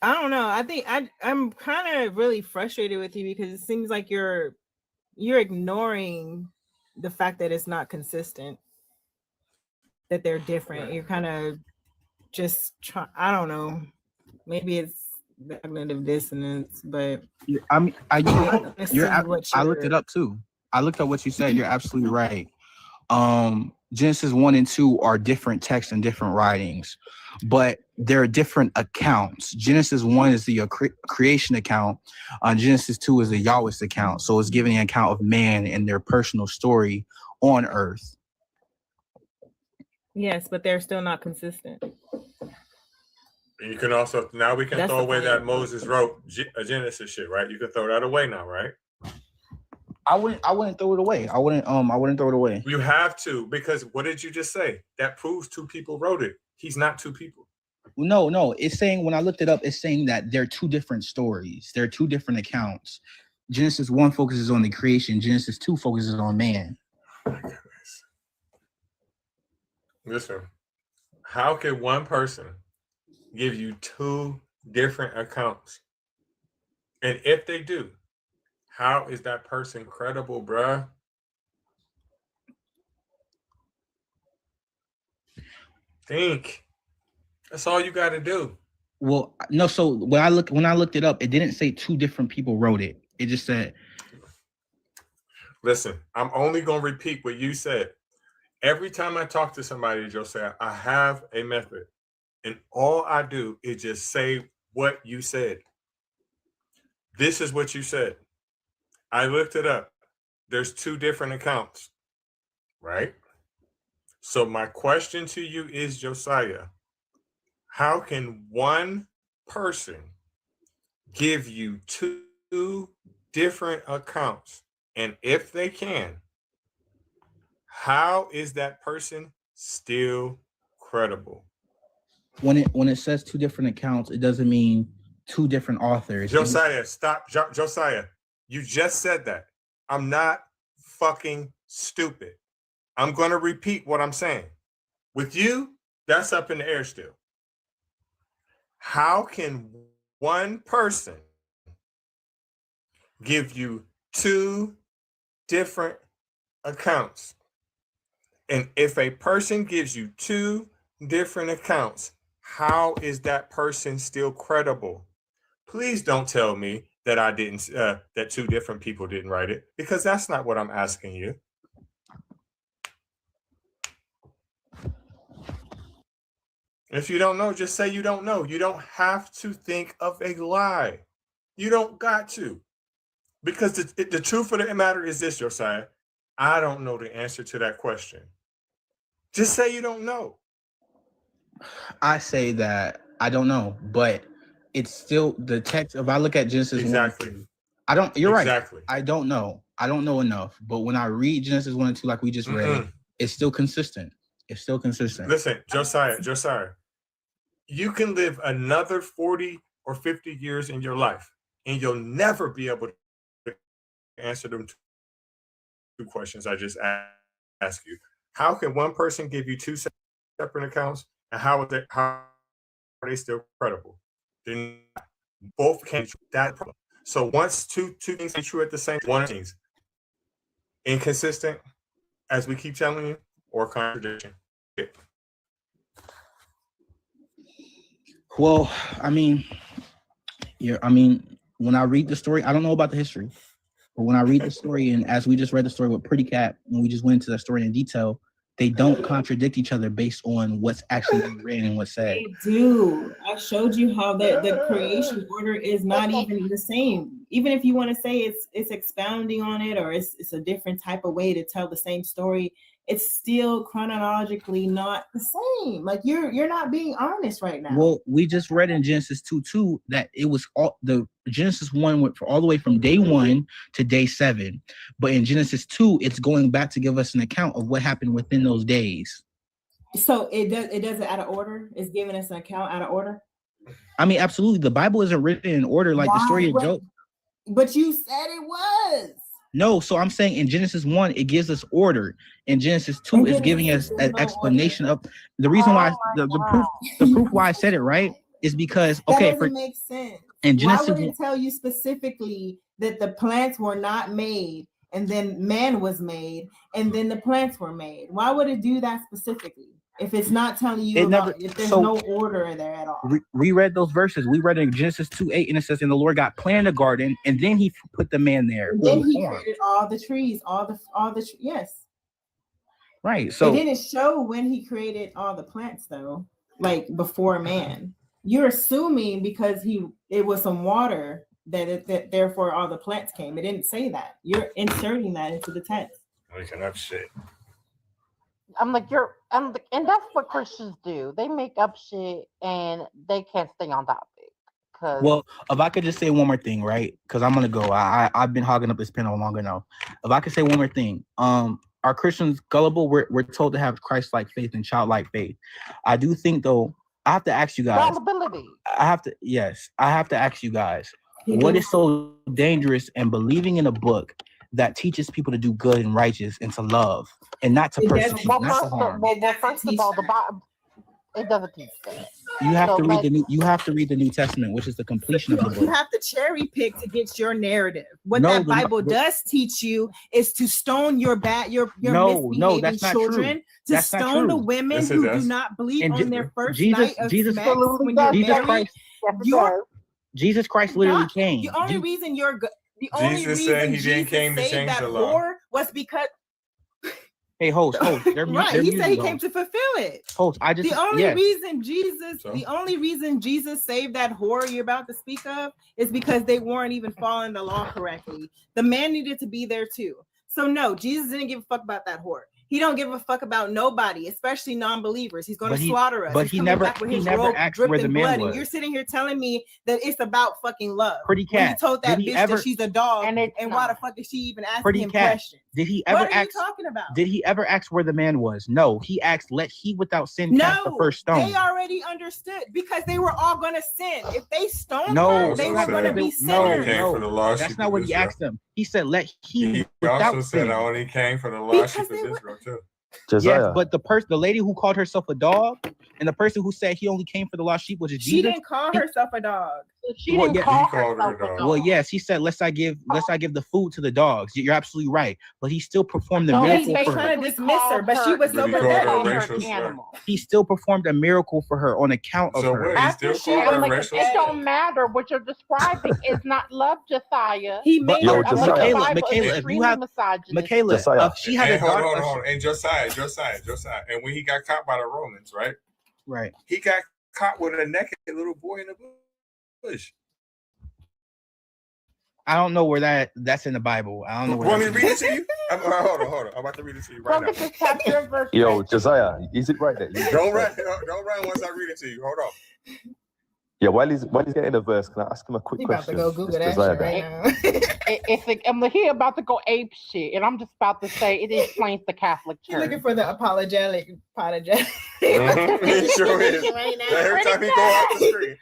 I don't know. I think I'm kind of really frustrated with you because it seems like you're ignoring the fact that it's not consistent, that they're different. You're kind of just I don't know. Maybe it's cognitive dissonance, but I mean, I looked it up too. I looked up what you said. You're absolutely right. Genesis 1 and 2 are different texts and different writings, but they're different accounts. Genesis 1 is the creation account. Genesis 2 is the Yahweh's account. So it's giving an account of man and their personal story on earth. Yes, but they're still not consistent. You can also, now we can throw away that Moses wrote Genesis shit, right? You can throw that away now, right? I wouldn't throw it away. I wouldn't throw it away. You have to, because what did you just say? That proves two people wrote it. He's not two people. No. It's saying, when I looked it up, it's saying that they're two different stories. They're two different accounts. Genesis 1 focuses on the creation. Genesis 2 focuses on man. Oh my goodness. Listen, how can one person give you two different accounts? And if they do, how is that person credible, bruh? Think. That's all you got to do. Well, no. So when I looked it up, it didn't say two different people wrote it. It just said. Listen, I'm only gonna repeat what you said. Every time I talk to somebody, Josiah, I have a method, and all I do is just say what you said. This is what you said. I looked it up. There's two different accounts, right? So my question to you is, Josiah, how can one person give you two different accounts? And if they can, how is that person still credible? When it says two different accounts, it doesn't mean two different authors. Josiah, stop. Josiah, you just said that. I'm not fucking stupid. I'm going to repeat what I'm saying. With you, that's up in the air still. How can one person give you two different accounts? And if a person gives you two different accounts, how is that person still credible? Please don't tell me that that two different people didn't write it, because that's not what I'm asking you. If you don't know, just say you don't know. You don't have to think of a lie. You don't got to. Because the truth of the matter is this, Josiah. I don't know the answer to that question. Just say you don't know. I say that I don't know, but it's still the text. If I look at Genesis 1, I don't. You're right. I don't know. I don't know enough. But when I read Genesis 1 and 2, like we just read, it's still consistent. It's still consistent. Listen, Josiah, you can live another 40 or 50 years in your life, and you'll never be able to answer them two questions I just asked you. How can one person give you two separate accounts, and how are they still credible? Then both can be that problem. So once two things are true at the same time, one thing's inconsistent, as we keep telling you, or contradiction. Well, I mean, when I read the story, I don't know about the history, but when I read the story, and as we just read the story with Pretty Cat, when we just went into the story in detail, they don't contradict each other based on what's actually being written and what's said. They do. I showed you how the creation order is not even the same. Even if you want to say it's expounding on it, or it's a different type of way to tell the same story, it's still chronologically not the same. Like you're not being honest right now. Well, we just read in Genesis 2:2 that it was all the Genesis 1 went all the way from day 1 to day 7. But in Genesis 2, it's going back to give us an account of what happened within those days. So it does it out of order. It's giving us an account out of order. I mean, absolutely. The Bible isn't written in order like the story of Job. But you said it was. No, so I'm saying in Genesis 1, it gives us order. In Genesis 2, it's giving us an explanation of the reason why the proof why I said it right is because That doesn't make sense. In Genesis, why would it tell you specifically that the plants were not made and then man was made and then the plants were made? Why would it do that specifically if it's not telling you if there's no order there at all? We read those verses. We read in Genesis 2:8, and it says, and the Lord God planted a garden, and then he put the man there. And then he created all the trees, yes. Right. So it didn't show when he created all the plants though, like before man. You're assuming because it was some water that therefore all the plants came. It didn't say that. You're inserting that into the text. Making up shit. I'm like, and that's what Christians do. They make up shit and they can't stay on topic. Well, if I could just say one more thing, right? Because I'm gonna go. I've been hogging up this panel long enough. If I could say one more thing, are Christians gullible? We're told to have Christ-like faith and childlike faith. I do think though. I have to ask you guys. I have to ask you guys. What is so dangerous in believing in a book that teaches people to do good and righteous and to love and not to persecute, not to harm? First of all, the Bible it doesn't teach that. You have to read the New Testament, which is the completion of the book. You have to cherry pick to get your narrative. What that Bible does teach you is to stone your misbehaving children, to stone the women who do not believe on their first night of sex when you're married. Jesus Christ literally came. The only reason Jesus said he didn't came to change the law was because. Hey, host, right? He said he came to fulfill it. Host, the only reason Jesus saved that whore you're about to speak of is because they weren't even following the law correctly. The man needed to be there too. So no, Jesus didn't give a fuck about that whore. He don't give a fuck about nobody, especially non-believers. He's going to slaughter us. But he never asked where the man was. And you're sitting here telling me that it's about fucking love. Pretty cat. He told that bitch that she's a dog, and why the fuck is she even asking him questions? Did he ever ask? What are you talking about? Did he ever ask where the man was? No, he asked, "Let he without sin cast the first stone." They already understood because they were all going to sin. If they stoned her, they were going to be sinners. That's not what he asked them. He said, "Let he." He also said, "I only came for the lost sheep of Israel too." Yes, but the lady who called herself a dog, and the person who said he only came for the lost sheep, which is Jesus. She didn't call herself a dog. She didn't call herself a dog. Well, yes, he said, "Lest I give the food to the dogs." You're absolutely right, but he still performed a miracle for her. Trying to dismiss her, but she was so pathetic. He still performed a miracle for her on account of her. It don't matter what you're describing. It's not love, Josiah. He made Michaela, if you have Michaela, if she had a daughter. Hold on, and Josiah, and when he got caught by the Romans, right, he got caught with a naked little boy in the bush. I don't know where that's in the Bible. I don't know where. Want me to read it to you? Hold on. I'm about to read it to you right now. Yo, Josiah, is it right there? Don't run once I read it to you. Hold on. Yeah, while he's getting the verse, can I ask him a quick question? About to go Google that shit right now. I'm he about to go ape shit, and I'm just about to say it explains the Catholic Church. Looking for the apologetic. He sure is. Right now. Every time he go off the screen.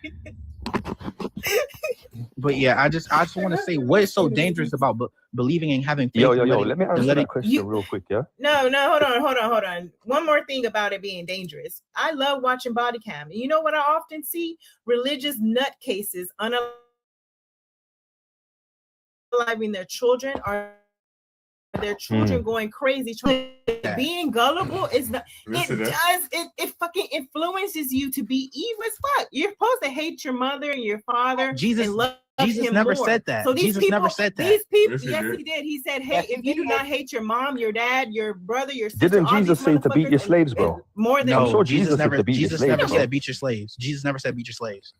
But yeah, I just want to say what is so dangerous about believing and having faith. Yo, let me answer that question real quick, yeah? No, hold on. One more thing about it being dangerous. I love watching body cam. And you know what I often see? Religious nutcases unaliving their children or their children going crazy. Being gullible is not. It fucking influences you to be evil as fuck. You're supposed to hate your mother and your father. Jesus him never more. said that. So Jesus never said that. These people, yes, he did. He said, "Hey, if you do not hate your mom, your dad, your brother, your sister." Didn't Jesus say to beat your slaves, bro? More than no, I'm sure Jesus never said to beat your slaves, said beat your slaves. Jesus never said beat your slaves.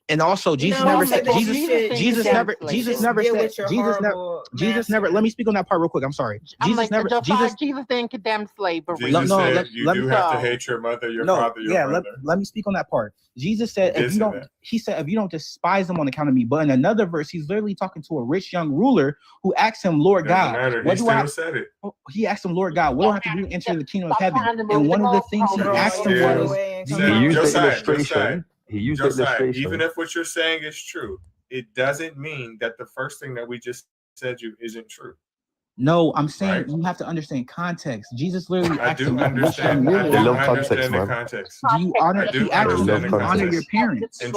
And also, Jesus No, never he said said that Jesus. you should- Jesus you never. should Jesus just never deal said. with your Jesus never. horrible Jesus never. master. Let me speak on that part real quick. I'm sorry. I'm Jesus like, never. Josiah, Jesus. Jesus didn't condemn slavery. Jesus No. said you Let do me. have to hate your mother, your No. father, your Yeah. brother. Let me speak on that part. Jesus He said, did if you say don't. that. He said, if you don't despise them on account of me. But in another verse, he's literally talking to a rich young ruler who asked him, Lord Doesn't God, matter. what He do I? still said it. He asked him, Lord God, what do I have to do to enter the kingdom of Stop heaven? trying to move And one the of the things he goalposts. asked him Still was, said, He used the Josiah, illustration. He used the Josiah, illustration. even if what you're saying is true, it doesn't mean that the first thing that we just said you isn't true. no, I'm saying Right? you have to understand context. Jesus literally I asked do him, what rich young understand. I ruler. They do love context, understand the man. context. Do you honor? I do He asked him, understand do the you honor your context. parents? And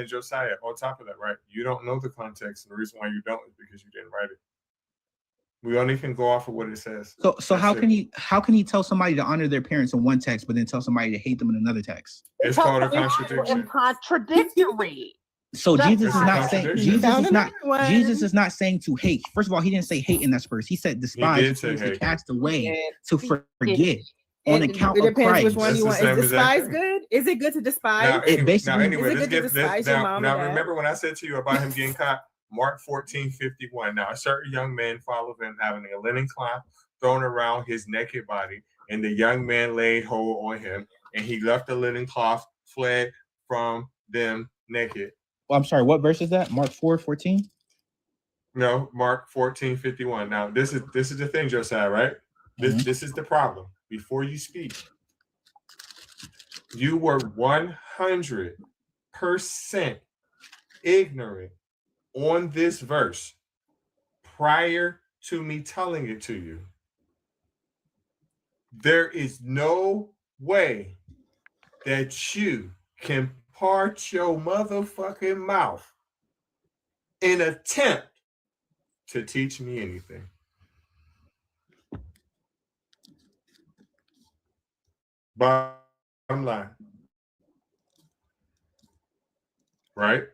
Josiah, on top of that, right? You don't know the context, and the reason why you don't is because you didn't write it. We only can go off of what it says. So how can he tell somebody to honor their parents in one text, but then tell somebody to hate them in another text? It's called a contradiction. It's contradictory. So Jesus It's is a not saying contradiction. Jesus is not saying to hate. First of all, he didn't say hate in that verse. He said despise, did which say means to hate. cast away, Yeah. to forget on account It of depends Christ. which one you That's want. the Is same exact despise thing. good? Is it good to despise? Now anyway, is it let's good to get despise your now. mom Now and dad? remember when I said to you about him getting caught? Mark 14:51. Now a certain young man followed him, having a linen cloth thrown around his naked body, and the young man laid hold on him, and he left the linen cloth, fled from them naked. Well, I'm sorry, what verse is that? Mark 4:14? No, Mark 14:51. Now this is the thing, Josiah, right? This is the problem. Before you speak, you were 100% ignorant on this verse prior to me telling it to you. There is no way that you can part your motherfucking mouth in attempt to teach me anything. Bottom line. Right?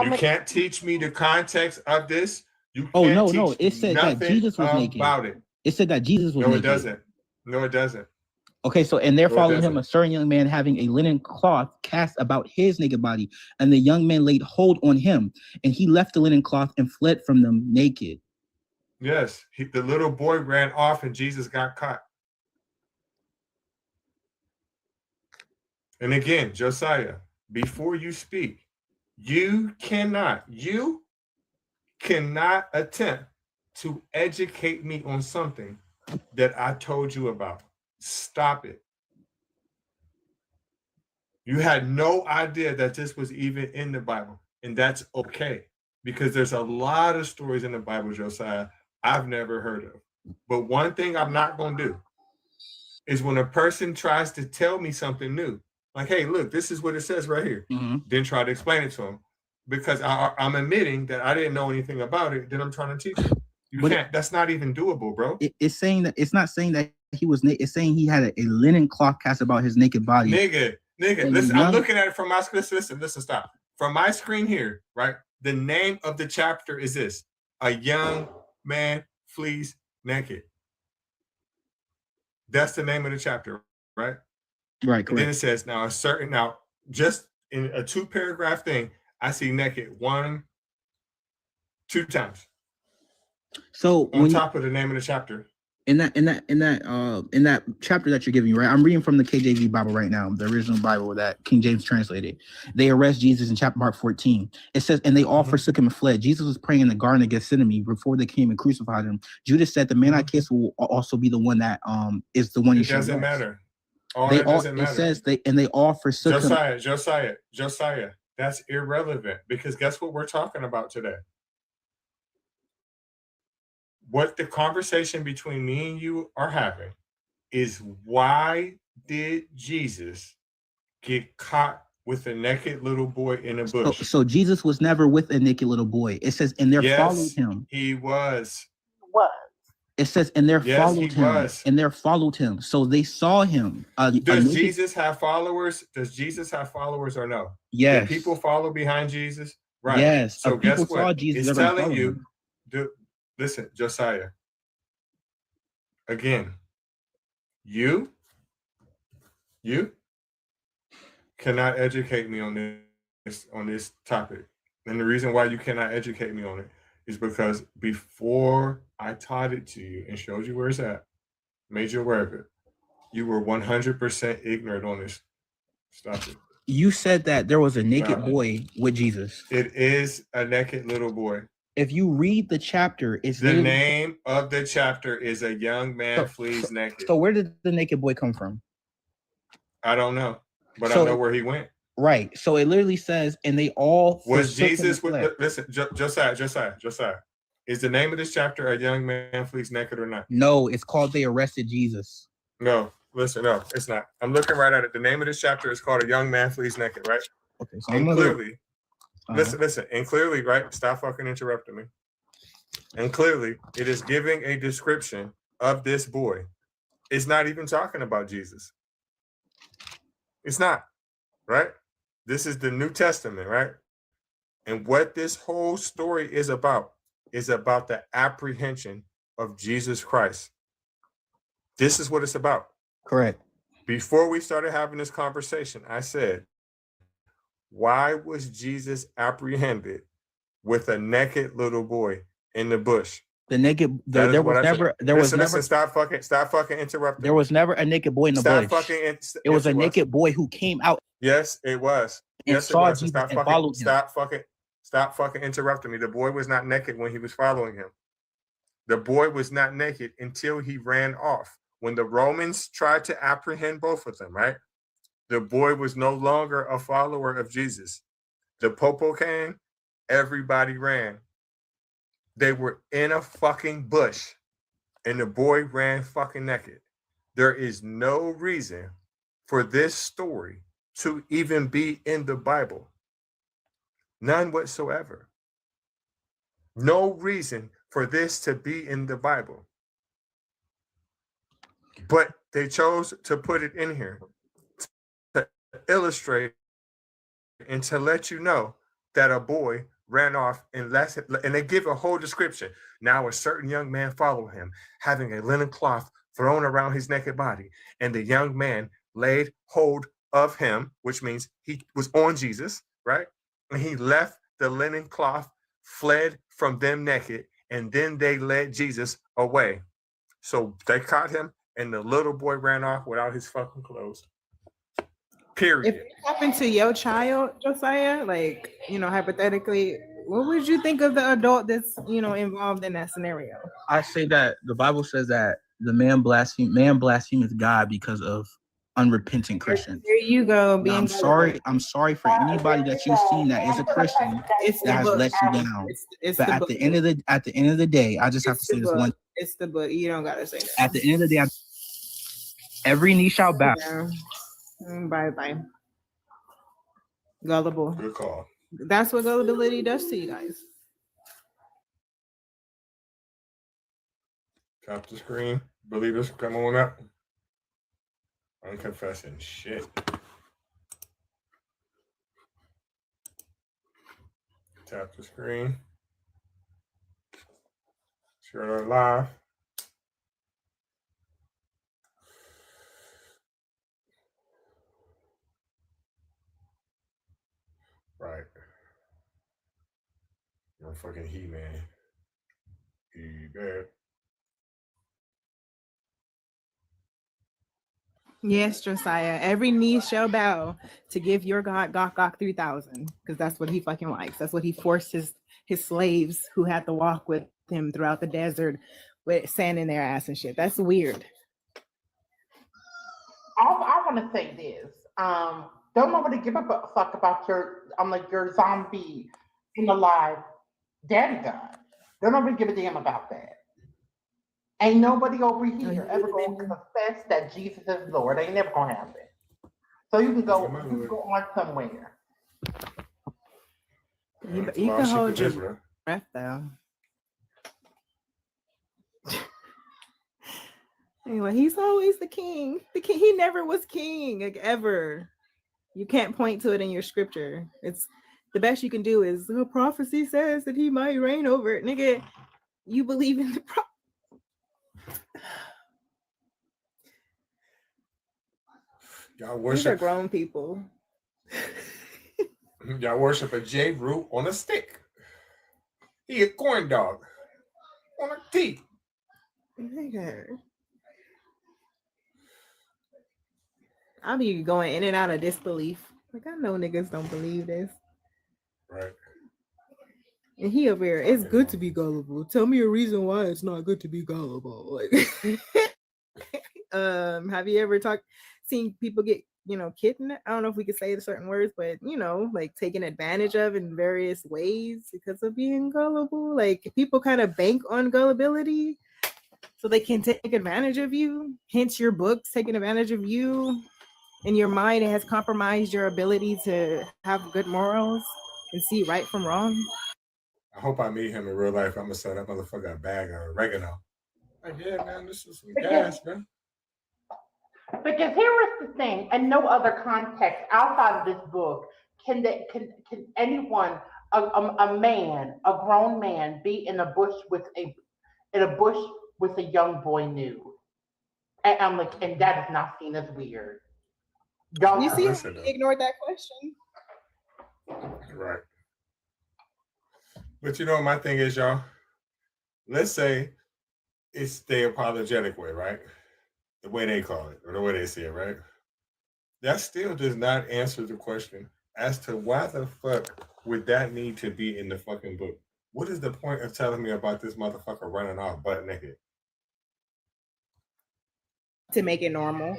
You can't teach me the context of this. You can't teach it said that nothing Jesus was naked. about it. It said that Jesus was naked. No, it doesn't. Okay, so and there No, it followed him doesn't. a certain young man having a linen cloth cast about his naked body, and the young man laid hold on him, and he left the linen cloth and fled from them naked. Yes, the little boy ran off and Jesus got caught. And again, Josiah, before you speak, you cannot attempt to educate me on something that I told you about. Stop it. You had no idea that this was even in the Bible, and that's okay, because there's a lot of stories in the Bible, Josiah, I've never heard of. But one thing I'm not going to do is when a person tries to tell me something new, like, hey, look, this is what it says right here, then try to explain it to them, because I'm admitting that I didn't know anything about it, then I'm trying to teach you. You can't. That's not even doable, bro. It's saying that it's not saying that he was naked. It's saying he had a linen cloth cast about his naked body. Nigga, listen, I'm looking at it from my screen. Listen, stop. From my screen here, right? The name of the chapter is this: A Young Man Flees Naked. That's the name of the chapter, right? Right, And then correct. it says, now, just in a 2-paragraph thing, I see naked 1, 2 times. So on top of the name of the chapter. In that chapter that you're giving, right? I'm reading from the KJV Bible right now, the original Bible that King James translated. They arrest Jesus in chapter Mark 14. It says, and they all forsook him and fled. Jesus was praying in the Garden of Gethsemane before they came and crucified him. Judas said, the man I kiss will also be the one that is the one you should. It doesn't matter. It says they all forsook him. Josiah, that's irrelevant, because guess what we're talking about today? What the conversation between me and you are having is, why did Jesus get caught with a naked little boy in a bush? So Jesus was never with a naked little boy. It says, and there followed him. He was. What? It says, and there followed him. Was. And there followed him. So they saw him. Does Jesus have followers? Does Jesus have followers or no? Yes. Did people follow behind Jesus? Right. Yes. So guess what? Saw Jesus, it's telling you. Listen, Josiah. Again, you cannot educate me on this topic. And the reason why you cannot educate me on it is because before I taught it to you and showed you where it's at, made you aware of it, you were 100% ignorant on this. Stop it. You said that there was a naked boy with Jesus. It is a naked little boy. If you read the chapter, it's the name of the chapter is A Young Man Flees Naked. So where did the naked boy come from? I don't know, but I know where he went. Right. So it literally says, and they all was Jesus with listen, Josiah. Is the name of this chapter A Young Man Flees Naked or not? No, it's called They Arrested Jesus. No, listen, no, it's not. I'm looking right at it. The name of this chapter is called A Young Man Flees Naked, right? Okay, so and clearly, listen, and clearly, right? Stop fucking interrupting me. And clearly, it is giving a description of this boy. It's not even talking about Jesus. It's not, right? This is the New Testament, right? And what this whole story is about the apprehension of Jesus Christ. This is what it's about. Correct. Before we started having this conversation, I said, why was Jesus apprehended with a naked little boy in the bush? The naked, there was never. Stop fucking interrupting. There was never a naked boy in the bush. It was a naked boy who came out. Yes, it was. Yes, it was. Stop fucking interrupting me. The boy was not naked when he was following him. The boy was not naked until he ran off. When the Romans tried to apprehend both of them, right? The boy was no longer a follower of Jesus. The popo came, everybody ran. They were in a fucking bush and the boy ran fucking naked. There is no reason for this story to even be in the Bible. None whatsoever. No reason for this to be in the Bible. But they chose to put it in here to illustrate and to let you know that a boy ran off and they give a whole description. Now a certain young man followed him, having a linen cloth thrown around his naked body. And the young man laid hold of him, which means he was on Jesus, right? And he left the linen cloth, fled from them naked, and then they led Jesus away. So they caught him, and the little boy ran off without his fucking clothes. Period. If it happened to your child, Josiah, like, hypothetically, what would you think of the adult that's, involved in that scenario? I say that the Bible says that the man blasphemes God because of unrepentant Christians. There you go. Now, I'm sorry for anybody that you've seen that is a Christian that has let you down. But at the end of the day, I just have to say this one. It's the book. You don't gotta say that. At the end of the day, every knee shall bow. Yeah. Bye. Gullible. Good call. That's what gullibility does to you guys. Tap the screen. Believers, come on up. I'm confessing shit. Tap the screen. Share it live. Right. You're a fucking He-Man. He-Man. Yes, Josiah. Every knee shall bow to give your God Gok 3000, because that's what he fucking likes. That's what he forced his slaves who had to walk with him throughout the desert with sand in their ass and shit. That's weird. I want to say this. Don't nobody give a fuck about your zombie in alive daddy God. Don't nobody give a damn about that. Ain't nobody over here ever going to confess that Jesus is Lord. Ain't never gonna happen. So you can go on somewhere. You can hold your breath though. Anyway, he's always the king. He never was king, like, ever. You can't point to it in your scripture. It's the best you can do is the prophecy says that he might reign over it. Nigga, you believe in the prophecy. Y'all These are grown people. Y'all worship a J root on a stick. He a corn dog on a tee. I'll be going in and out of disbelief. Like, I know niggas don't believe this. Right. And he over here, it's good to be gullible. Tell me a reason why it's not good to be gullible. Like, have you ever seen people get, kidnapped? I don't know if we could say the certain words, but like taken advantage of in various ways because of being gullible. Like, people kind of bank on gullibility so they can take advantage of you. Hence your books taking advantage of you. In your mind, it has compromised your ability to have good morals and see right from wrong. I hope I meet him in real life. I'm gonna sell that motherfucker a bag of oregano. Like, yeah, man, this is some gas, man. Because here is the thing, and no other context outside of this book can anyone, a man, a grown man, be in a bush with a young boy nude, and I'm like, and that is not seen as weird. You see how he ignored that question? Right. But you know what my thing is, y'all? Let's say it's the apologetic way, right? The way they call it, or the way they see it, right? That still does not answer the question as to why the fuck would that need to be in the fucking book? What is the point of telling me about this motherfucker running off butt naked? To make it normal.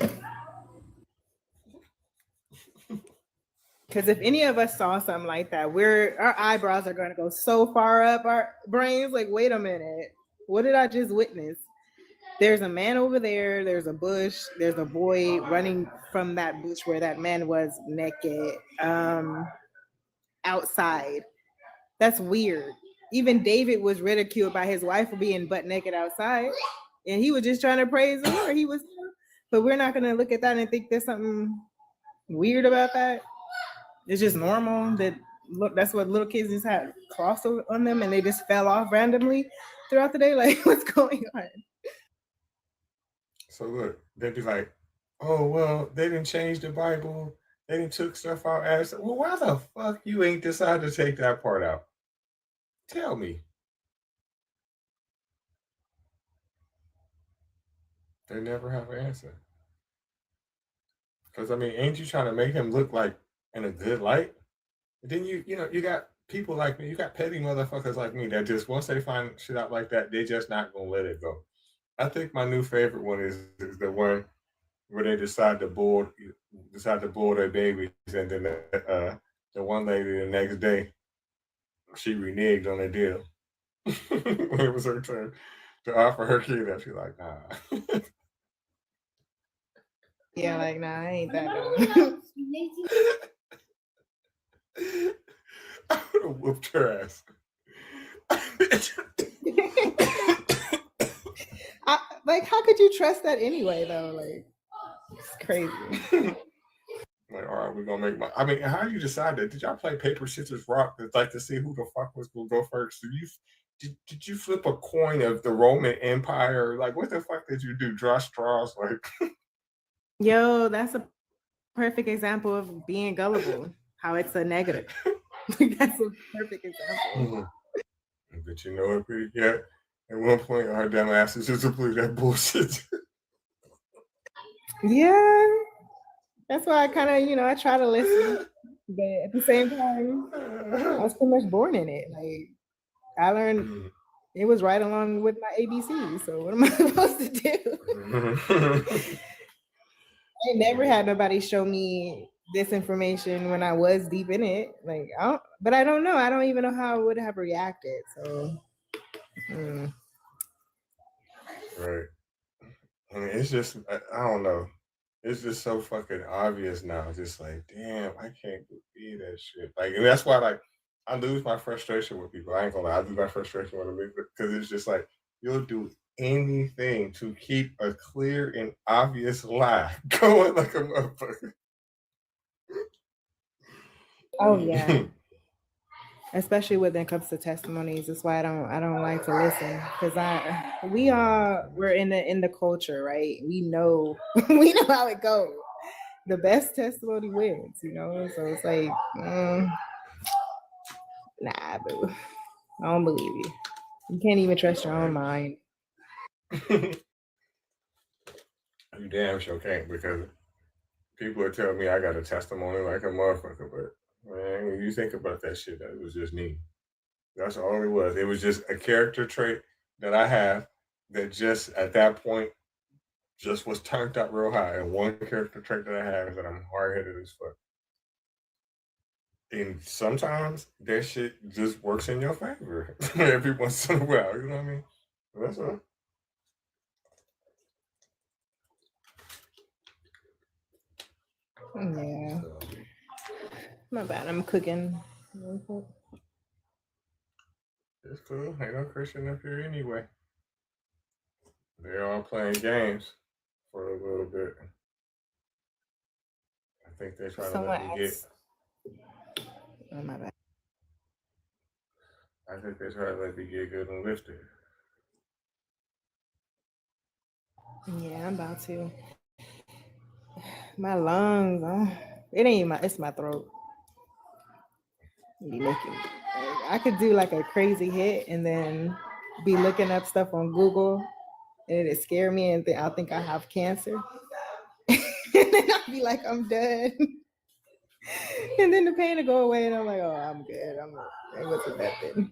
Because if any of us saw something like that, our eyebrows are going to go so far up our brains. Like, wait a minute, what did I just witness? There's a man over there. There's a bush. There's a boy running from that bush where that man was naked outside. That's weird. Even David was ridiculed by his wife for being butt naked outside, and he was just trying to praise the Lord. But we're not going to look at that and think there's something weird about that. It's just normal that's what little kids just had cross on them and they just fell off randomly throughout the day. Like, what's going on? So look, they'd be like, oh, well, they didn't change the Bible. They didn't took stuff out. Well, why the fuck you ain't decided to take that part out? Tell me. They never have an answer. Because, I mean, ain't you trying to make him look like in a good light? And then you got people like me, you got petty motherfuckers like me that just, once they find shit out like that, they just not gonna let it go. I think my new favorite one is the one where they decide to board their babies, and then the one lady the next day, she reneged on the deal. When it was her turn to offer her kid up, she's like, nah. Yeah, like, nah, I ain't that. I would have whooped her ass. Like, how could you trust that anyway, though? Like, it's crazy. Like, all right, we're gonna make I mean, how do you decide that? Did y'all play paper, scissors, rock? It's like to see who the fuck was gonna go first. Did you flip a coin of the Roman Empire? Like, what the fuck did you do? Draw straws? Like, yo, that's a perfect example of being gullible. How it's a negative. That's a perfect example. But you know what, pretty cat? At one point, our dumb asses just believe that bullshit. Yeah, that's why I kind of, I try to listen, but at the same time, I was pretty much born in it. Like, I learned it was right along with my ABC. So what am I supposed to do? I never had nobody show me this information when I was deep in it. Like, but I don't know. I don't even know how I would have reacted. So, Right. I mean, it's just, I don't know. It's just so fucking obvious now. Just like, damn, I can't believe that shit. Like, and that's why, like, I lose my frustration with people. I ain't gonna lie, I lose my frustration with them because it's just like, you'll do anything to keep a clear and obvious lie going like a motherfucker. Oh yeah. Especially when it comes to testimonies. That's why I don't like to listen, because we're in the culture, right? We know how it goes. the best testimony wins, you know? So it's like, nah, boo. I don't believe you. You can't even trust your own mind. You damn sure can't, because people are telling me I got a testimony like a motherfucker, but man, when you think about that shit, that was just me. That's all it was. It was just a character trait that I have that just at that point just was turned up real high. And one character trait that I have is that I'm hard headed as fuck. And sometimes that shit just works in your favor every once in a while. You know what I mean? That's all. Yeah. My bad. I'm cooking. It's cool. Ain't no Christian up here anyway. They're all playing games for a little bit. I think they're trying to let me get. Oh, my bad. I think they're trying to let me get good and lifted. Yeah, I'm about to. My lungs, it ain't it's my throat. Be looking. I could do like a crazy hit and then be looking up stuff on Google and it scare me and I'll think I have cancer. And then I'll be like, I'm dead. And then the pain will go away and I'm like, oh, I'm good. It wasn't that bad.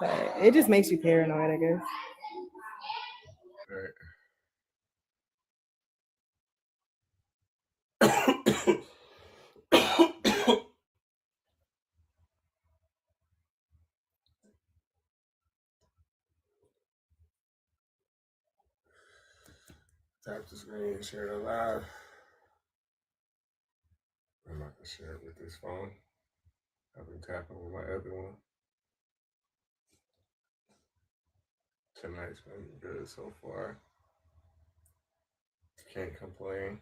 But it just makes you paranoid, I guess. Tap the screen and share it live. I'm not gonna share it with this phone. I've been tapping with my other one. Tonight's been good so far. Can't complain.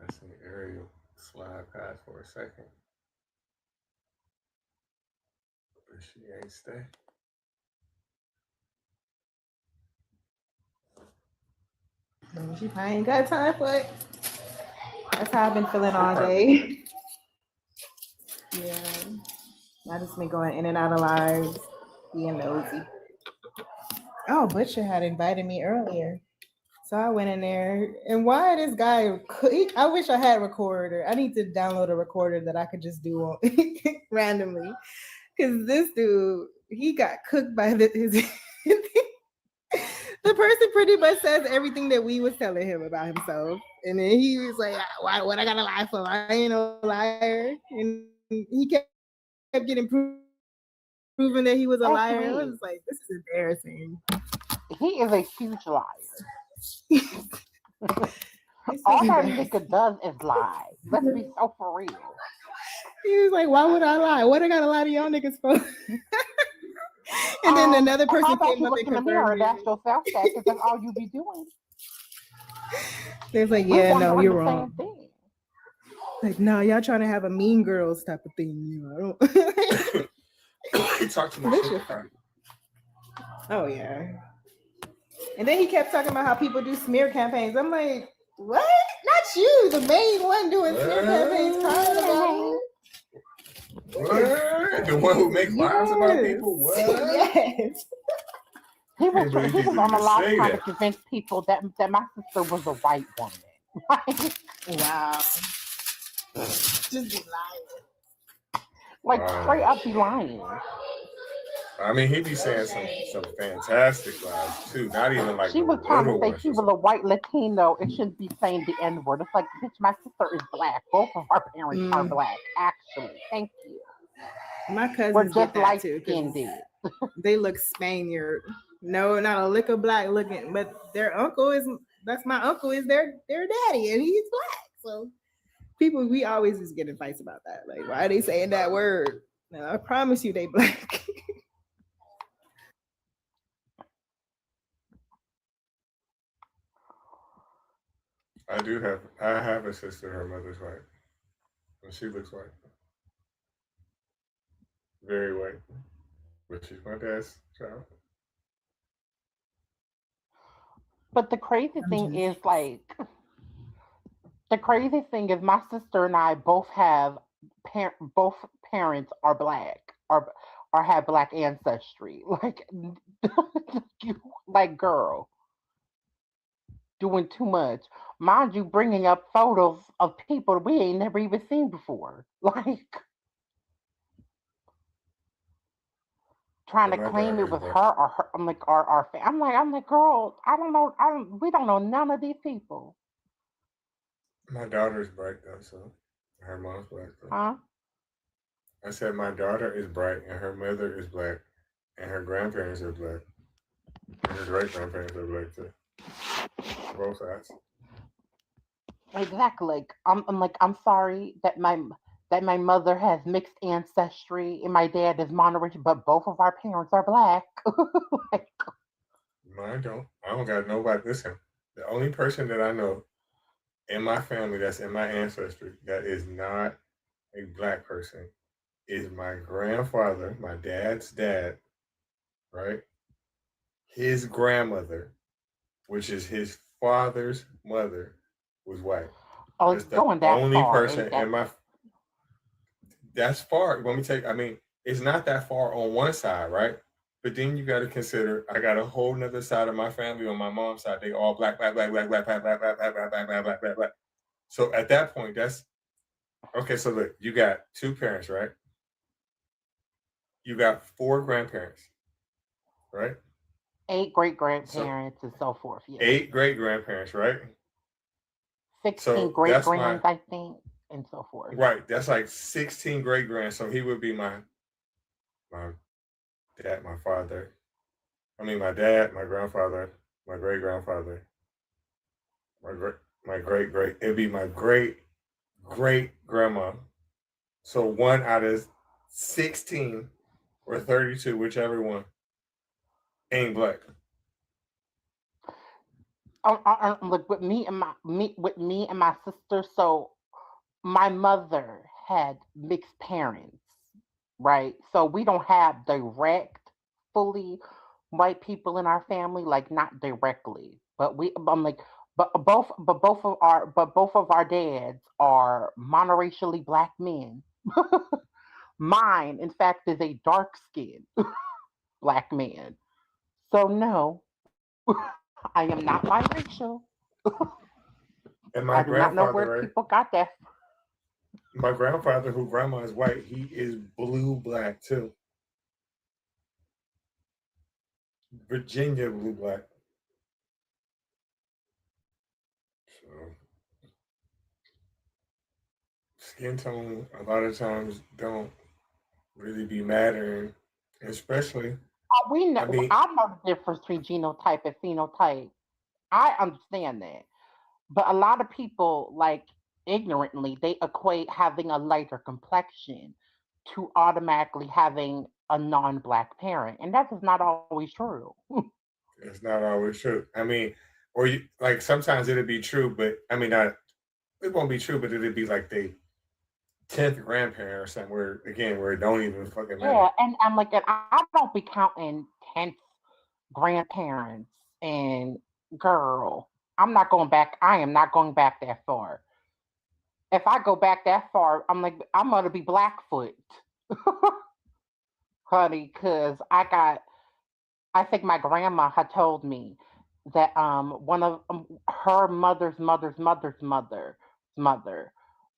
I seen Ariel slide past for a second, but she ain't stay. She probably ain't got time for it. That's how I've been feeling all day. Yeah. I just been going in and out of lives, being nosy. Oh, Butcher had invited me earlier. So I went in there, and why this guy? I wish I had a recorder. I need to download a recorder that I could just do on randomly, because this dude, he got cooked by his. The person pretty much says everything that we was telling him about himself, and then he was like, "Why? What I gotta lie for? I ain't no liar." And he kept getting proven that he was a liar. I was like, "This is embarrassing." He is a huge liar. All that nigga does is lie. Let's be so for real. He was like, "Why would I lie? What I gotta lie to y'all niggas for?" And then another person how about came you up look and in the mirror and confirmed ask yourself that, because that's all you be doing. They was like, "Yeah, no, you're wrong." Like, no, y'all trying to have a Mean Girls type of thing, you know? He talked to my shit. Oh yeah. And then he kept talking about how people do smear campaigns. I'm like, what? Not you, the main one doing smear campaigns, crying about it. What? The one who makes lies about people? What? Yes. He was on a live trying to convince people that my sister was a white woman. Wow. Just be lying. Like straight up be lying. I mean, he be saying some fantastic lies too. Not even like she was trying to say she was a white Latino. It shouldn't be saying the N word. It's like, bitch, my sister is black. Both of our parents are black. Actually, thank you. My cousins We're just get that light too. skinned. They look Spaniard. No, not a lick of black looking, but their uncle is. That's my uncle is their daddy, and he's black. So people, we always just get in fights about that. Like, why are they saying that word? No, I promise you, they black. I have a sister, her mother's white. And she looks white. Very white. But she's my dad's child. But the crazy thing is, like, the crazy thing is, my sister and I both have both parents are black or have black ancestry. Like, like, girl, doing too much. Mind you, bringing up photos of people we ain't never even seen before. Like, trying to claim it was her or her. I'm like, our I'm like, girl, I don't know. We don't know none of these people. My daughter's bright though, so her mom's black though. Huh? I said my daughter is bright and her mother is black and her grandparents are black. And her great grandparents are black too. Both sides. Exactly. Like, I'm sorry that my mother has mixed ancestry and my dad is monoracial, but both of our parents are black. Like, Mine don't. I don't got nobody. Listen, the only person that I know in my family that's in my ancestry that is not a black person is my grandfather, my dad's dad, right? His grandmother, which is his father's mother, was white. oh, That's it's the going that only far. person in my. That's far. Let me take. I mean, it's not that far on one side, right? But then you got to consider, I got a whole nother side of my family on my mom's side. They all black, black, black, black, black, black, black, black, black, black, black, black, black, black, black. So at that point, that's okay. So look, you got two parents, right? You got four grandparents, right? 8 great grandparents and so forth. Yeah. 8 great grandparents, right? 16 So great that's grands, I think, and so forth. Right. That's like 16 great grands. So he would be my dad, my father. I mean, my dad, my grandfather, my great grandfather, my great great. It'd be my great great grandma. So one out of 16 or 32, whichever one, ain't black. Like with me and my sister. So my mother had mixed parents, right? So we don't have direct, fully white people in our family, like not directly, but I'm like, but both of our dads are monoracially black men. Mine, in fact, is a dark skinned black man. So no, I am not biracial. And my I do not know grandfather, where right? people got that. My grandfather, who grandma is white, he is blue black too. Virginia blue black. So skin tone a lot of times don't really be mattering, especially. We know. I mean, I know the difference between genotype and phenotype. I understand that, but a lot of people, like, ignorantly, they equate having a lighter complexion to automatically having a non-black parent, and that is not always true. it's not always true. I mean, or you like sometimes it'll be true, but I mean, not it won't be true, but it'll be like the 10th grandparent or something where again where it don't even fucking matter. Yeah, and I'm like, and I don't be counting 10th grandparents and girl. I'm not going back. I am not going back that far. If I go back that far, I'm like, I'm gonna be Blackfoot, honey, because I think my grandma had told me that one of her mother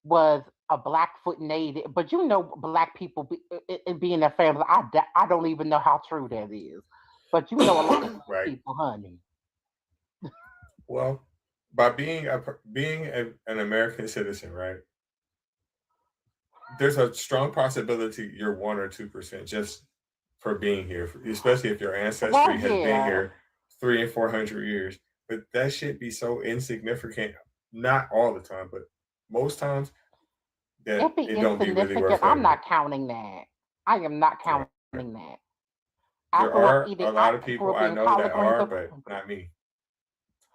was a Blackfoot native. But you know, black people be in their family. I don't even know how true that is. But you know, a lot of Right. people, honey. Well, by being an American citizen, right? There's a strong possibility you're 1 or 2% just for being here, especially if your ancestry has been here 300 and 400 years. But that should be so insignificant. Not all the time, but most times that It be it don't be really worth insignificant. I'm it. not counting that. I am not counting that. There are a lot of people I know that are, but not me.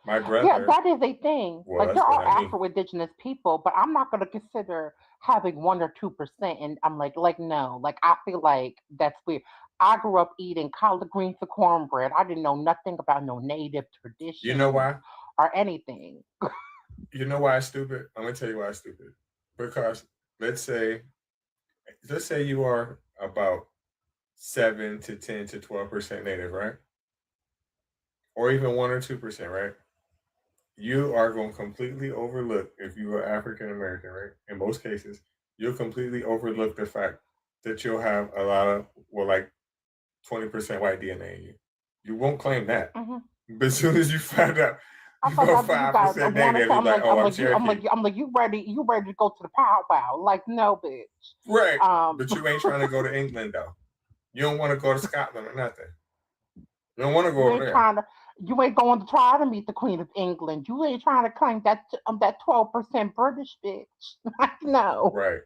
My brother. Yeah, that is a thing. Was, like there but are not me. Afro-Indigenous people, but I'm not going to consider having 1 or 2%. And I'm like no. Like I feel like that's weird. I grew up eating collard greens and cornbread. I didn't know nothing about no native traditions. You know why? Or anything. You know why it's stupid? I'm gonna tell you why it's stupid. Because let's say you are about 7 to 10 to 12% native, right? Or even 1 or 2%, right? You are going to completely overlook, if you are African American, right? In most cases, you'll completely overlook the fact that you'll have a lot of, well, like 20% white DNA in you. You won't claim that. But as soon as you find out I you thought are that you guys 5% wanted native, to. you're like, oh, I'm Cherokee. I'm like, you ready to go to the powwow? Like, no, bitch. Right. But you ain't trying to go to England, though. You don't want to go to Scotland or nothing. You don't want to go over there. You ain't going to try to meet the Queen of England. You ain't trying to claim that 12% British bitch. No. Right.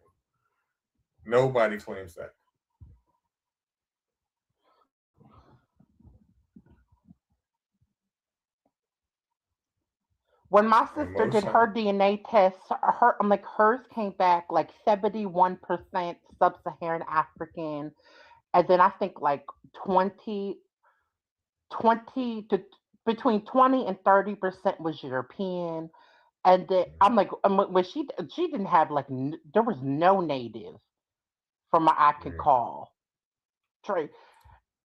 Nobody claims that. When my sister did her DNA test, hers came back like 71% sub-Saharan African, and then I think like 20 to between 20 and 30% was European. And then I'm like, when she didn't have like there was no native from what I could call.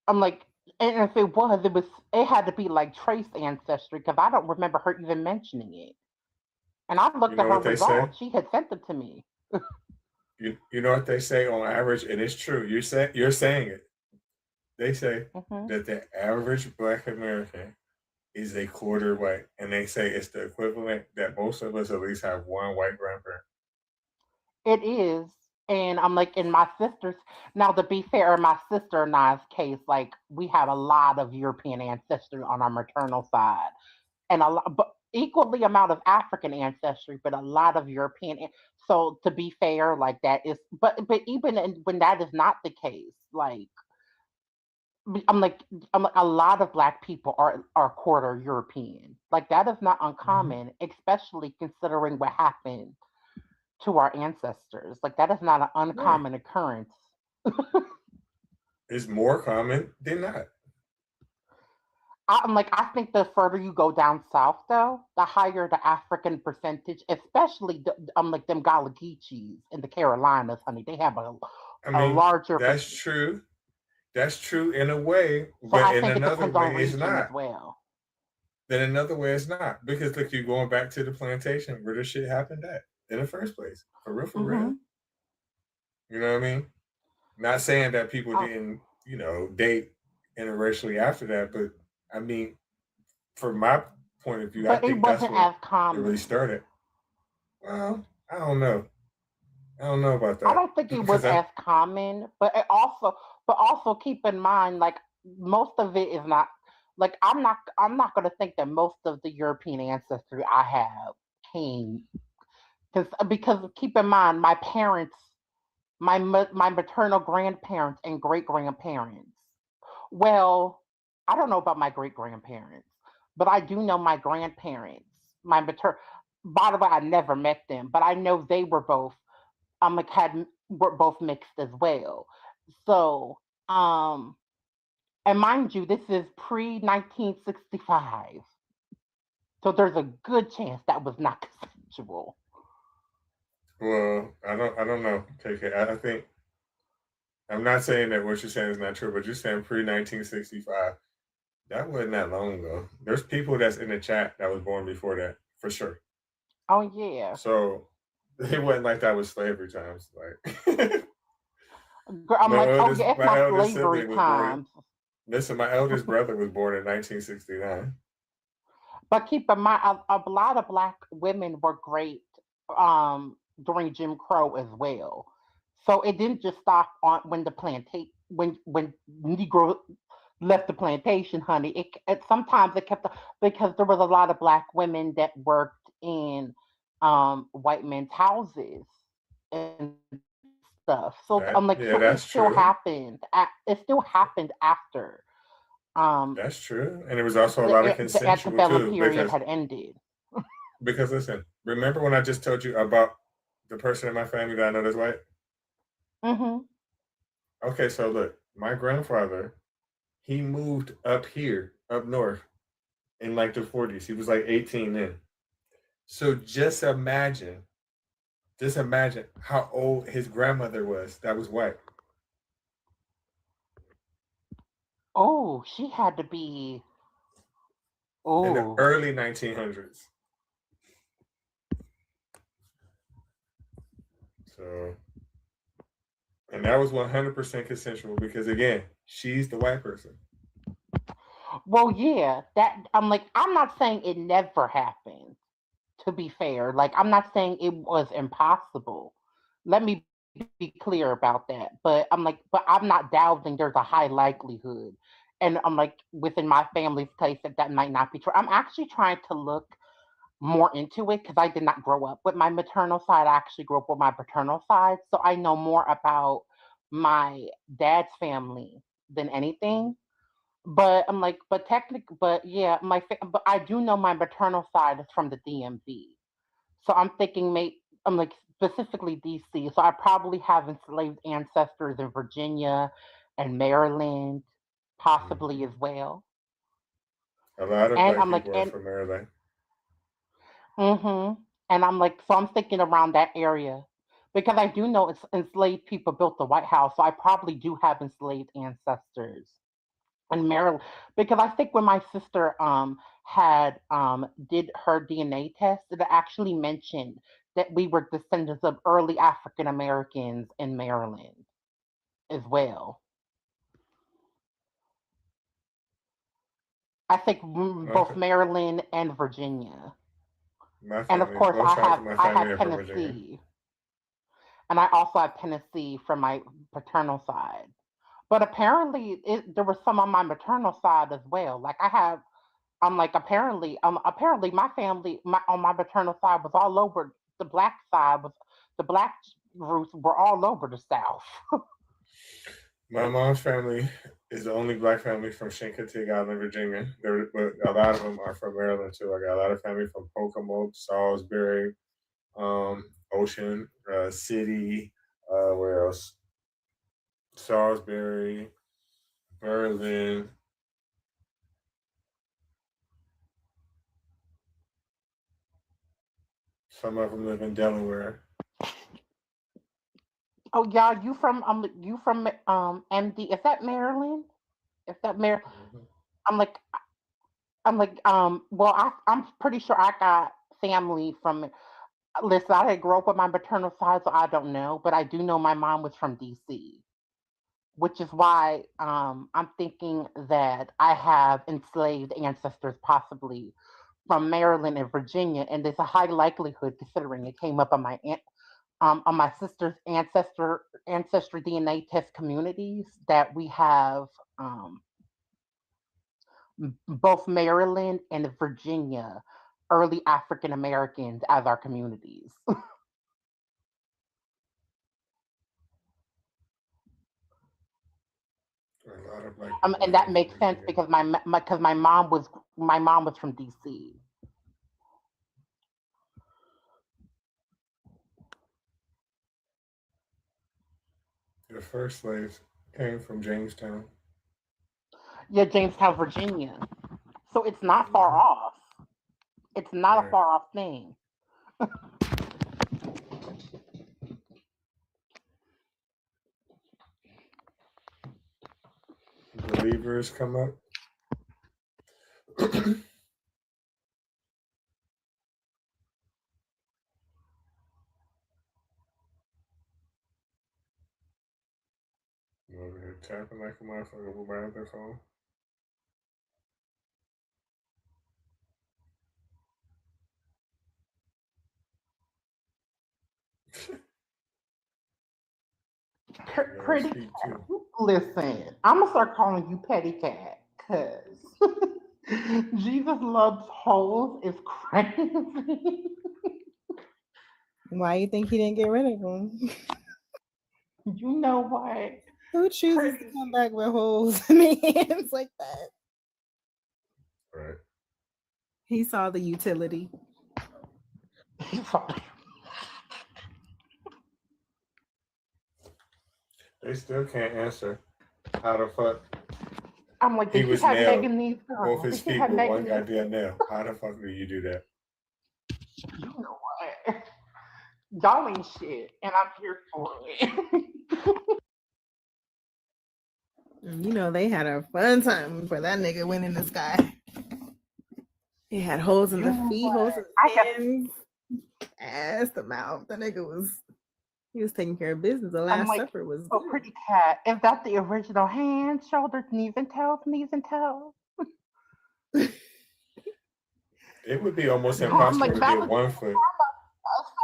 I'm like, and if it had to be like trace ancestry because I don't remember her even mentioning it. And I looked at her results; she had sent them to me. You know what they say on average, and it's true. You're saying it. They say that the average Black American is a quarter white, and they say it's the equivalent that most of us at least have one white grandparent. It is, and I'm like, in my sister's. Now, to be fair, in my sister and I's case, like we have a lot of European ancestry on our maternal side, and but equally amount of African ancestry, but a lot of European. So to be fair, like that is, but even when that is not the case, like. I'm like a lot of Black people are quarter European. Like that is not uncommon, especially considering what happened to our ancestors. Like that is not an uncommon occurrence. It's more common than not. I think the further you go down south, though, the higher the African percentage, especially like them Gala Geechees in the Carolinas, honey. They have a larger. That's true. That's true in a way, but in another way, it's not. As well. Then another way, it's not because look, you're going back to the plantation where this shit happened at in the first place. For real. You know what I mean? Not saying that people didn't, date interracially after that, but I mean, from my point of view, I think that's what it really started. Well, I don't know. I don't know about that. I don't think it was as common, but also keep in mind, like most of it is not. Like I'm not going to think that most of the European ancestry I have came because keep in mind my parents, my maternal grandparents and great grandparents. Well, I don't know about my great grandparents, but I do know my grandparents. My maternal. By the way, I never met them, but I know they were both were both mixed as well. So, and mind you, this is pre-1965. So there's a good chance that was not consensual. Well, I don't know, KK. I think I'm not saying that what you're saying is not true, but you're saying pre-1965. That wasn't that long ago. There's people that's in the chat that was born before that, for sure. Oh yeah. So it wasn't like that was slavery times. Like I'm like, oh yeah, it's not slavery times. Listen, my eldest brother was born in 1969. But keep in mind, a lot of Black women were great during Jim Crow as well. So it didn't just stop on when the when Negro left the plantation, honey. It sometimes it kept because there was a lot of Black women that worked in white men's houses and stuff. So I'm like, so it still happened. It still happened after. That's true, and it was also a lot of consensual too. Period had ended. Because listen, remember when I just told you about the person in my family that I know that's white? Mm-hmm. Okay, so look, My grandfather, he moved up here, up north, in like the 40s. He was like 18 then. So just imagine how old his grandmother was that was white. Oh, she had to be. In the Oh, early 1900s. So, and that was 100% consensual because again, she's the white person. well, yeah. That I'm like, I'm not saying it never happened. To be fair, like I'm not saying it was impossible. Let me be clear about that. But I'm like, but I'm not doubting there's a high likelihood. And I'm like, within my family's case, that might not be true. I'm actually trying to look more into it because I did not grow up with my maternal side. I actually grew up with my paternal side. So I know more about my dad's family than anything. But I'm like, but technically, but yeah, but I do know my maternal side is from the DMV. So I'm thinking, I'm like specifically DC. So I probably have enslaved ancestors in Virginia and Maryland, possibly as well. A lot of And black I'm like, people are from Maryland. and I'm like, so I'm thinking around that area because I do know it's enslaved people built the White House. So I probably do have enslaved ancestors in Maryland because I think when my sister had did her DNA test, it actually mentioned that we were descendants of early African Americans in Maryland as well. I think both Okay. Maryland and Virginia, My and of family, course both sides of my I family have are from Virginia. Tennessee, and I also have Tennessee from my paternal side. But apparently, there was some on my maternal side as well. Like I have I'm like apparently my family on my maternal side was all over the black side was the black roots were all over the South. My mom's family is the only black family from Shincotig Island, Virginia. But a lot of them are from Maryland too. I got a lot of family from Pocomoke, Salisbury, Ocean City. Where else? Salisbury, Berlin. Some of them live in Delaware. Oh yeah, you from MD? Is that Maryland? Is that Maryland? I'm like well I'm pretty sure I got family from. Listen, I didn't grow up with my maternal side, so I don't know, but I do know my mom was from DC, which is why I'm thinking that I have enslaved ancestors possibly from Maryland and Virginia, and there's a high likelihood, considering it came up on my sister's ancestry DNA test communities, that we have both Maryland and Virginia early African Americans as our communities. A lot of black And that makes sense because my mom was from DC. The first slaves came from Jamestown. Yeah, Jamestown, Virginia. So it's not far off. It's not a far off thing. Believers come up. Over here tapping like a motherfucker with my other phone. Pretty cat. Listen, I'm gonna start calling you Petty Cat because Jesus loves holes is crazy. Why you think he didn't get rid of them? You know what? Who chooses to come back with holes in their hands like that? Right. He saw the utility. They still can't answer. How the fuck? I'm like, He did he was have nailed Megan these? both his Did he feet have with one Megan? goddamn nail. How the fuck do you do that? You know what? Y'all ain't shit, and I'm here for it. You know, they had a fun time before that nigga went in the sky. He had holes in the feet, holes in the hands, ass, the mouth. That nigga he was taking care of business. The I'm Last like, Supper was oh, good. pretty cat. Is that the original hands, shoulders, knees and toes, knees and toes? It would be almost I'm impossible like, to get 1 foot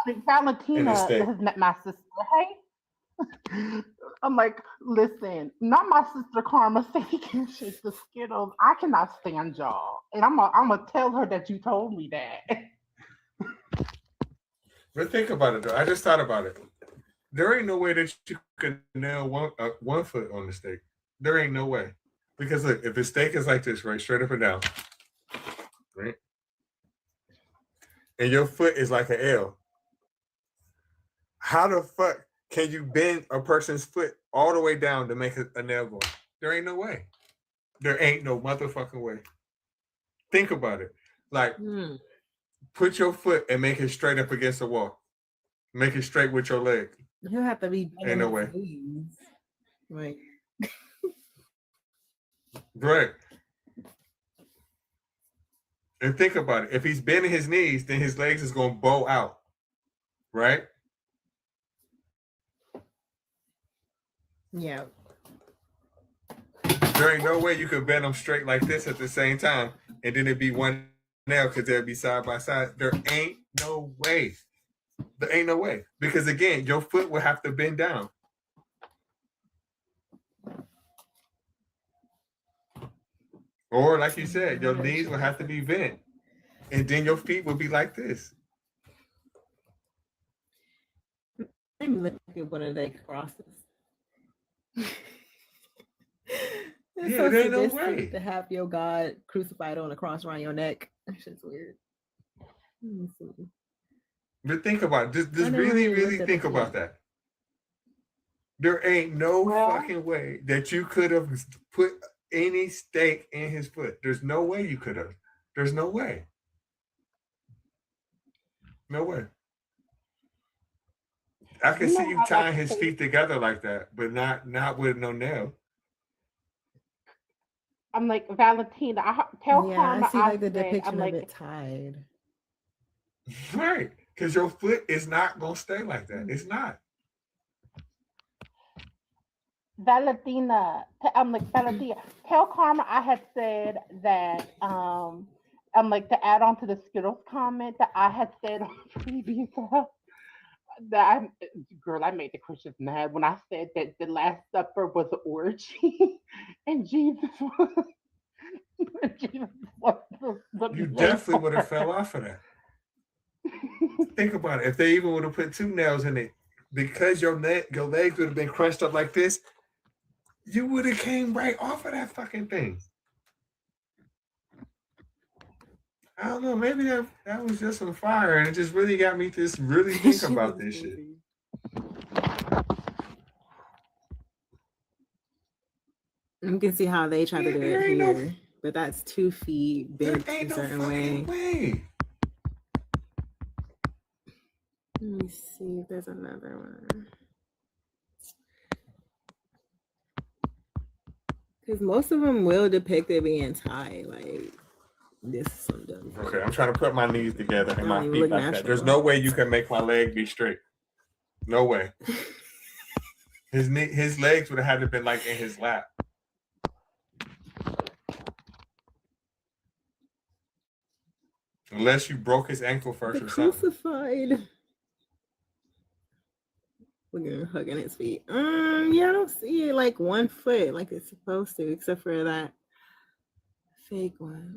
in a Valentina steak. has met my sister. Hey, I'm like, listen, not my sister Karma say he can shake the Skittles. I cannot stand y'all, and I'm gonna tell her that you told me that. But think about it, though. I just thought about it. There ain't no way that you could nail 1 foot on the steak. There ain't no way. Because look, if the steak is like this, right, straight up and down, right, and your foot is like an L, how the fuck can you bend a person's foot all the way down to make a nail go? There ain't no way. There ain't no motherfucking way. Think about it. Like, put your foot and make it straight up against the wall. Make it straight with your leg. He'll have to be Ain't no way. Like, Right. And think about it. If he's bending his knees, then his legs is going to bow out. Right? yeah. There ain't no way you could bend them straight like this at the same time, and then it'd be one nail because they'd be side by side. There ain't no way. There ain't no way. Because again, your foot will have to bend down. Or like you said, your knees will have to be bent. And then your feet will be like this. I'm looking at one of their crosses. It's Yeah, so there ain't no sadistic way. to have your God crucified on a cross around your neck. That shit's weird. Let me see. But think about it. Just never really, really really looked at think the about feet. that. There ain't no fucking way that you could have put any steak in his foot. There's no way you could have. There's no way. No way. I can see you tying his feet together like that, but not with no nail. I'm like, Valentina, tell Yeah, Karma I see like the said, depiction I'm like, of it tied. Right. Because your foot is not going to stay like that. It's not. Valentina, I'm like, Valentina, tell Karma I had said that, I'm like, to add on to the Skittles comment that I had said on the previous that I made the Christians mad when I said that the Last Supper was an orgy and Jesus was, the You definitely would have fell off of that. Think about it. If they even would have put 2 nails in it, because your legs would have been crunched up like this, you would have came right off of that fucking thing. I don't know. Maybe that was just some fire, and it just really got me to really think about this shit. You can see how they try to do there it ain't here, but that's 2 feet There bent ain't a no certain fucking way. Let me see if there's another one. Because most of them will depict it being tied. Like, this is some dumb shit. Okay, I'm trying to put my knees together and my Don't even feet look like that. natural. There's no way you can make my leg be straight. No way. His legs would have had to been like in his lap. Unless you broke his ankle first or something. Crucified. Look at him hugging his feet. Yeah, I don't see it like 1 foot like it's supposed to, except for that fake one.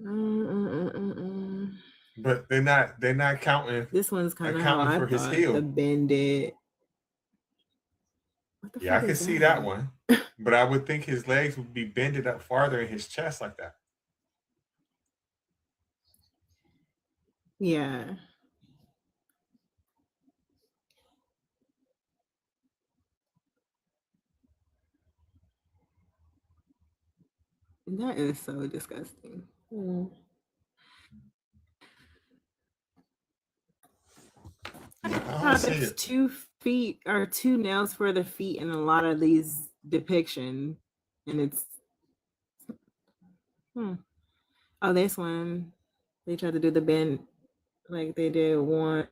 But they're not counting. This one's kind of how I for his thought heel. the bended. Yeah, I can see that one. But I would think his legs would be bended up farther in his chest like that. Yeah. That is so disgusting. I don't see It's it. 2 feet or 2 nails for the feet in a lot of these depiction, and it's oh, this one they tried to do the bend like they did one.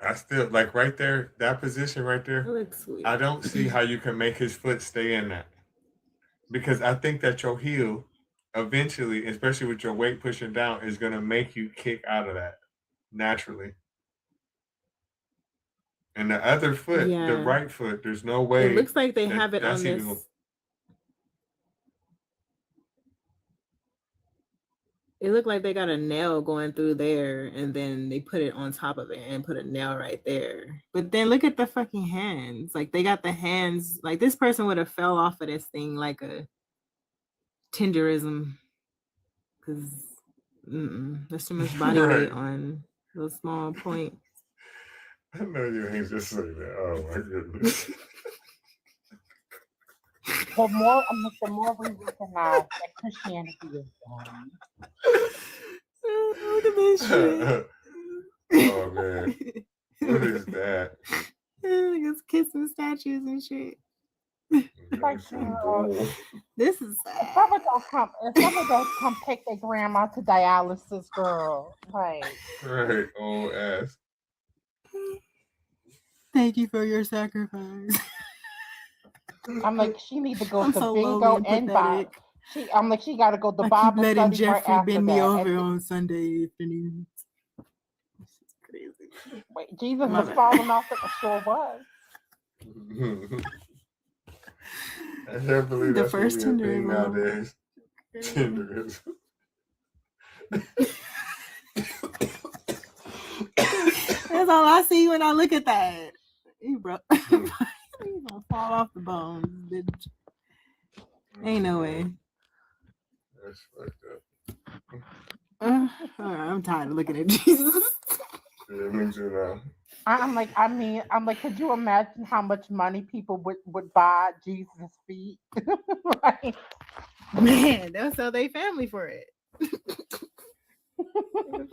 I still like right there, that position right there. Looks weird. I don't see how you can make his foot stay in that. Because I think that your heel eventually, especially with your weight pushing down, is gonna make you kick out of that naturally. And the other foot, the Yeah. right foot, there's no way. It looks like they have it on that's this. even. It looked like they got a nail going through there, and then they put it on top of it and put a nail right there. But then look at the fucking hands. Like they got the hands. Like this person would have fell off of this thing like a tenderism, because there's too much body weight on those small points. I know you ain't just saying that. Oh my goodness. The more we recognize that Christianity is dumb. Look at this shit. Oh man, what is that? It's kissing statues and shit. Like, this is sad. If someone don't come take their grandma to dialysis, girl. Like, right, old ass. Thank you for your sacrifice. I'm like, she need to go I'm to so bingo lonely and Bible. pathetic. I'm like, she got to go to I keep Bible letting study right Jeffrey after bend me that. over on Sunday afternoons. This is crazy. Wait, Jesus was falling off. It sure was. I can't believe The that's first really a Tinder thing mom. nowadays. Tinderism. That's all I see when I look at that. You bro, you gonna fall off the bones, bitch. Ain't no way. That's fucked up. All right, I'm tired of looking at Jesus. Yeah, me too now. I'm like, could you imagine how much money people would buy Jesus' feet? Like, Man, they'll sell their family for it.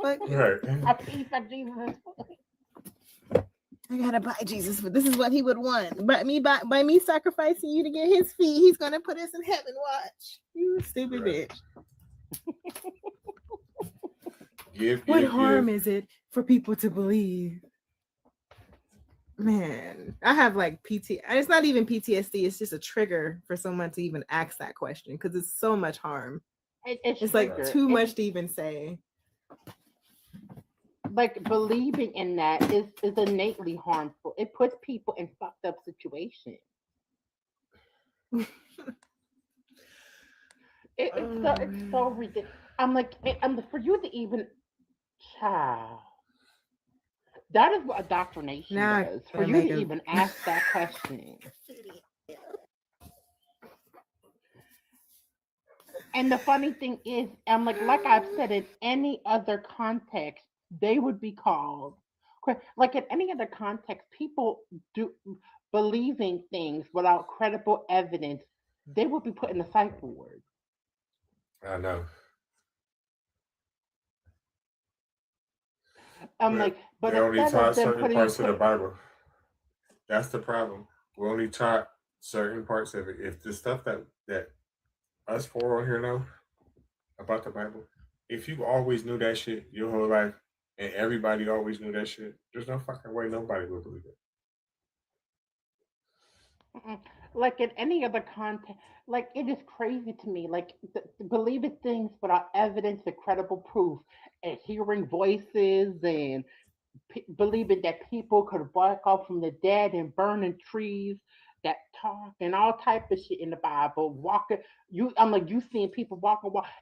Right. A piece of Jesus' foot. I gotta buy Jesus, but this is what he would want. But by me sacrificing you to get his feet, he's gonna put us in heaven. Watch, you stupid bitch. What harm is it for people to believe? Man, I have like PT. It's not even PTSD. It's just a trigger for someone to even ask that question because it's so much harm. It's like too much to even say. Like believing in that is innately harmful. It puts people in fucked up situations. It's so ridiculous. I'm like, for you to even, child. That is what indoctrination does. For you to even ask that question. And the funny thing is, I'm like I've said, in any other context, they would be called. Like in any other context, people do believing things without credible evidence. They would be put in the psych ward. I know. I'm like, but they only taught certain putting parts of the Bible. That's the problem. We only taught certain parts of it. If the stuff that us four on here know about the Bible, if you always knew that shit your whole life and everybody always knew that shit, there's no fucking way nobody would believe it. Like in any other context, like it is crazy to me. Like believing things without evidence and credible proof, and hearing voices and believing that people could walk off from the dead and burning trees that talk and all type of shit in the Bible. I'm like, you seeing people walk,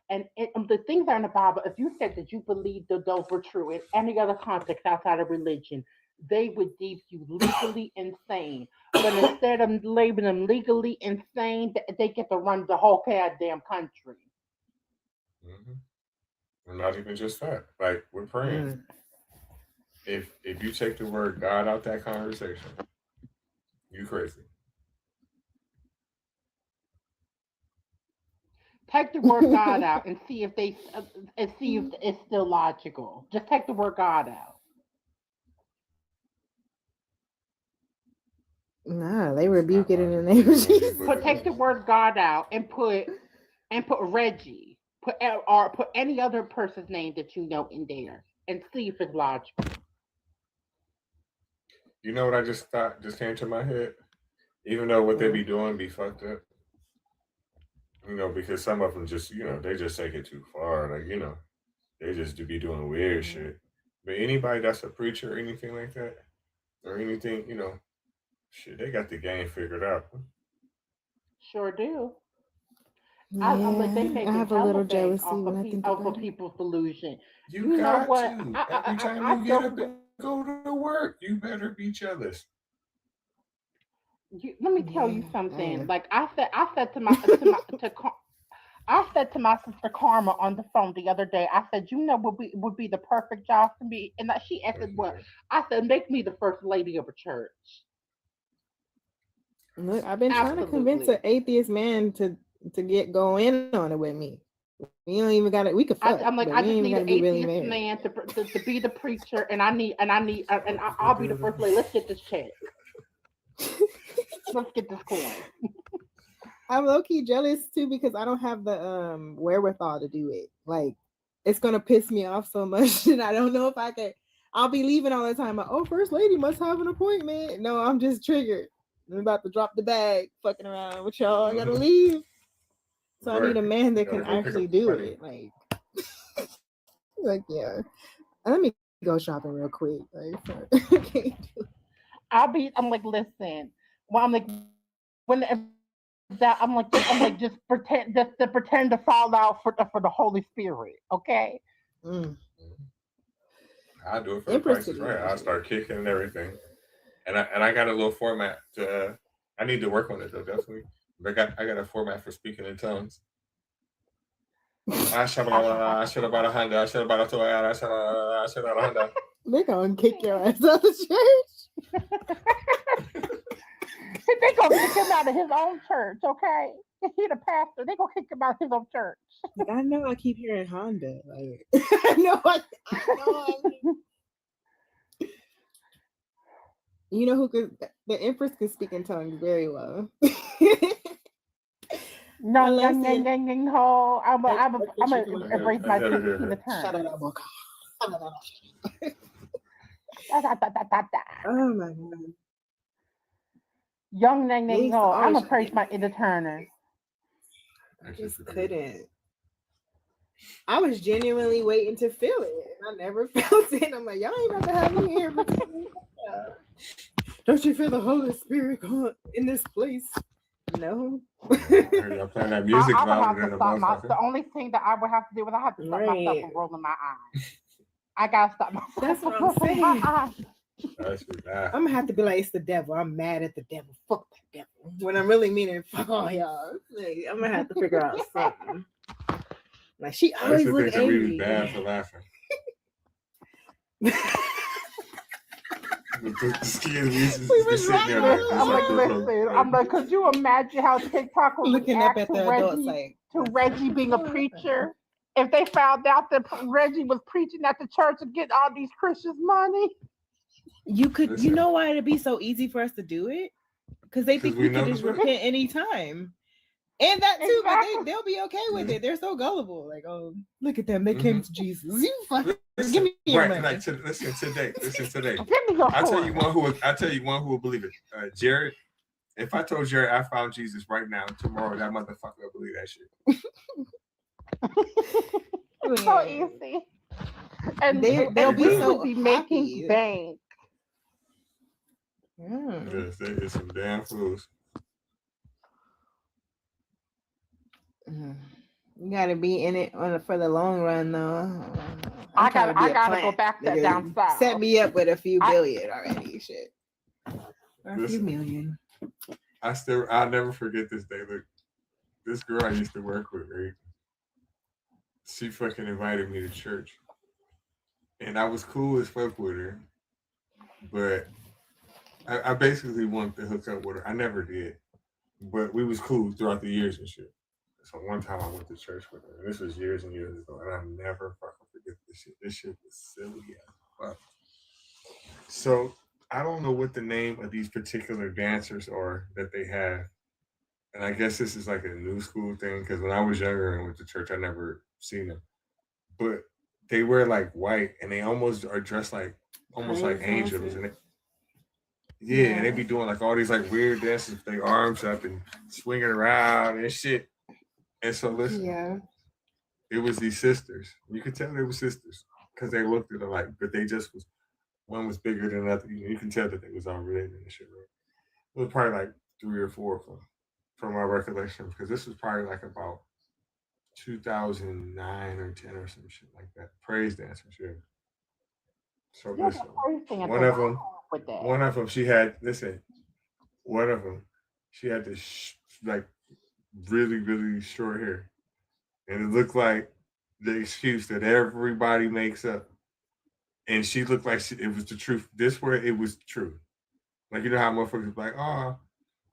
and the things that are in the Bible. If you said that you believed that those were true in any other context outside of religion, they would deem you legally insane. But instead of labeling them legally insane, they get to run the whole goddamn country. Mm-hmm. Not even just that. Like we're praying. If you take the word God out that conversation, You crazy. Take the word God out and see if it's still logical. Just take the word God out. Nah, they rebuke it in the name of Jesus. But take the word God out and put Reggie, put any other person's name that you know in there, and see if it's logical. You know what I just thought just came to my head? Even though what they be doing be fucked up. You know, because some of them just, they just take it too far. Like, they just do be doing weird shit. But anybody that's a preacher or anything like that, or anything, shit, they got the game figured out. Sure do. Yeah, I'm like, they make I have a little jealousy when I think off about of it. people's delusion. You know got what? to. Every time you get up and go to work, you better be jealous. Let me tell you something. Like I said to my sister Karma on the phone the other day. I said, would be the perfect job for me, and she answered, "What?" I said, "Make me the first lady of a church." Look, I've been trying to convince an atheist man to get going on it with me. We don't even got it. We could fuck. I'm like, but I we just ain't need gotta an be really atheist married. man to be the preacher, and I'll be the first lady. Let's get this check. Let's get this coin. I'm low key jealous too because I don't have the wherewithal to do it. Like, it's gonna piss me off so much, and I don't know if I could. I'll be leaving all the time. Like, oh, first lady must have an appointment. No, I'm just triggered. I'm about to drop the bag, fucking around with y'all. I gotta leave. So I need a man that can actually do it. Like yeah. Let me go shopping real quick. Like, I'm like, listen. Well, I'm like, when that I'm like, just pretend to fall out for the Holy Spirit, okay? I do it for the Price is Right. I start kicking and everything, and I got a little format to. I need to work on it though, definitely. But I got a format for speaking in tongues. I should have bought a Honda. I should have bought a Toyota. I should have bought a Honda. They're gonna kick your ass out of the church. They gonna kick him out of his own church, okay? He the pastor. They gonna kick him out of his own church. Like, I know I keep hearing Honda. Like I know. You know who could? The Empress could speak in tongues very well. No, I'm gonna embrace my teeth in the turn. Oh my god. Young Nang Ho, I'm gonna praise my inner Turner. I just couldn't. I was genuinely waiting to feel it. I never felt it. I'm like, y'all ain't about to have me here. Don't you feel the Holy Spirit going in this place? No. Y'all playing that music I would have louder to than stop the only thing that I would have to do is I have to stop myself from rolling my eyes. I gotta stop myself. That's what I'm saying. That's I'm gonna have to be like, it's the devil. I'm mad at the devil. Fuck that devil. When I'm really meaning, fuck all y'all. Like, I'm gonna have to figure out something. Like she always look angry. We was bad for laughing. I'm like, listen. I'm like, could you imagine how TikTok would looking up at the adults like to Reggie being a preacher? If they found out that Reggie was preaching at the church and getting all these Christians money. You could, you know why it'd be so easy for us to do it? Because they think we can just repent anytime. And that too, exactly. But they'll be okay with it. They're so gullible. Like, oh, look at them. They came to Jesus. You fucking give me your money. Like listen today. I'll tell you one who will believe it. Jared. If I told Jared I found Jesus right now, tomorrow, that motherfucker will believe that shit. So easy. And they'll be so making bank. Yes, they is some damn fools. You gotta be in it for the long run, though. I gotta go back to down south. Set me up with a few billion already, shit. Or a few million. I'll never forget this day. Look, this girl I used to work with, right? She fucking invited me to church, and I was cool as fuck with her, but I basically wanted to hook up with her. I never did, but we was cool throughout the years and shit. So one time I went to church with her, and this was years and years ago, and I never fucking forget this shit. This shit was silly as fuck. So I don't know what the name of these particular dancers are that they have, and I guess this is like a new school thing because when I was younger and went to church, I never seen them. But they wear like white, and they almost are dressed like almost like angels, and and they be doing like all these like weird dances with their arms up and swinging around and shit. And so listen, it was these sisters. You could tell they were sisters because they looked at alike, but they just was one was bigger than the other. You can tell that they was all related and shit. Right? It was probably like 3 or 4 of them from my recollection because this was probably like about 2009 or 10 or some shit like that. Praise dancers, yeah. So listen, one of them, she had one of them, she had this like really, really short hair, and it looked like the excuse that everybody makes up. And she looked like it was the truth. This where it was true. Like you know how motherfuckers like, oh,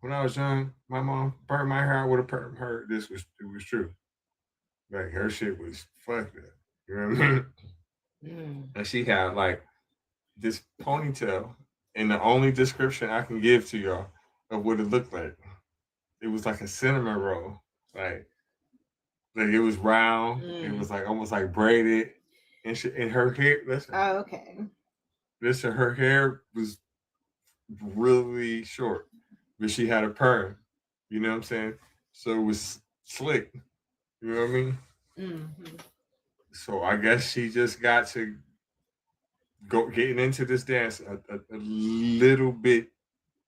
when I was young, my mom burned my hair. I would have burned her. It was true. Like her shit was fucked up. You know what I mean? And she had like this ponytail, and the only description I can give to y'all of what it looked like, it was like a cinnamon roll, like it was round. It was like almost like braided, and her hair. Listen, Oh, okay. Listen, her hair was really short, but she had a perm. You know what I'm saying? So it was slick. You know what I mean? Mm-hmm. So I guess she just got to go getting into this dance a little bit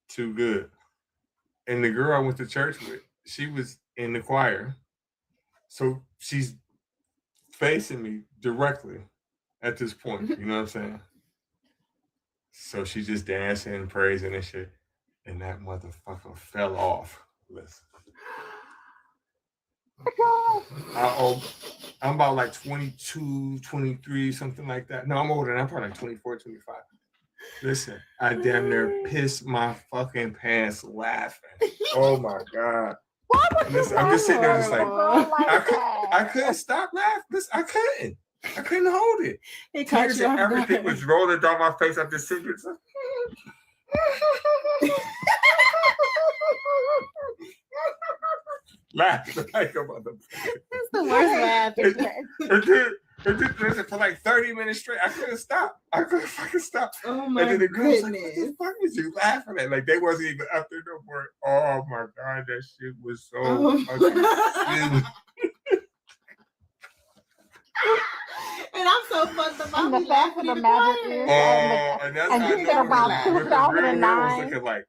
too good. And the girl I went to church with, she was in the choir. So she's facing me directly at this point. You know what I'm saying? So she just dancing and praising and shit. And that motherfucker fell off. Listen. I'm about like 22, 23, something like that. No, I'm older. I'm probably like 24, 25. Listen, I damn near pissed my fucking pants laughing. Oh my God. Listen, I'm just sitting there just like, I couldn't stop laughing. Listen, I couldn't hold it. Tears and everything was rolling down my face. I'm just sitting there. Laughing like a motherfucker. That's the worst laugh. Listen, for like 30 minutes straight, I couldn't stop. I couldn't fucking stop. Oh my and then the girls like, goodness. what the fuck was you laughing at? Like they wasn't even up there no more. Oh my God, that shit was so fucking And I'm so fucked up. And the fact of the matter is, and that's and how you said about what the real hair was 2009. looking like.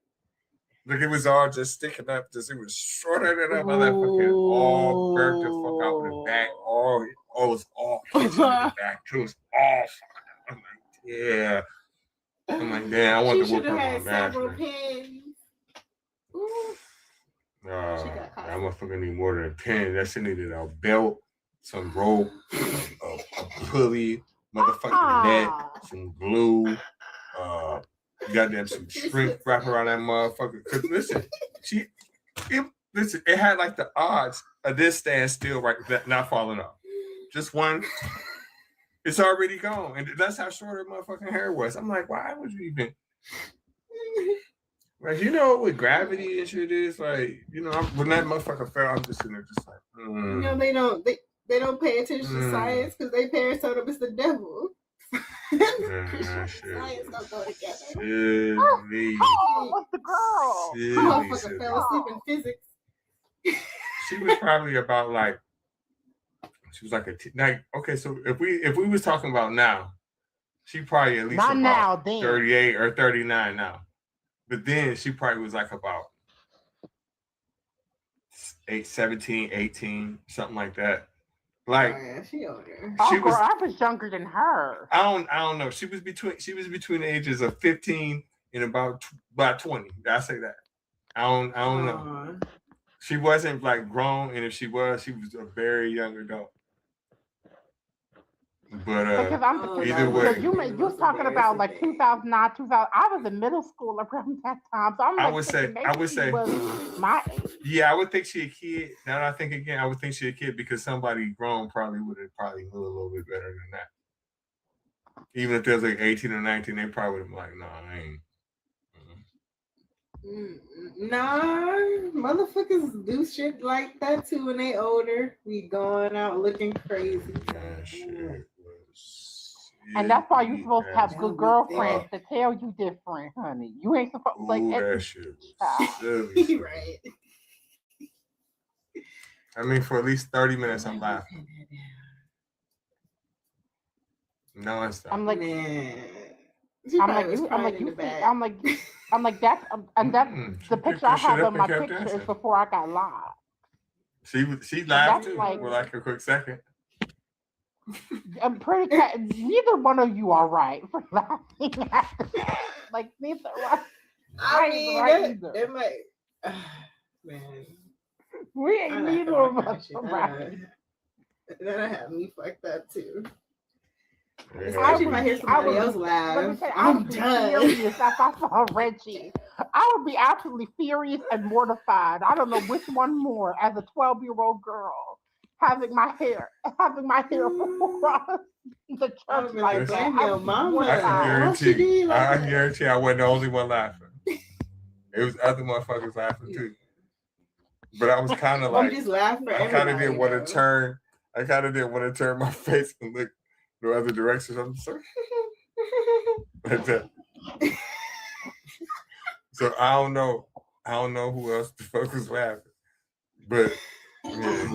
Like it was all just sticking up. Just it was shorter than that motherfucking all burnt the fuck out in the back. All it was all kitchen in the back. It was all. I'm like, yeah. I'm like, damn. I want to whoop her on that. That motherfucker need more than a pen. That shit needed a belt, some rope, a pulley, motherfucking net, some glue, goddamn some shrink wrap around that motherfucker. Cause listen, it had like the odds of this stand still right, not falling off. Just one, it's already gone, and that's how short her motherfucking hair was. I'm like, why would you even? Like, you know, with gravity and shit is like, you know, when that motherfucker fell, I'm just sitting there, just like, You know, they don't pay attention to science because their parents told them it's the devil. Science don't go together. Silly. Oh, what's the girl? Motherfucker fell asleep in physics. She was probably about like, she was like okay, so if we was talking about now, she probably at least Not about now, then. 38 or 39 now. But then she probably was like about 17, 18, something like that. Like, she older. She was. I was younger than her. I don't know. She was between the ages of 15 and about 20. I say that. I don't know. She wasn't like grown, and if she was a very young adult. But Because I'm either way, because you was talking about like 2009, 2000. I was in middle school around that time, so I'm like, I would say, was my age. yeah, I would think she a kid. Now that I think again, I would think she a kid because somebody grown probably would have probably knew a little bit better than that. Even if there's like 18 or 19, they probably would have been like, no, I ain't. Nah, motherfuckers do shit like that too when they older. We going out looking crazy. And that's why you're supposed to have good girlfriends to tell you different, honey. You ain't supposed like that shit was silly. Right. I mean, for at least 30 minutes, I'm laughing. No, it's not. I'm like, that's the picture I have on my picture is before I got live. She laughed too like, for like a quick second. I'm pretty. Neither one of you are right for laughing at that. Like neither one. I mean, it might. Man, we ain't neither of us right. That'll have me fucked up too. Especially if I hear somebody else laugh. I'm done. Furious if I saw Reggie. I would be absolutely furious and mortified. I don't know which one more as a 12-year-old girl having my hair pulled across the church like that. I can guarantee I wasn't the only one laughing. It was other motherfuckers laughing too. But I was kind of like, just laugh for I kind of didn't want to turn. I kind of didn't want to turn my face and look the other directions. I'm sorry. Like that. So I don't know who else the fuck was laughing. But yeah,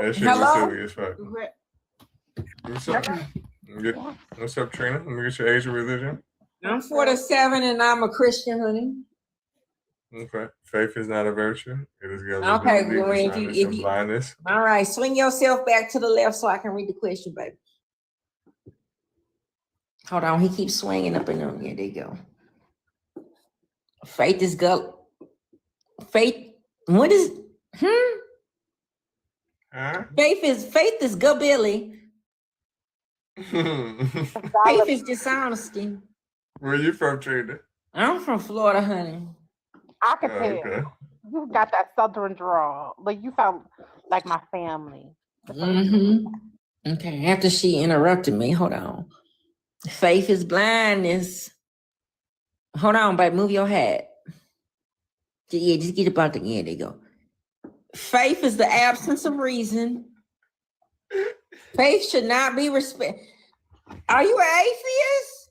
that shit was silly as fuck. What's up, Trina? Let me get your age and religion. I'm 47 and I'm a Christian, honey. Okay. Faith is not a virtue. It is okay, well, if you blindness. All right, swing yourself back to the left so I can read the question, baby. Hold on, he keeps swinging up and down. Yeah, there you go. Faith is good. Faith, what is Faith is good, Billy. Faith is dishonesty. Where are you from, Trina? I'm from Florida, honey. I can tell. Okay. You got that southern drawl. Like you sound like my family. Okay, after she interrupted me, hold on. Faith is blindness. Hold on, babe. Move your hat. Yeah, just get about the end. There you go. Faith is the absence of reason. Faith should not be respect. Are you an atheist?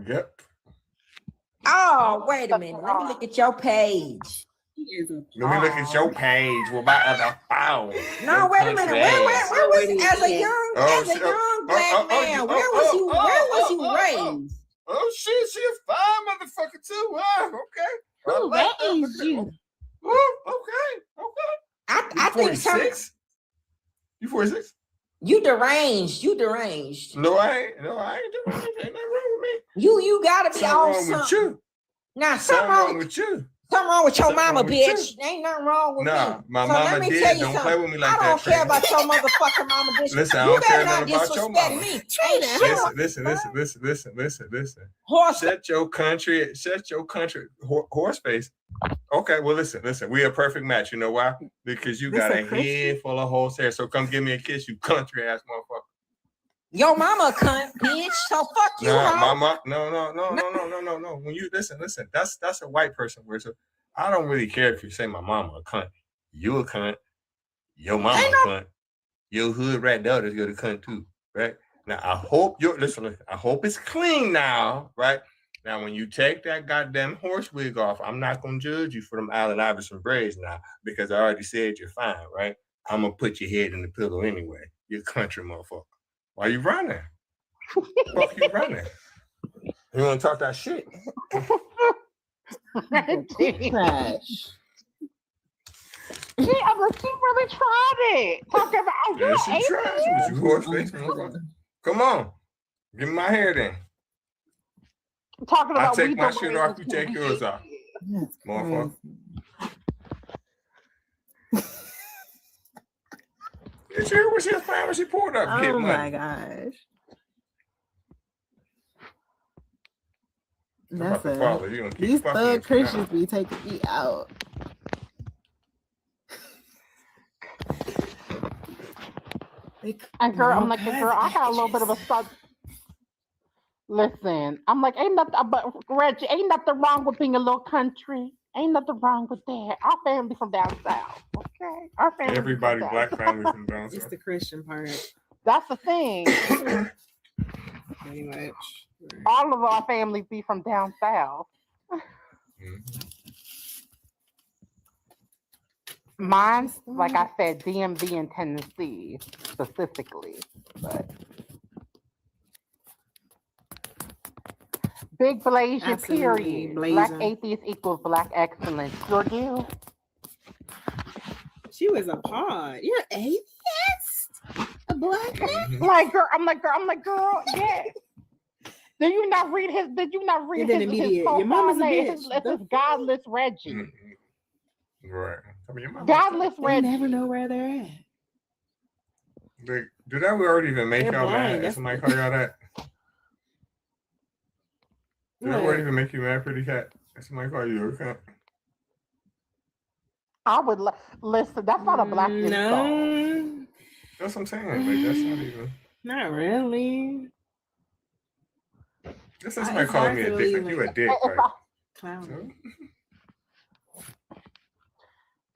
Yep. Oh, wait a minute. Let me look at your page. Let me look at your page with my other phone. No, wait a minute. Where was as a young black man? Where was you raised? Oh shit, she a fine motherfucker too. Wow, okay. Who raised you? Okay. I think 46. You 46? You deranged. No, I ain't deranged. Ain't nothing wrong with me. You gotta be on something. Wrong with you. Nah, something wrong with you. Something wrong with your mama, bitch. Ain't nothing wrong with me. Nah, my so mama did. Don't play with me like that. I don't care about your motherfucking mama, bitch. Listen, I don't care nothing about your mama. Me. Listen. Shut your country horse face. Okay, well, listen. We a perfect match. You know why? Because you got a head full of horsehair. So come give me a kiss, you country ass motherfucker. Your mama a cunt, bitch. So fuck you, mama. No. When you listen. That's a white person word. So I don't really care if you say my mama a cunt. You a cunt. Your mama a cunt. Your hood rat daughters go to cunt too, right? Now I hope listen. I hope it's clean now, right? Now when you take that goddamn horse wig off, I'm not gonna judge you for them Allen Iverson braids now because I already said you're fine, right? I'm gonna put your head in the pillow anyway. You country motherfucker. Why you running? Fuck you running? You want to talk that shit? She really tried it. Talking about she tried. You horse face, come on, give me my hair then. Talking about I take my shit off. You take yours off, motherfucker. Did you hear what she was playing when she pulled up? Get Oh my money. gosh. I'm about to follow you. Gonna keep These fucking thug with you now. Christians be taking me out. And girl, I'm like, girl, I got a little bit of a start. Listen, I'm like, ain't nothing, but Reggie, ain't nothing wrong with being a little country. Ain't nothing wrong with that. Our family from down south, okay? Our family. Everybody, black family from down It's south. the Christian part. That's the thing. Pretty much. All of our families be from down south. Mine's, like I said, DMV and Tennessee specifically. But big Blasian, Absolutely period. blazing. Black atheist equals black excellence. Sure do. She was a pod. You're atheist? A black man? Like, girl, I'm like, girl, yeah. Did you not read his immediate. profile Your mama's a name? bitch. His godless Reggie. Right. I mean, your mama. Godless They Reggie. never know where they're at. Did that already even make They're y'all blind. mad? That's- Somebody call y'all that? Did that already even make you mad, pretty cat? Somebody call you a cunt? I would listen. That's not a black bitch song. No, That's what I'm saying. Like, that's not even. not really. That's like somebody calling me a dick. Like, you a dick. Like, Clown.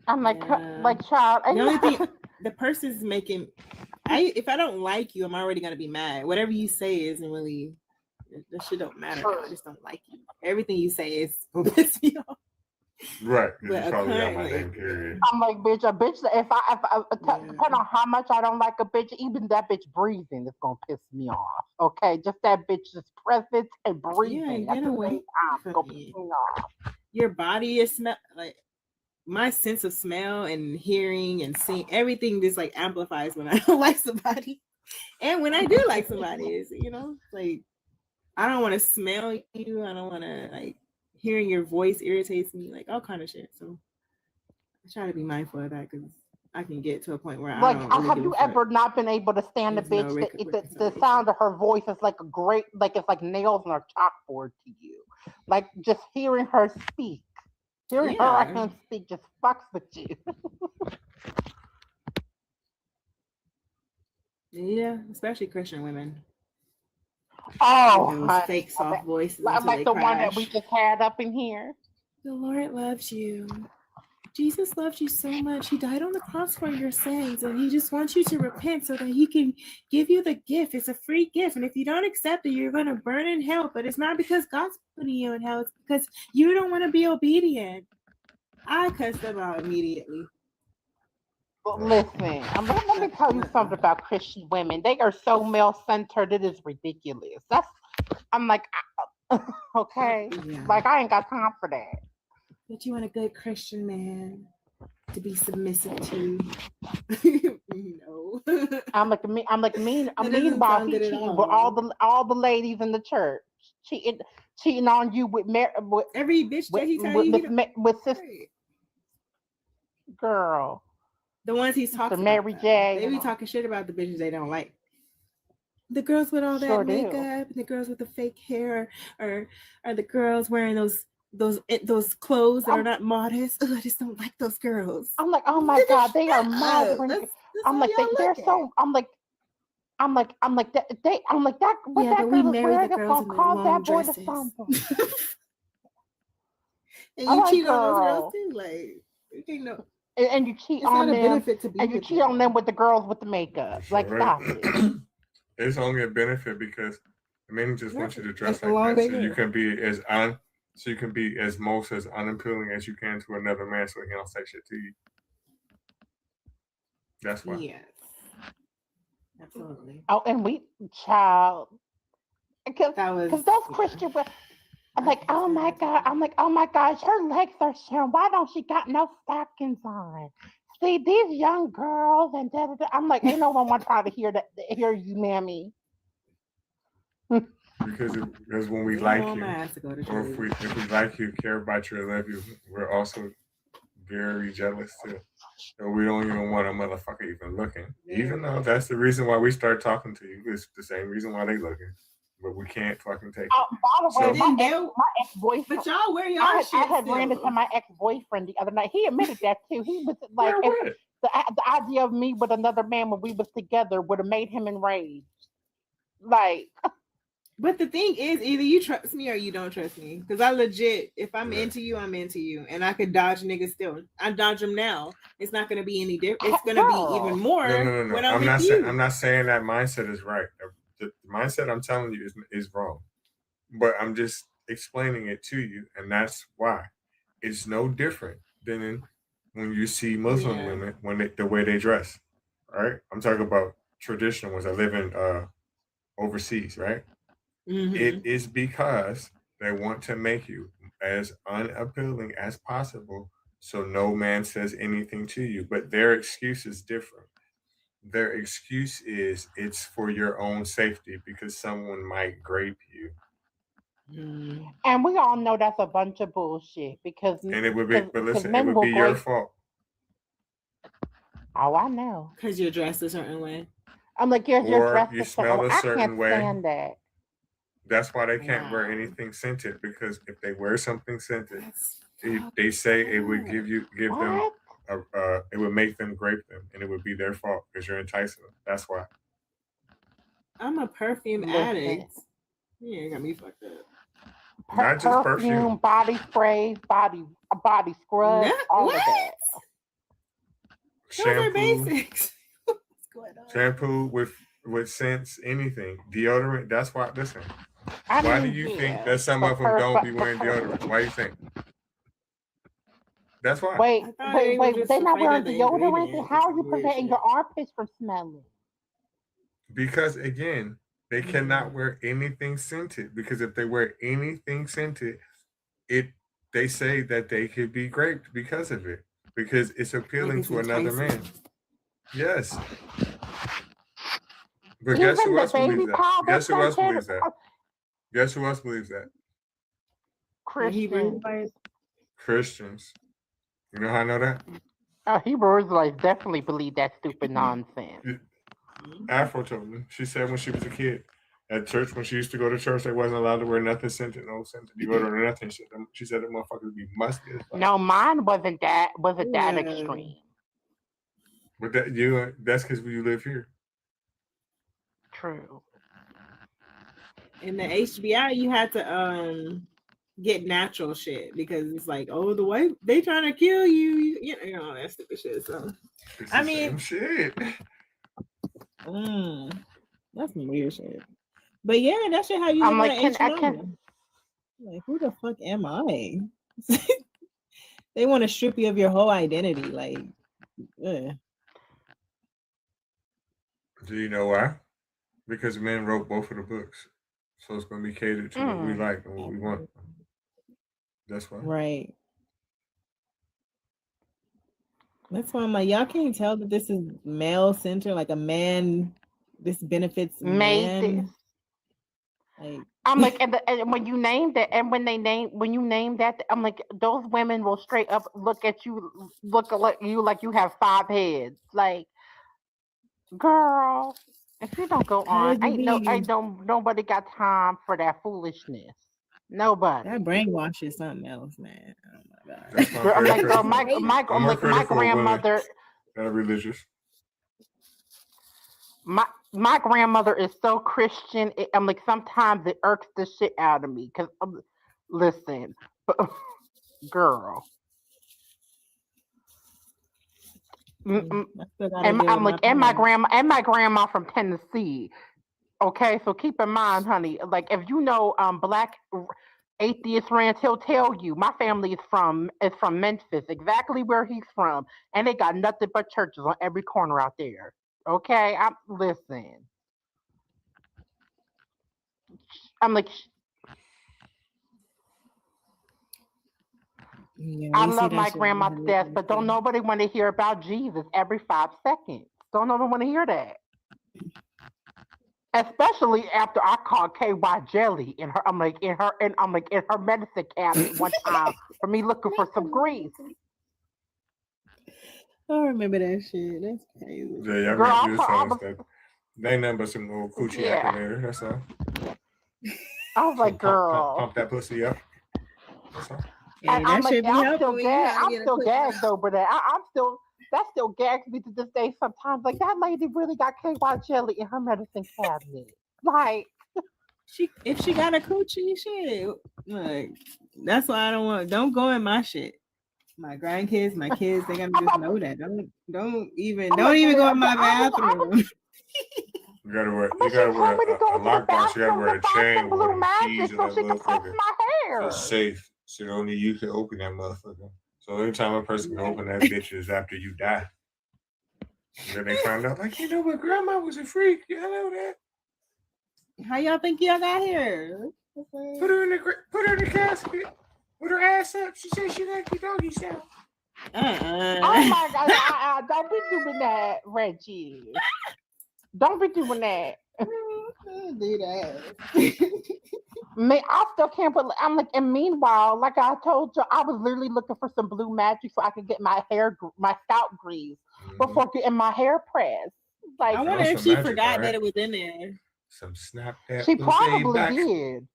I'm like, like, child. The only thing, the person's making. If I don't like you, I'm already gonna be mad. Whatever you say isn't really. That shit don't matter. I just don't like you. Everything you say is gonna piss me off. right. But You probably got my apparently- name, period. I'm like, bitch, a bitch. If I depending on how much I don't like a bitch, even that bitch breathing is gonna piss me off. Okay, just that bitch's presence and breathing Yeah, at get the away same time is from gonna me. piss me off. Your body is smell like my sense of smell and hearing and seeing everything just like amplifies when I don't like somebody, and when I do like somebody, is like I don't want to smell you. I don't want to like hearing your voice irritates me, like all kind of shit. So I try to be mindful of that because I can get to a point where Like, I don't really have give you a fuck. ever not been able to stand a There's no bitch? The sound of her voice is like it's like nails on a chalkboard to you. Like just hearing her speak, hearing her Yeah. and speak just fucks with you. Yeah, especially Christian women. Oh, Those honey. fake soft voices. Like until they the one that we crash. just had up in here. The Lord loves you. Jesus loved you so much. He died on the cross for your sins, and he just wants you to repent so that he can give you the gift. It's a free gift, and if you don't accept it, you're going to burn in hell. But it's not because God's putting you in hell. It's because you don't want to be obedient. I cussed them out immediately. But listen, let me tell you something about Christian women. They are so male-centered. It is ridiculous. I'm like, okay, like I ain't got time for that. But you want a good Christian man to be submissive to. No. I'm like meanwhile he cheating with all the ladies in the church, cheating on you with every bitch that he tell you with sister girl. The ones he's talking Mary about. J. They be talking shit about the bitches they don't like. The girls with all that Sure do. makeup and the girls with the fake hair, or the girls wearing those clothes that are not modest. Ugh, I just don't like those girls. I'm like, oh my God, they are mothering. I'm like, they're so. I'm like that. What Yeah, that but we girl is marry wearing the is girls gonna in the cause long that boy to dresses. stumble. And I'm you like, cheat on those girl. girls too, like you can't know. And you cheat It's on not a them, benefit to be and you with cheat on them with the girls with the makeup. Like, stop it. It's only a benefit because the men just want you to dress That's like long that, so hair. you can be as most as unappealing as you can to another man, so he don't say shit to you. That's why. Yes, absolutely. Oh, and child, because was those Christian women. I'm like, oh my God. I'm like, oh my gosh, her legs are showing. Why don't she got no stockings on? See, these young girls and da da da. I'm like, ain't no one want to try to hear you, mammy. Because when we like you, or if we like you, care about you, and love you, we're also very jealous too. So we don't even want a motherfucker even looking. Even though that's the reason why we start talking to you. It's the same reason why they looking. But we can't fucking take it. By the way, So, my ex-boyfriend. But y'all wear your I shit had ran still. into my ex-boyfriend the other night. He admitted that too. He was like, the idea of me with another man when we was together would have made him enraged. Like, but the thing is, either you trust me or you don't trust me. Because I legit, if I'm into you, I'm into you, and I could dodge niggas still. I dodge them now. It's not going to be any different. It's going to be even more No. when I'm not with you. I'm not saying that mindset is right. The mindset I'm telling you is wrong. But I'm just explaining it to you, and that's why it's no different than when you see Muslim women when the way they dress. Right? I'm talking about traditional ones that live in overseas, right? It is because they want to make you as unappealing as possible so no man says anything to you. But their excuse is different. Their excuse is it's for your own safety because someone might grape you. and we all know that's a bunch of bullshit because And it would be, but listen, it men would will be your grape. fault. Oh, I know. Because you're dressed a certain way. I'm like, you're Or dressed you a certain smell way. a I certain can't way. stand that. That's why they can't wear anything scented because if they wear something scented, they say it would give them it would make them grape them, and it would be their fault because you're enticing them. That's why. I'm a perfume addict. Yeah, got me fucked up. Not just perfume, body sprays, body scrubs, all of that. Those are basics. shampoo with scents, anything, deodorant. That's why. Listen, why do you think that some of them don't be wearing deodorant? Why do you think? That's why. Wait. They're not wearing deodorant. How are you preventing your armpits from smelling? Because again, they cannot wear anything scented. Because if they wear anything scented, they say that they could be raped because of it. Because it's appealing to another man. Yes. But guess who else believes that? Guess who else believes that? Guess who else believes that? Christians. You know how I know that? Hebrew Israelites definitely believe that stupid nonsense. Afro told me. She said when she was a kid at church, when she used to go to church, they wasn't allowed to wear nothing scented, no scented deodorant or nothing. She said the motherfuckers would be musty. No, mine wasn't that extreme. But that's because you live here. True. In the HBI, you had to get natural shit because it's like, oh, the white they trying to kill you, you know that stupid shit. So I mean, shit. That's some weird shit. But yeah, that shit how you look like H1. Like, who the fuck am I? They want to strip you of your whole identity. Like, ugh. Do you know why? Because men wrote both of the books. So it's going to be catered to what we like and what we want. That's why. Right. That's why I'm like, y'all can't tell that this is male centered, like a man. This benefits man. Like, I'm like, and when you named it, and when you name that, I'm like, those women will straight up look at you like you have 5 heads. Like, girl, if you don't go on, nobody got time for that foolishness. Nobody. That brainwash is something else, man. Oh my god. I'm like, my grandmother. Religious. My grandmother is so Christian. I'm like, sometimes it irks the shit out of me because, listen, girl. And I'm like, and my grandma from Tennessee. Okay, so keep in mind, honey, like if you know Black Atheist Ranch, he'll tell you my family is from Memphis, exactly where he's from, and they got nothing but churches on every corner out there. Okay, listen. I'm like, I love my grandma to death, but don't nobody want to hear about Jesus every 5 seconds. Don't nobody want to hear that. Especially after I called KY Jelly in her medicine cabinet one time for me looking for some grease. I remember that shit. That's crazy. Yeah, y'all Girl, be just telling us that. They ain't nothing but some little coochie activator. That's all. I was like, girl. Pump that pussy up. That's all. And I'm like, I'm still gagged. I'm still gagged over that. That still gags me to this day sometimes. Like, that lady really got KY jelly in her medicine cabinet. Like, if she got a coochie, shit. Like, that's why I don't go in my shit. My grandkids, my kids, they gotta just know that. Don't even go in my bathroom. You gotta wear a lockbox. You gotta wear a chain with them keys in that motherfucker. So it's safe. So only you can open that motherfucker. So anytime a person can open that bitch is after you die. And then they find out, like, you know what, grandma was a freak. You know that. How y'all think y'all got here? Put her in the casket. With her ass up. She said she liked the doggy style. oh my God. Don't be doing that, Reggie. Don't be doing that. Do that. Man, I still can't believe. I'm like, and meanwhile, like I told you, I was literally looking for some blue magic so I could get my scalp grease before getting my hair pressed. Like, I wonder if she forgot that it was in there. Some snap that. She probably did.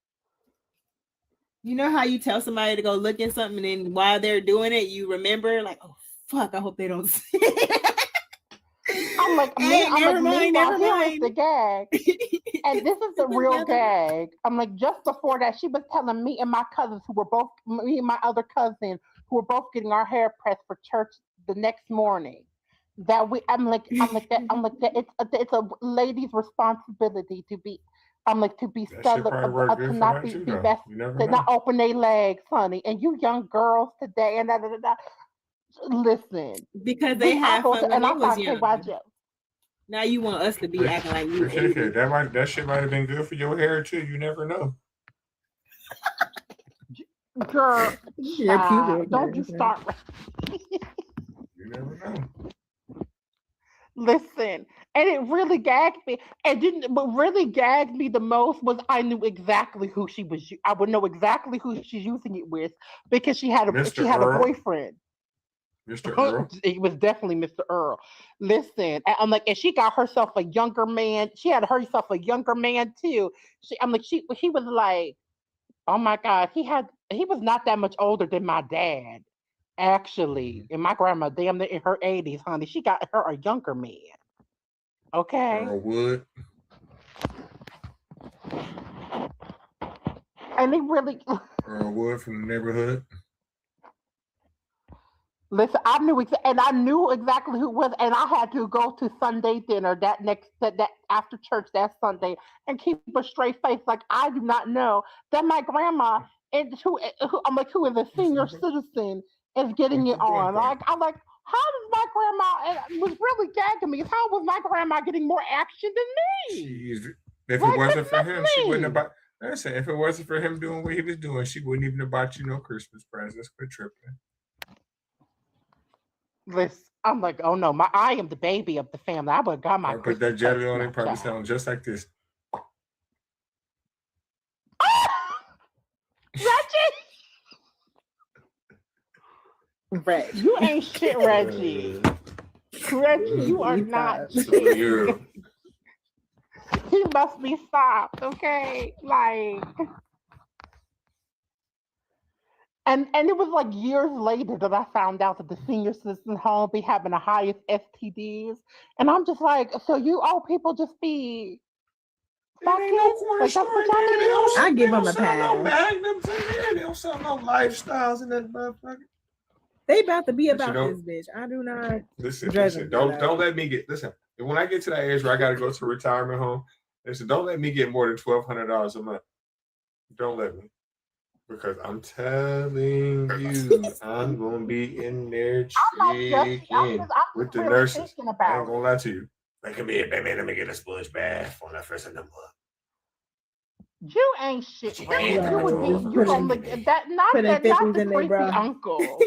You know how you tell somebody to go look at something and then while they're doing it, you remember, like, oh fuck, I hope they don't see it. I'm like, never mind. Here is the gag. And this is the real gag. I'm like, just before that, she was telling me and my cousins me and my other cousin who were both getting our hair pressed for church the next morning. That it's a lady's responsibility to be. I'm like, to be celibate, to not be best, to not open their legs, honey. And you young girls today, and listen, because they have fun when they was young. Now you want us to be acting like we. That shit might have been good for your hair too. You never know. Girl, don't you start. You never know. Listen, and it really gagged me. What really gagged me the most was I knew exactly who she was. I would know exactly who she's using it with because she had a boyfriend. Mr. Earl. It was definitely Mr. Earl. Listen, I'm like, and she got herself a younger man. She had herself a younger man too. He was like, oh my God, he was not that much older than my dad. Actually, and my grandma, damn near in her 80s, honey, she got her a younger man. Okay. Earl Wood. And they really. Earl Wood from the neighborhood. Listen, I knew exactly who it was, and I had to go to Sunday dinner that after church that Sunday and keep a straight face, like I do not know that my grandma who is a senior citizen is getting it on. Like I'm like, how does my grandma? And it was really gagging me. How was my grandma getting more action than me? If it wasn't for him, she wouldn't have bought. Listen, if it wasn't for him doing what he was doing, she wouldn't even have bought you no Christmas presents. Quit tripping. Listen, I'm like, oh no, I am the baby of the family. I would have got my. Put that jelly on it, probably sound just like this. Reggie, you ain't shit, Reggie. Reggie, you are not shit. He must be stopped, okay? Like. And it was like years later that I found out that the senior citizen home be having the highest STDs. And I'm just like, so you old people just be fucking? Like, that's what y'all do? I give them a pass. No magnums in there. They don't sell no lifestyles in that motherfucker. They about to be about this bitch. I do not. Listen. Don't let me get. Listen, when I get to that age where I got to go to a retirement home, listen, don't let me get more than $1,200 a month. Don't let me. Because I'm telling you, I'm going to be in there chicken with the nurses. I ain't going to lie to you. Like, come here, baby, let me get a sponge bath on that first of the month. You ain't shit, man. You would be, not the creepy uncle.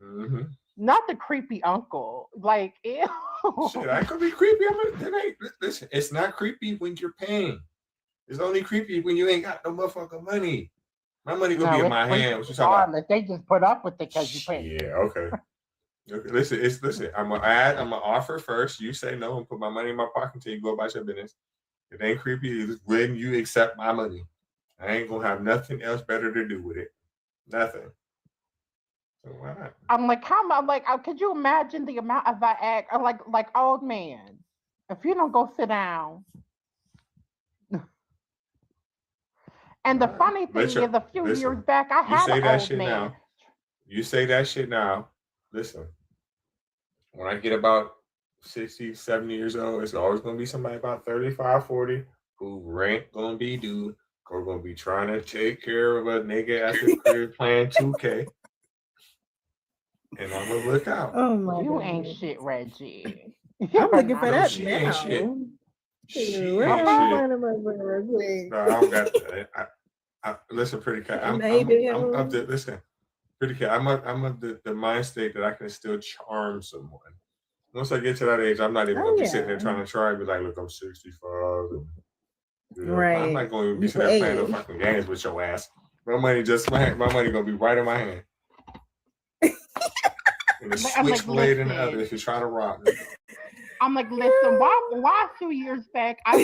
Mm-hmm. Not the creepy uncle. Like, ew. Shit, I could be creepy. Listen, it's not creepy when you're paying. It's only creepy when you ain't got no motherfucking money. My money gonna be in my hand. What you talking about? They just put up with it because you pay. Yeah, okay. Listen. I'm gonna offer first. You say no and put my money in my pocket until you go about your business. It ain't creepy. It's when you accept my money. I ain't gonna have nothing else better to do with it. Nothing. So why not? I'm like, could you imagine the amount of I act? Like old man, if you don't go sit down. And the funny thing is, a few years back, I had an old man. You say that shit now. Listen, when I get about 60, 70 years old, it's always going to be somebody about 35, 40 who rent going to be due, or going to be trying to take care of a nigga at the crib playing 2K. And I'm going to look out. Oh my You God. Ain't shit, Reggie. I'm looking for that she now. Ain't shit. She Where ain't am I shit. finding my brother? No, I don't got that. Listen, pretty cat. I'm listen, pretty cat. I'm of the mind state that I can still charm someone. Once I get to that age, I'm not even gonna be sitting there trying to try and be like, look, I'm 65. And, Right. I'm not going to be sitting there playing no fucking games with your ass. My money gonna be right in my hand. And the switchblade in the other if you're trying to rob me. I'm like, listen, why a few years back I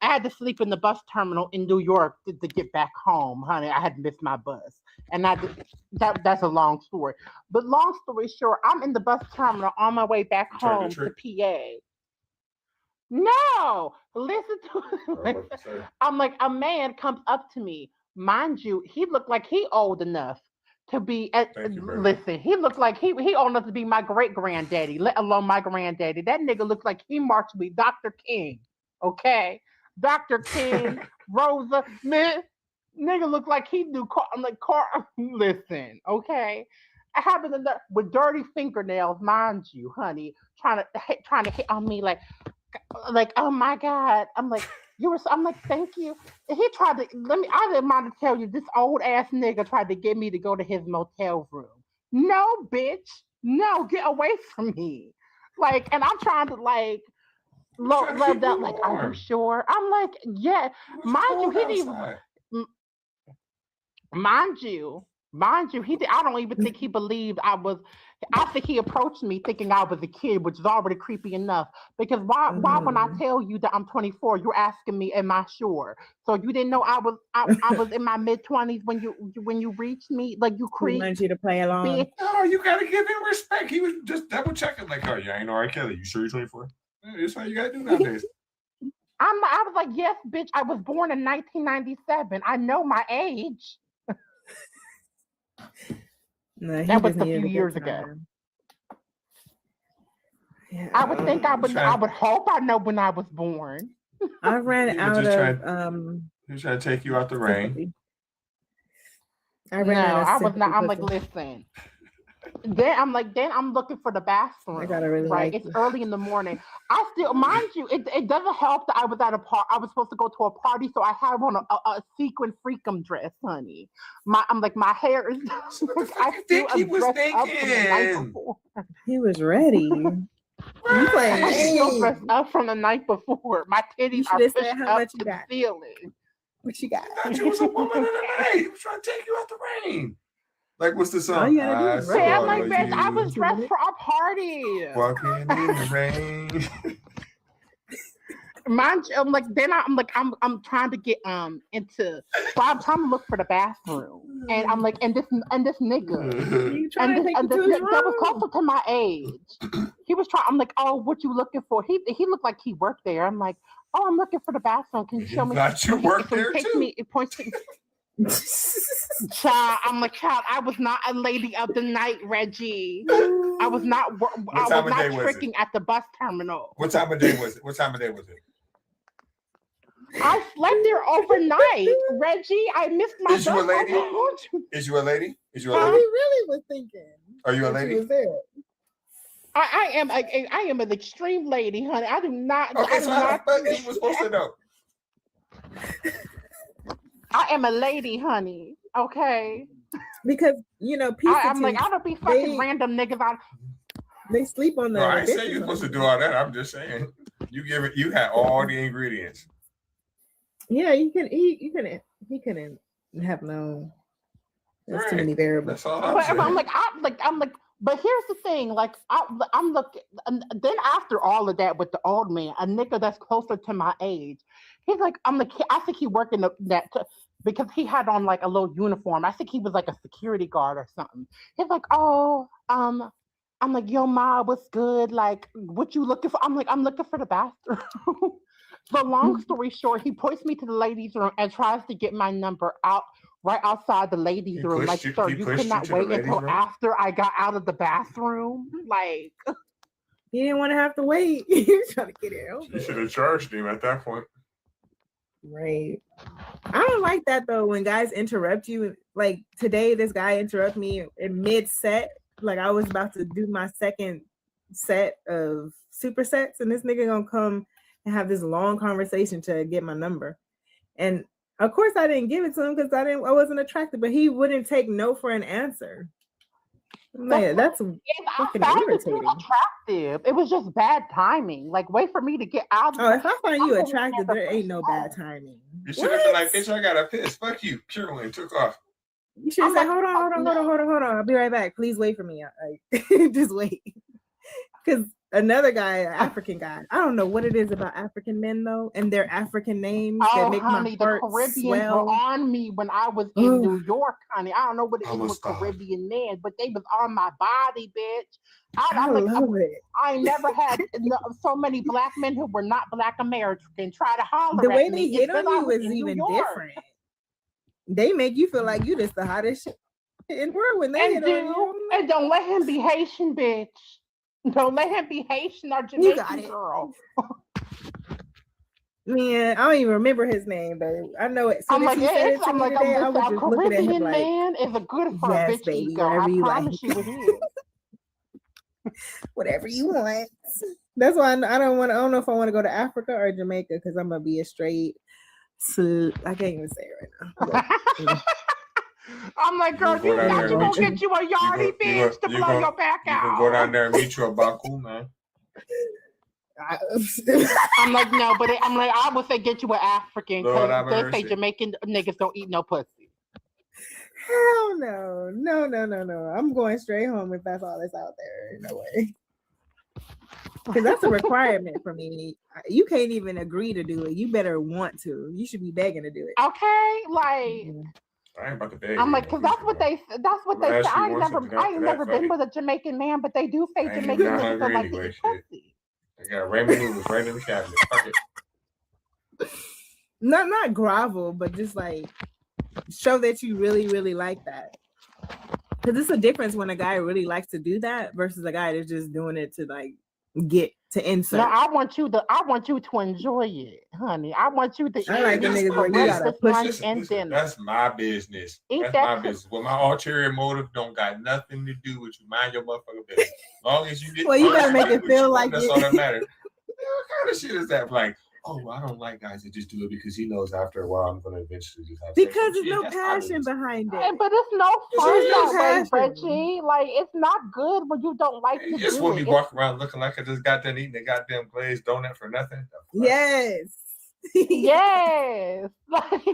had to sleep in the bus terminal in New York to get back home, honey. I had missed my bus. And that's a long story. But long story short, I'm in the bus terminal on my way back home to PA. No, listen to it. I'm like, a man comes up to me. Mind you, he looked like he old enough to be he looked like he old enough to be my great granddaddy, let alone my granddaddy. That nigga looked like he marched me, Dr. King. Okay, Dr. King, Rosa, man, nigga looked like he knew car. I'm like, listen, okay. I happened to with dirty fingernails, mind you, honey, trying to hit on me like, oh my God. I'm like, I'm like, thank you. And he tried to I didn't mind to tell you, this old ass nigga tried to get me to go to his motel room. No, bitch. No, get away from me. Like, and I'm trying to like love that. Like, are you sure? I'm like, yeah. Mind you, I don't even think he believed I think he approached me thinking I was a kid, which is already creepy enough. Because why when I tell you that I'm 24, you're asking me, am I sure? So you didn't know I was in my mid-20s when you reached me, like you creep. He wanted you to play along. Bitch. No, you gotta give him respect. He was just double checking, like, oh, you ain't R. Kelly. You sure you're 24? Yeah, that's how you gotta do nowadays. I was like, yes, bitch. I was born in 1997. I know my age. No, that was a few years ago. Yeah. I would think I would hope I know when I was born. I ran out of He's trying to take you out the rain. I was not. I'm like, listen. Then I'm looking for the bathroom. I gotta really right. like It's early in the morning. I still, mind you, it doesn't help that I was at a party. I was supposed to go to a party, so I have on a sequin freakum dress, honey. My hair is. I think he was thinking. He was ready. You playing still dressed up from the night before. My titties are pushed up to the ceiling. What you got? I thought you was a woman of the night. He was trying to take you out the rain. Like, what's the song? All you gotta do is I'm like, bitch, I was dressed for a party. Walking in the rain. Mind you, I'm trying to get into. So I'm trying to look for the bathroom, and I'm like, and this nigga, that was closer to my age. He was trying. I'm like, oh, what you looking for? He looked like he worked there. I'm like, oh, I'm looking for the bathroom. Can you show me? Thought you worked there too. It points to. Child, I'm like, child, I was not a lady of the night, Reggie. I was not. I was not tricking at the bus terminal. What time of day was it? I slept there overnight, Reggie. I missed my. Is you a lady? Is you a lady? He really was thinking. Are you a lady? I am an extreme lady, honey. I do not. Okay, so how the fuck he was supposed to know? I am a lady, honey. Okay. Because people. I'm like, I don't be fucking random niggas. They sleep on the. No, I ain't saying you're supposed to do all that. I'm just saying you had all the ingredients. Yeah, he couldn't have known. There's too many variables. That's all But I'm saying. I'm like, but here's the thing, like I'm looking, and then after all of that with the old man, a nigga that's closer to my age, he's like, I think he working because he had on like a little uniform. I think he was like a security guard or something. He's like, oh, I'm like, yo, ma, what's good? Like, what you looking for? I'm like, I'm looking for the bathroom. So long story short, he points me to the ladies' room and tries to get my number out right outside the ladies' room. Like, sir, you could not wait until after I got out of the bathroom. Like, he didn't want to have to wait. He was trying to get it over. You should have charged him at that point. Right. I don't like that though when guys interrupt you. Like today, this guy interrupted me in mid-set. Like I was about to do my second set of supersets, and this nigga gonna come and have this long conversation to get my number. And of course I didn't give it to him because I wasn't attracted, but he wouldn't take no for an answer. Man, that's fucking irritating. Attractive. It was just bad timing. Like, wait for me to get out. Oh, if I find you attractive, there ain't no bad timing. You should have been like, bitch, I got a piss. Fuck you. Pure one took off. You should have said, hold on. I'll be right back. Please wait for me. Just wait. Because another guy, African guy, I don't know what it is about African men though, and their African names that make my heart the Caribbeans swell. were on me when I was in New York, honey. I don't know what it is with Caribbean men, but they was on my body, bitch. I love it. I never had so many black men who were not Black American try to holler The way at they me. hit on you is even different. They make you feel like you just the hottest shit in the world when they hit on you. And don't let him be Haitian, bitch. Don't let him be Haitian or Jamaican girl. Man, I don't even remember his name, but I know it. I'm like, a Caribbean man is a good for a bitch baby, ego. I promise you it is. Whatever you want. That's why I don't know if I want to go to Africa or Jamaica because I'm gonna be a straight. I can't even say it right now. I'm like, girl, you got to go get you a yardie bitch to blow your back out. You can go down there and meet you a Baku, man. I'm like, no, but I'm like, I would say get you an African because they say Jamaican niggas don't eat no pussy. Hell no. I'm going straight home if that's all that's out there. No way. Because that's a requirement for me. You can't even agree to do it. You better want to. You should be begging to do it. Okay, like. I ain't about to beg. I'm like, because that's what they say. I ain't never been with a Jamaican man, but they do say Jamaican niggas are like eating pussy. I got ramen noodles right in the cabinet. Fuck it. Not grovel, but just like show that you really, really like that. Because it's a difference when a guy really likes to do that versus a guy that's just doing it to like get to insert. No, I want you to enjoy it, honey. I want you to eat like the niggas where you gotta push and dinner. That's my business. That's my business. Well, my ulterior motive don't got nothing to do with you. Mind your motherfucking business. As long as you get well, you gotta make it feel like that's all that matters. What kind of shit is that? Like, oh, I don't like guys that just do it because he knows after a while I'm gonna eventually just have sex. Because there's no passion behind it. But it's no fun that way, Reggie. Like, it's not good when you don't like to do it. Just when you walk around looking like I just got done eating a goddamn glazed donut for nothing. Yes. Yes. Like,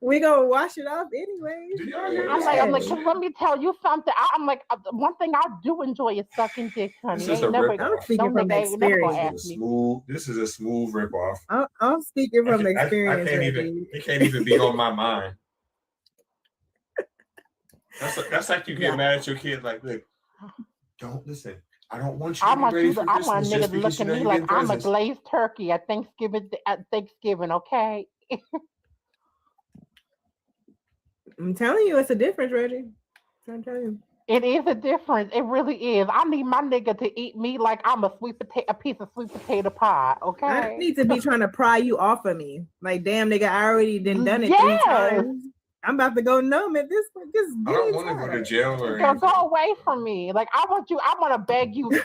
we gonna wash it off anyway. I'm like, let me tell you something. I'm like, one thing I do enjoy is sucking dick, honey. I'm speaking from experience. This is a smooth ripoff. I'm speaking from experience. It can't even be on my mind. That's like you get mad at your kid. Like, look, don't listen. I don't want you to be ready for Christmas. I want a nigga to look at me like I'm a glazed turkey at Thanksgiving, okay? I'm telling you, it's a difference, Reggie. I'm telling you. It is a difference. It really is. I need my nigga to eat me like I'm a piece of sweet potato pie, okay? I need to be trying to pry you off of me. Like, damn, nigga, I already done it 3 times. I'm about to go numb at this point. I don't want to go to jail or anything. Go away from me. Like, I want to beg you to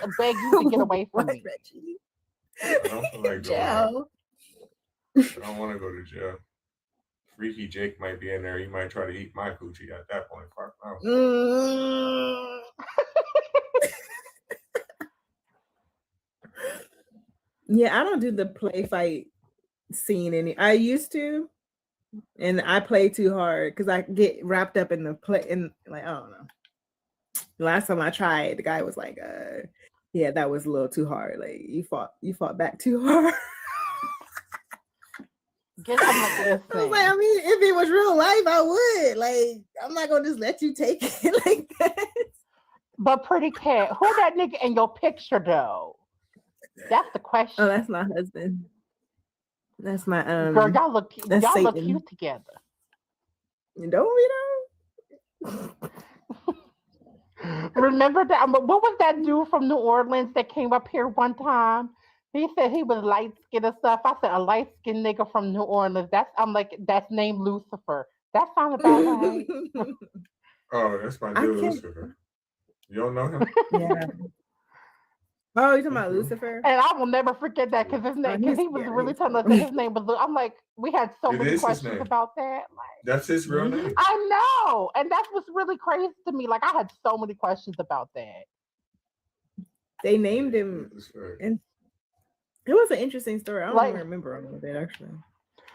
get away from me. I don't feel like jail. I don't want to go to jail. Freaky Jake might be in there. He might try to eat my coochie at that point. Fuck no. Yeah, I don't do the play fight scene I used to. And I play too hard because I get wrapped up in the play and like I don't know. Last time I tried, the guy was like, yeah, that was a little too hard. Like you fought back too hard. I'm like, listen. I was like, I mean, if it was real life, I would. Like, I'm not gonna just let you take it like that. But pretty cat, who that nigga in your picture though? That's the question. Oh, that's my husband. That's my girl. Y'all look cute together. Don't we know? Remember that? What was that dude from New Orleans that came up here one time? He said he was light skinned and stuff. I said a light skinned nigga from New Orleans. I'm like, that's named Lucifer. That sounds about right. Oh, that's my dude Lucifer. You don't know him? Yeah. Oh, you talking about Lucifer? And I will never forget that because his name, because he was really telling us that his name was. I'm like, we had so many questions about that. Like, that's his real name. I know, and that's what's really crazy to me. Like, I had so many questions about that. They named him, and it was an interesting story. I don't even remember all of it actually,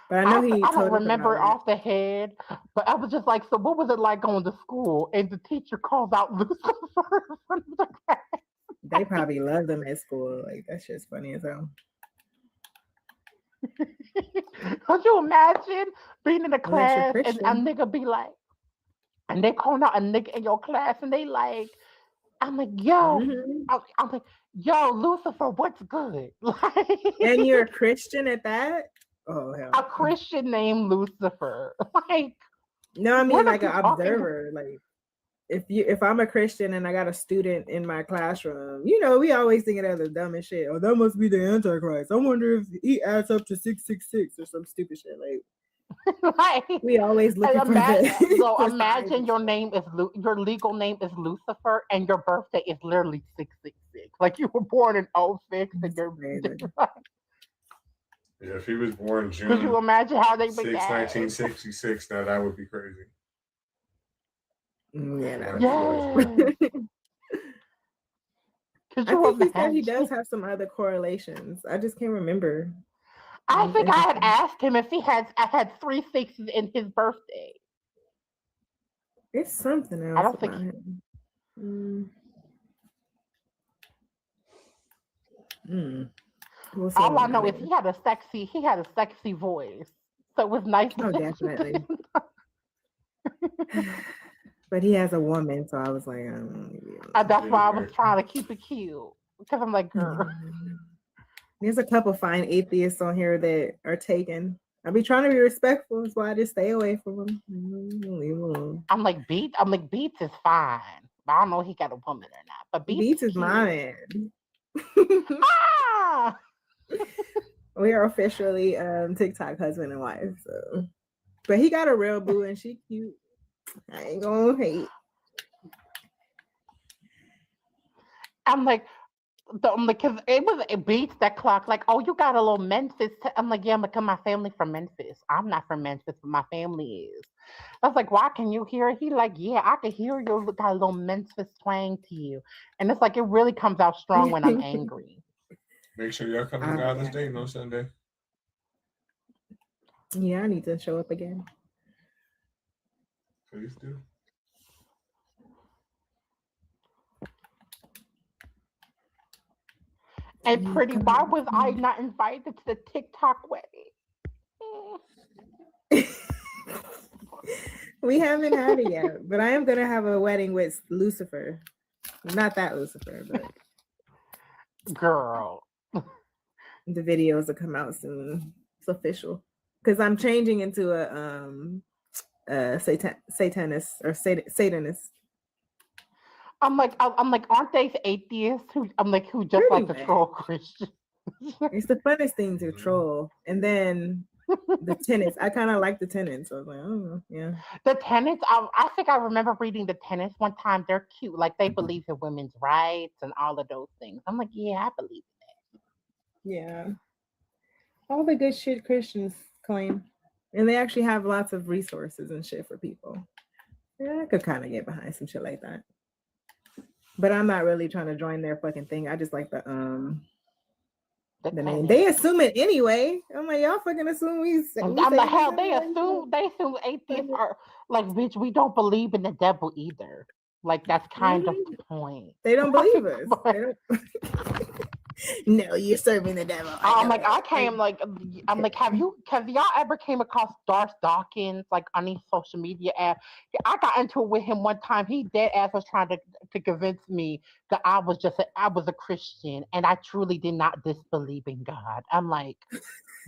but I know I don't remember off the head, but I was just like, so what was it like going to school? And the teacher calls out Lucifer from the class. They probably loved them at school. Like that's just funny as hell. Could you imagine being in a class and a nigga be like, and they calling out a nigga in your class and they like, I'm like, yo, I'm like, yo, Lucifer, what's good? Like, and you're a Christian at that? Oh hell. A Christian named Lucifer. Like, no, I mean like an observer. Like if I'm a Christian and I got a student in my classroom, you know, we always think of the dumbest shit. Oh, that must be the Antichrist. I wonder if he adds up to 666 or some stupid shit. Like we always look for that. So imagine your name is your legal name is Lucifer and your birthday is literally 666. Like you were born in 06 and you're yeah, if he was born June. Could you imagine how they 1966? Now that would be crazy. Yeah. Could I think he said he does have some other correlations. I just can't remember. I think I had asked him if I had 3 6s in his birthday. It's something else. I don't think all I know is he had a sexy voice. So it was nice. Oh, definitely. But he has a woman, so I was like, that's why I was trying to keep it cute. Because I'm like, girl. There's a couple fine atheists on here that are taken. I be trying to be respectful, that's why I just stay away from them. Leave alone. I'm like, Beats is fine. But I don't know if he got a woman or not. But Beats is my man. We are officially TikTok husband and wife. So, but he got a real boo and she cute. I ain't gonna hate. I'm like, because it was Beats that clock. Like, oh, you got a little Memphis. I'm like, yeah, because my family from Memphis. I'm not from Memphis, but my family is. I was like, why can you hear it? He like, yeah, I can hear you. Got a little Memphis twang to you, and it's like it really comes out strong when I'm angry. Make sure y'all come to God's Day on Sunday. Yeah, I need to show up again. Please do. And pretty, why was I not invited to the TikTok wedding? We haven't had it yet, but I am gonna have a wedding with Lucifer. Not that Lucifer, but girl. The videos will come out soon. It's official because I'm changing into a satanist or satanist. I'm like, aren't they atheists who who just like to troll Christians? It's the funnest thing to troll, and then the tenants. I kind of like the tenants. So I was like, oh yeah. The tenants. I think I remember reading the tenants one time. They're cute. Like they believe in women's rights and all of those things. I'm like, yeah, I believe in that. Yeah. All the good shit Christians claim, and they actually have lots of resources and shit for people. Yeah, I could kind of get behind some shit like that. But I'm not really trying to join their fucking thing. I just like the The name. They assume it anyway. I'm like, y'all fucking assume I'm like, hell, they assume atheists are like, bitch, we don't believe in the devil either. Like, that's kind of the point. They don't believe us. They don't... No, you're serving the devil. I'm like, have y'all ever came across Darth Dawkins like on these social media app? I got into it with him one time. He dead ass was trying to convince me that I was a Christian and I truly did not disbelieve in God. I'm like,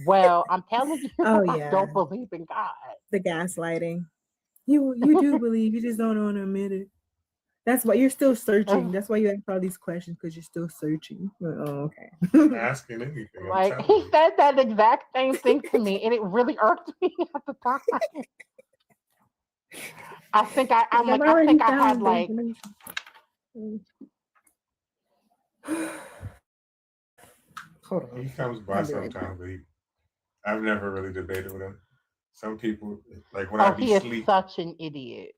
well, I'm telling you, I don't believe in God. The gaslighting. You do believe, you just don't want to admit it. That's why you're still searching. That's why you ask all these questions, because you're still searching. Oh, okay. Asking anything. Like, he said that exact same thing to me, and it really irked me at the time. I think I had like. Hold on. He comes by sometimes, but I've never really debated with him. Some people, like when I be he sleep. is such an idiot.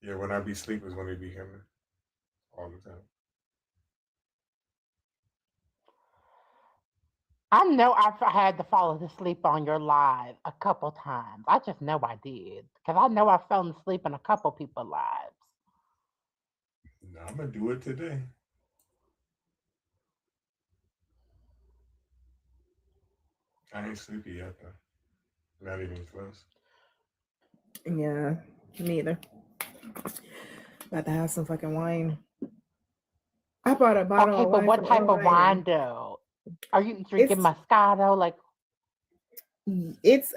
Yeah, when I be sleep is when they be coming all the time. I know I've had to fall asleep on your live a couple times. I just know I did. Because I know I fell asleep in a couple people's lives. No, I'm going to do it today. I ain't sleepy yet, though. Not even close. Yeah, me either. About to have some fucking wine. I bought a bottle of wine. Okay, but what type of wine, though? Are you drinking Moscato? Like, it's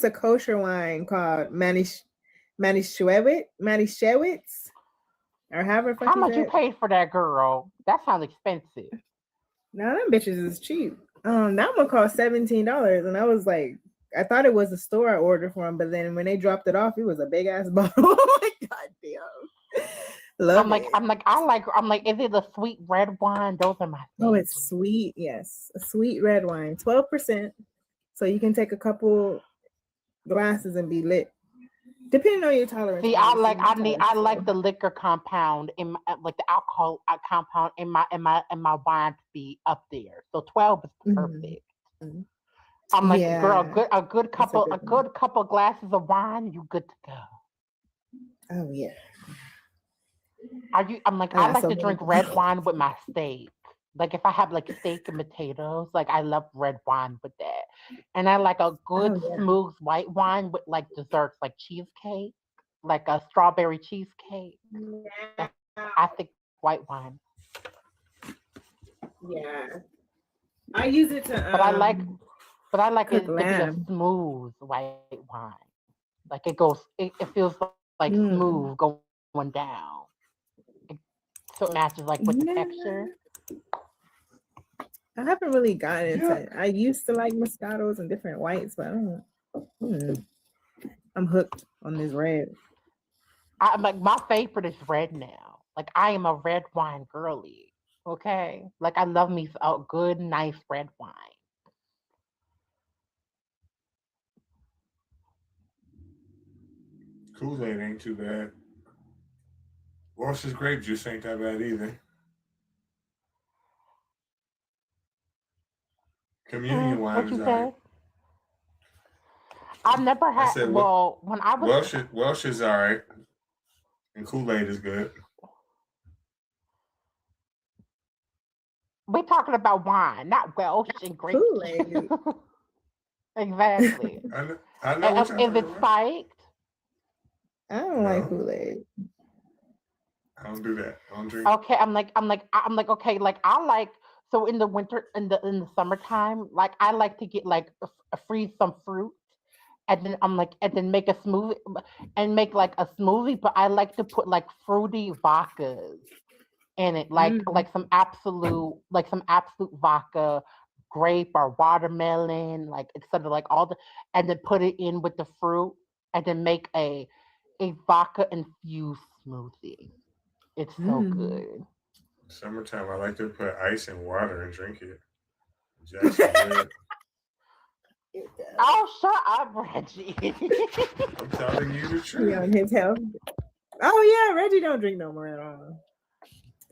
a kosher wine called Manischewitz, or however. How much you paid for that, girl? That sounds expensive. No, them bitches is cheap. That one cost $17, and I was like, I thought it was a store I ordered for them, but then when they dropped it off, it was a big ass bottle. Oh my god damn! I'm like, is it a sweet red wine? Those are my favorites. Oh, it's sweet. Yes, a sweet red wine, 12%. So you can take a couple glasses and be lit, depending on your tolerance. See, I like the liquor compound in like the alcohol compound in my wine to be up there. So 12 is perfect. Mm-hmm. I'm like, girl, a good couple glasses of wine, you good to go. Oh yeah. I'm like, I like to drink red wine with my steak. Like if I have like steak and potatoes, like I love red wine with that. And I like a good smooth white wine with like desserts, like cheesecake, like a strawberry cheesecake. Yeah. I think white wine. Yeah. I use it to But I like it to be a smooth white wine. Like it feels like smooth going down. So it matches like with the texture. I haven't really gotten into it. I used to like Moscatos and different whites, but I don't know. I'm hooked on this red. I'm like, my favorite is red now. Like I am a red wine girly. Okay. Like I love me a good, nice red wine. Kool-Aid ain't too bad. Ross's grape juice ain't that bad either. Communion wine is alright. I've never had. When I was Welsh is alright, and Kool-Aid is good. We're talking about wine, not Welsh and grape. Kool-Aid. Exactly. I know. Is it spiked? I don't like Kool-Aid. I don't do that. I don't drink. Okay, I'm like, okay, like I like. So in the winter, in the summertime, like I like to get like freeze some fruit, and then make a smoothie and make like a smoothie. But I like to put like fruity vodkas in it, like some absolute vodka, grape or watermelon, like instead of like and then put it in with the fruit, and then make a vodka infused smoothie. It's so good. Summertime, I like to put ice in water and drink it. Jackson, oh, shut up, Reggie. I'm telling you the truth. Yeah, on his health. Oh yeah, Reggie don't drink no more at all.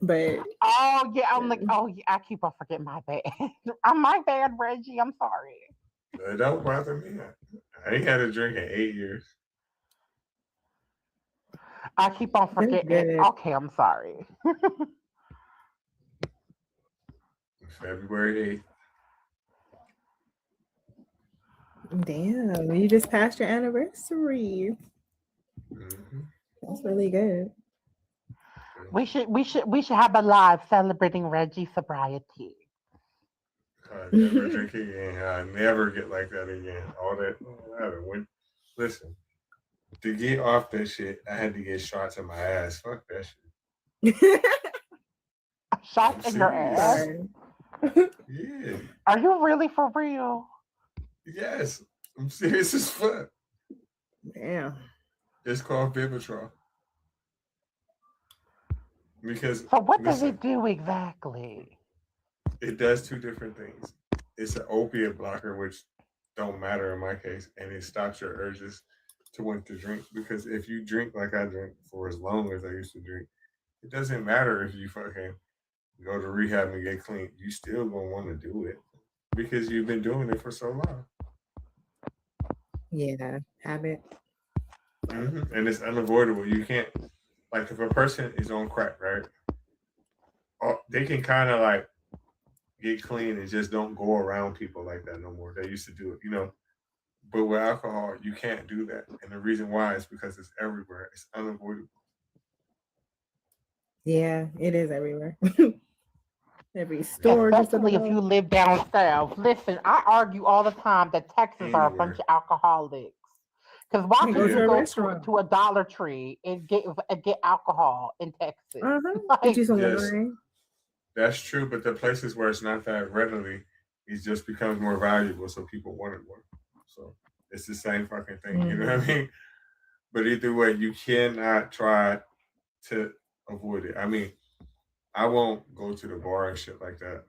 But oh yeah, I'm like, oh yeah, I keep on forgetting my bad. My bad, Reggie. I'm sorry. It don't bother me. I ain't had a drink in 8 years. I keep on forgetting. Okay, I'm sorry. February 8th. Damn, you just passed your anniversary. Mm-hmm. That's really good. We should have a live celebrating Reggie's sobriety. I never drink again. I never get like that again. All that. Listen, to get off that shit, I had to get shots in my ass. Fuck that shit. Shots in your ass? Yeah. Are you really for real? Yes. I'm serious as fuck. Damn. It's called Vivitrol. Because so what does it do exactly? It does two different things. It's an opiate blocker, which don't matter in my case, and it stops your urges to want to drink. Because if you drink like I drink for as long as I used to drink, it doesn't matter if you fucking go to rehab and get clean. You still gonna want to do it because you've been doing it for so long. Yeah, habit. Mm-hmm. And it's unavoidable. You can't, like, if a person is on crack, right? They can kind of like get clean and just don't go around people like that no more. They used to do it, you know. But with alcohol, you can't do that. And the reason why is because it's everywhere. It's unavoidable. Yeah, it is everywhere. Every store. Especially if you live down south. Listen, I argue all the time that Texans are a bunch of alcoholics. Because why can't you go to a Dollar Tree and get alcohol in Texas? Get you some yes, that's true, but the places where it's not that readily, it just becomes more valuable, so people want it more. So it's the same fucking thing, you know what I mean? But either way, you cannot try to avoid it. I mean, I won't go to the bar and shit like that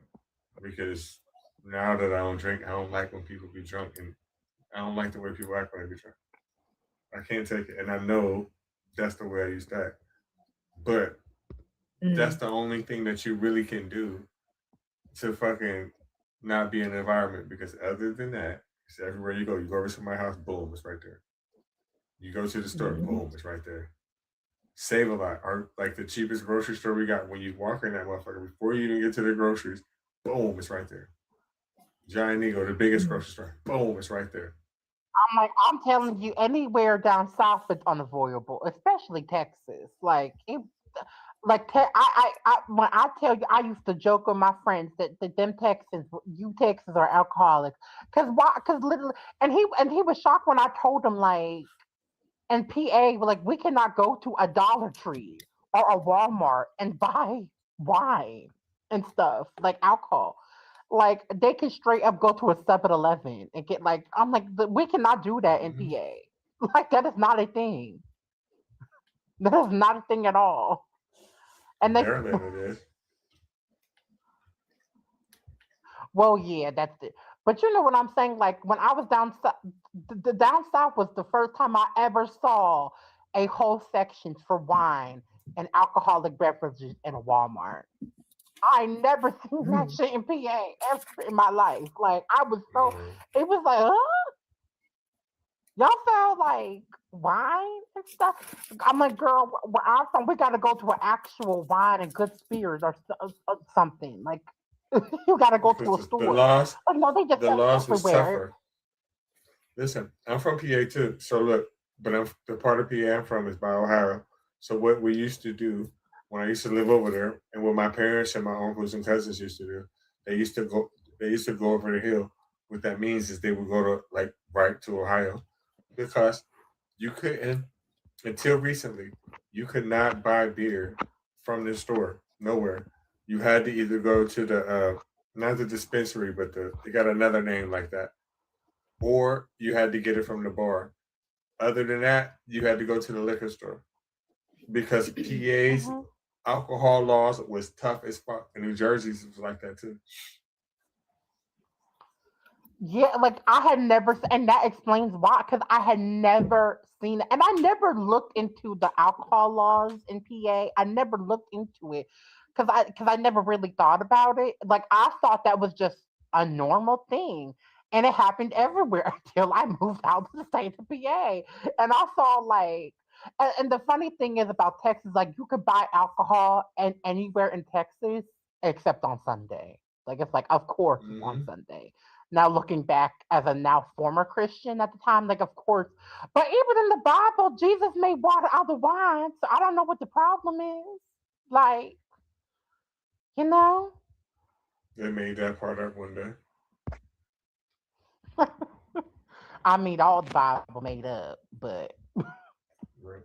because now that I don't drink, I don't like when people be drunk, and I don't like the way people act when they be drunk. I can't take it, and I know that's the way I used to act. But that's the only thing that you really can do to fucking not be in an environment, because other than that, it's everywhere you go. You go over to my house, boom, it's right there. You go to the store, boom, it's right there. Save a Lot, or like the cheapest grocery store we got. When you walk in that motherfucker, before you even get to the groceries, boom, it's right there. Giant Eagle, the biggest grocery store, boom, it's right there. I'm telling you, anywhere down south it's unavoidable, especially Texas. Like when I tell you, I used to joke with my friends that them Texans are alcoholics. Cause why? Cause literally, and he was shocked when I told him, like, in PA, like, we cannot go to a Dollar Tree or a Walmart and buy wine and stuff, like alcohol. Like, they can straight up go to a 7-Eleven and get, like, I'm like, we cannot do that in PA. Like, that is not a thing. That is not a thing at all. And Maryland it is. Well, yeah, that's it. But you know what I'm saying? Like, when I was down south, the down south was the first time I ever saw a whole section for wine and alcoholic beverages in a Walmart. I never seen that shit in PA ever in my life. Like, I was so, it was like, huh? Y'all sell like wine and stuff? I'm like, girl, where I'm from, we got to go to an actual wine and good spirits or something. Like, you got to go to a store. The laws, like, no, they just the laws was everywhere. tougher. Listen, I'm from PA too. So look, but the part of PA I'm from is by Ohio. So what we used to do when I used to live over there, and what my parents and my uncles and cousins used to do, they used to go over the hill. What that means is they would go to, like, right to Ohio, because you couldn't, until recently, you could not buy beer from the store nowhere. You had to either go to the not the dispensary, but they got another name like that, or you had to get it from the bar. Other than that, you had to go to the liquor store, because PA's alcohol laws was tough as fuck. And New Jersey's was like that too. Yeah, like, I had never, and that explains why, because I had never seen it, and I never looked into the alcohol laws in PA. I never looked into it, because I never really thought about it. Like I thought that was just a normal thing. And it happened everywhere until I moved out to the state of PA. And I saw like and the funny thing is about Texas, like you could buy alcohol and anywhere in Texas except on Sunday. Like it's like, of course, on Sunday. Now looking back as a now former Christian at the time, like of course, but even in the Bible, Jesus made water out of wine. So I don't know what the problem is. Like, you know, They made that part up one day. I mean, all the Bible made up, but Right.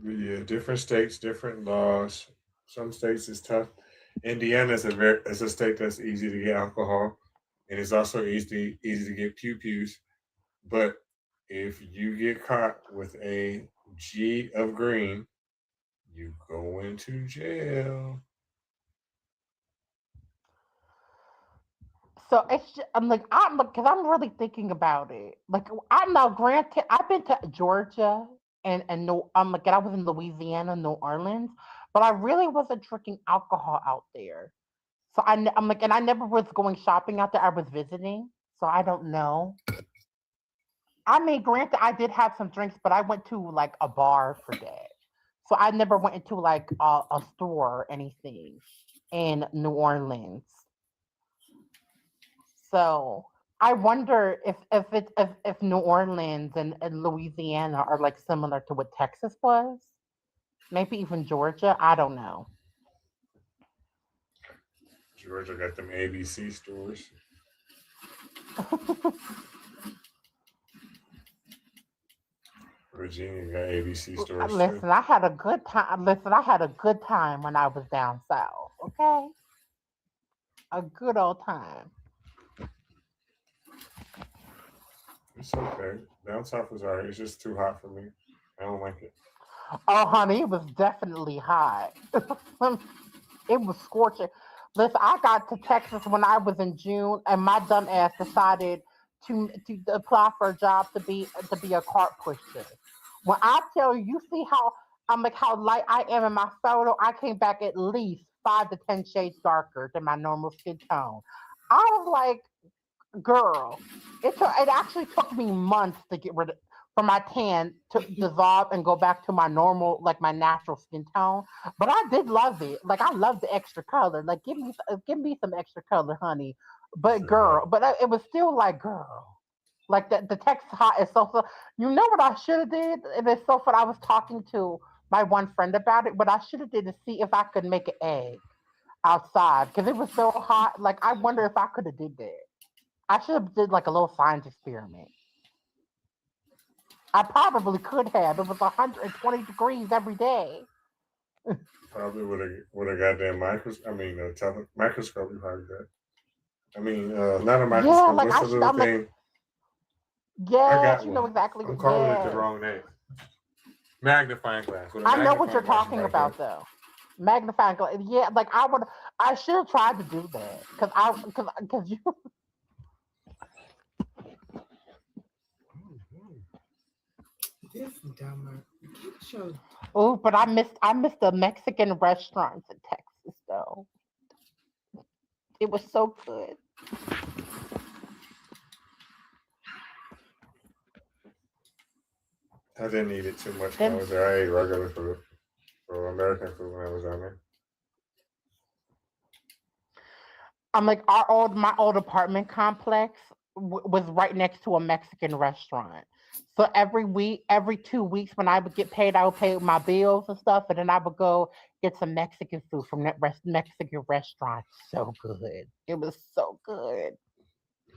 But yeah, different states, different laws. Some states is tough. Indiana is a state that's easy to get alcohol, and it's also easy to get pew-pews. But if you get caught with a G of green, you go into jail. so it's just, because I'm really thinking about it. Like I'm now granted, I've been to Georgia and no, I'm like, and I was in Louisiana, New Orleans, but I really wasn't drinking alcohol out there. So I'm like, and I never was going shopping out there. I was visiting, so I don't know. I mean, granted, I did have some drinks, but I went to like a bar for that. So I never went into like a store or anything in New Orleans. So I wonder if New Orleans and Louisiana are like similar to what Texas was. Maybe even Georgia. I don't know. Georgia got them ABC stores. Virginia got ABC stores too. Listen, I had a good time. Listen, I had a good time when I was down south. Okay, a good old time. It's okay. Down south is alright. It's just too hot for me. I don't like it. Oh, honey, it was definitely hot. It was scorching. Listen, I got to Texas when I was in June, and my dumb ass decided to apply for a job to be a cart pusher. When I tell you, you see how I'm like how light I am in my photo, I came back at least 5 to 10 shades darker than my normal skin tone. I was like, girl, it actually took me months to get rid of for my tan to dissolve and go back to my normal, like my natural skin tone. But I did love it. Like I love the extra color. Like give me some extra color, honey. But girl, but it was still like girl. Like the Texas hot is so. You know what I should have did? It is so fun. I was talking to my one friend about it. What I should have did is see if I could make an egg outside because it was so hot. Like I wonder if I could have did that. I should have did like a little science experiment. I probably could have. It was 120 degrees every day. Probably with a goddamn microscope. I mean, microscope. You probably got. I mean, not a microscope. Yeah, like What's the little I'm thing? like, I yes, got you know one. exactly. I'm calling it the Yes, wrong name. Magnifying glass. With a I know what you're magnifying glass, you talking might get. about though. Magnifying glass. Yeah, like I should have tried to do that because you. This dumber. Show. Oh, but I missed the Mexican restaurants in Texas though. It was so good. I didn't eat it too much when I Then was there. I ate regular food or American food when I was down there. I'm like my old apartment complex was right next to a Mexican restaurant. So every week, every 2 weeks, when I would get paid, I would pay my bills and stuff, and then I would go get some Mexican food from that Mexican restaurant. So good. It was so good.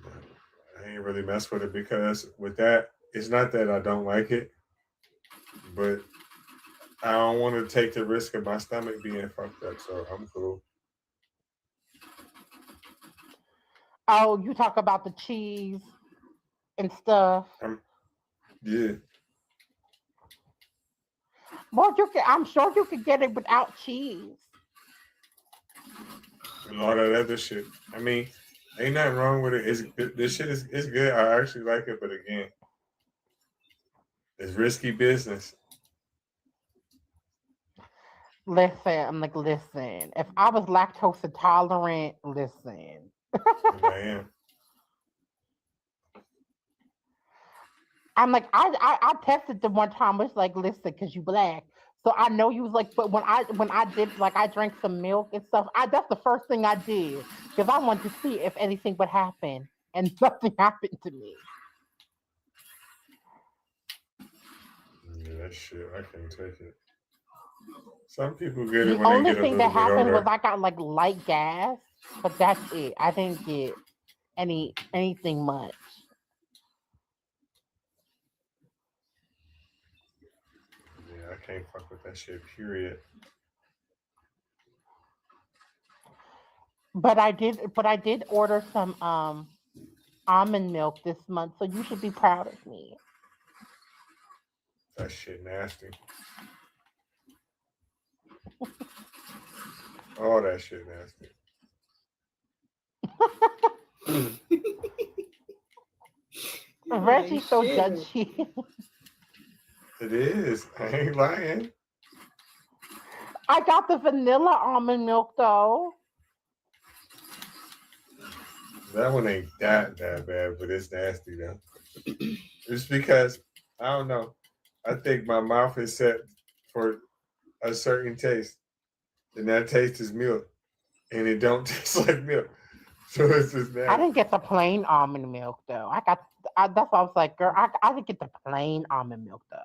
I ain't really mess with it because with that, it's not that I don't like it, but I don't want to take the risk of my stomach being fucked up. So I'm cool. Oh, you talk about the cheese and stuff. Yeah. Well, I'm sure you could get it without cheese. And all that other shit. I mean, ain't nothing wrong with it. This shit is good. I actually like it, but again, it's risky business. Listen, listen. If I was lactose intolerant, listen. I am. I'm like, I tested the one time. It's like, listen, because you black. So I know you was like, but when I did, like, I drank some milk and stuff. That's the first thing I did because I wanted to see if anything would happen, and nothing happened to me. Yeah, that shit, I can't take it. Some people get it The when they only get a thing little that bit happened was older. I got like light gas, but that's it. I didn't get anything much. Yeah, I can't fuck with that shit, period. But I did order some almond milk this month, so you should be proud of me. That shit nasty. All that shit nasty. Reggie's so judgy. It is. I ain't lying. I got the vanilla almond milk though. That one ain't that bad, but it's nasty though. It's because I don't know. I think my mouth is set for a certain taste, and that taste is milk, and it don't taste like milk. So it's just nasty. I didn't get the plain almond milk though. That's why I was like, girl, I didn't get the plain almond milk though.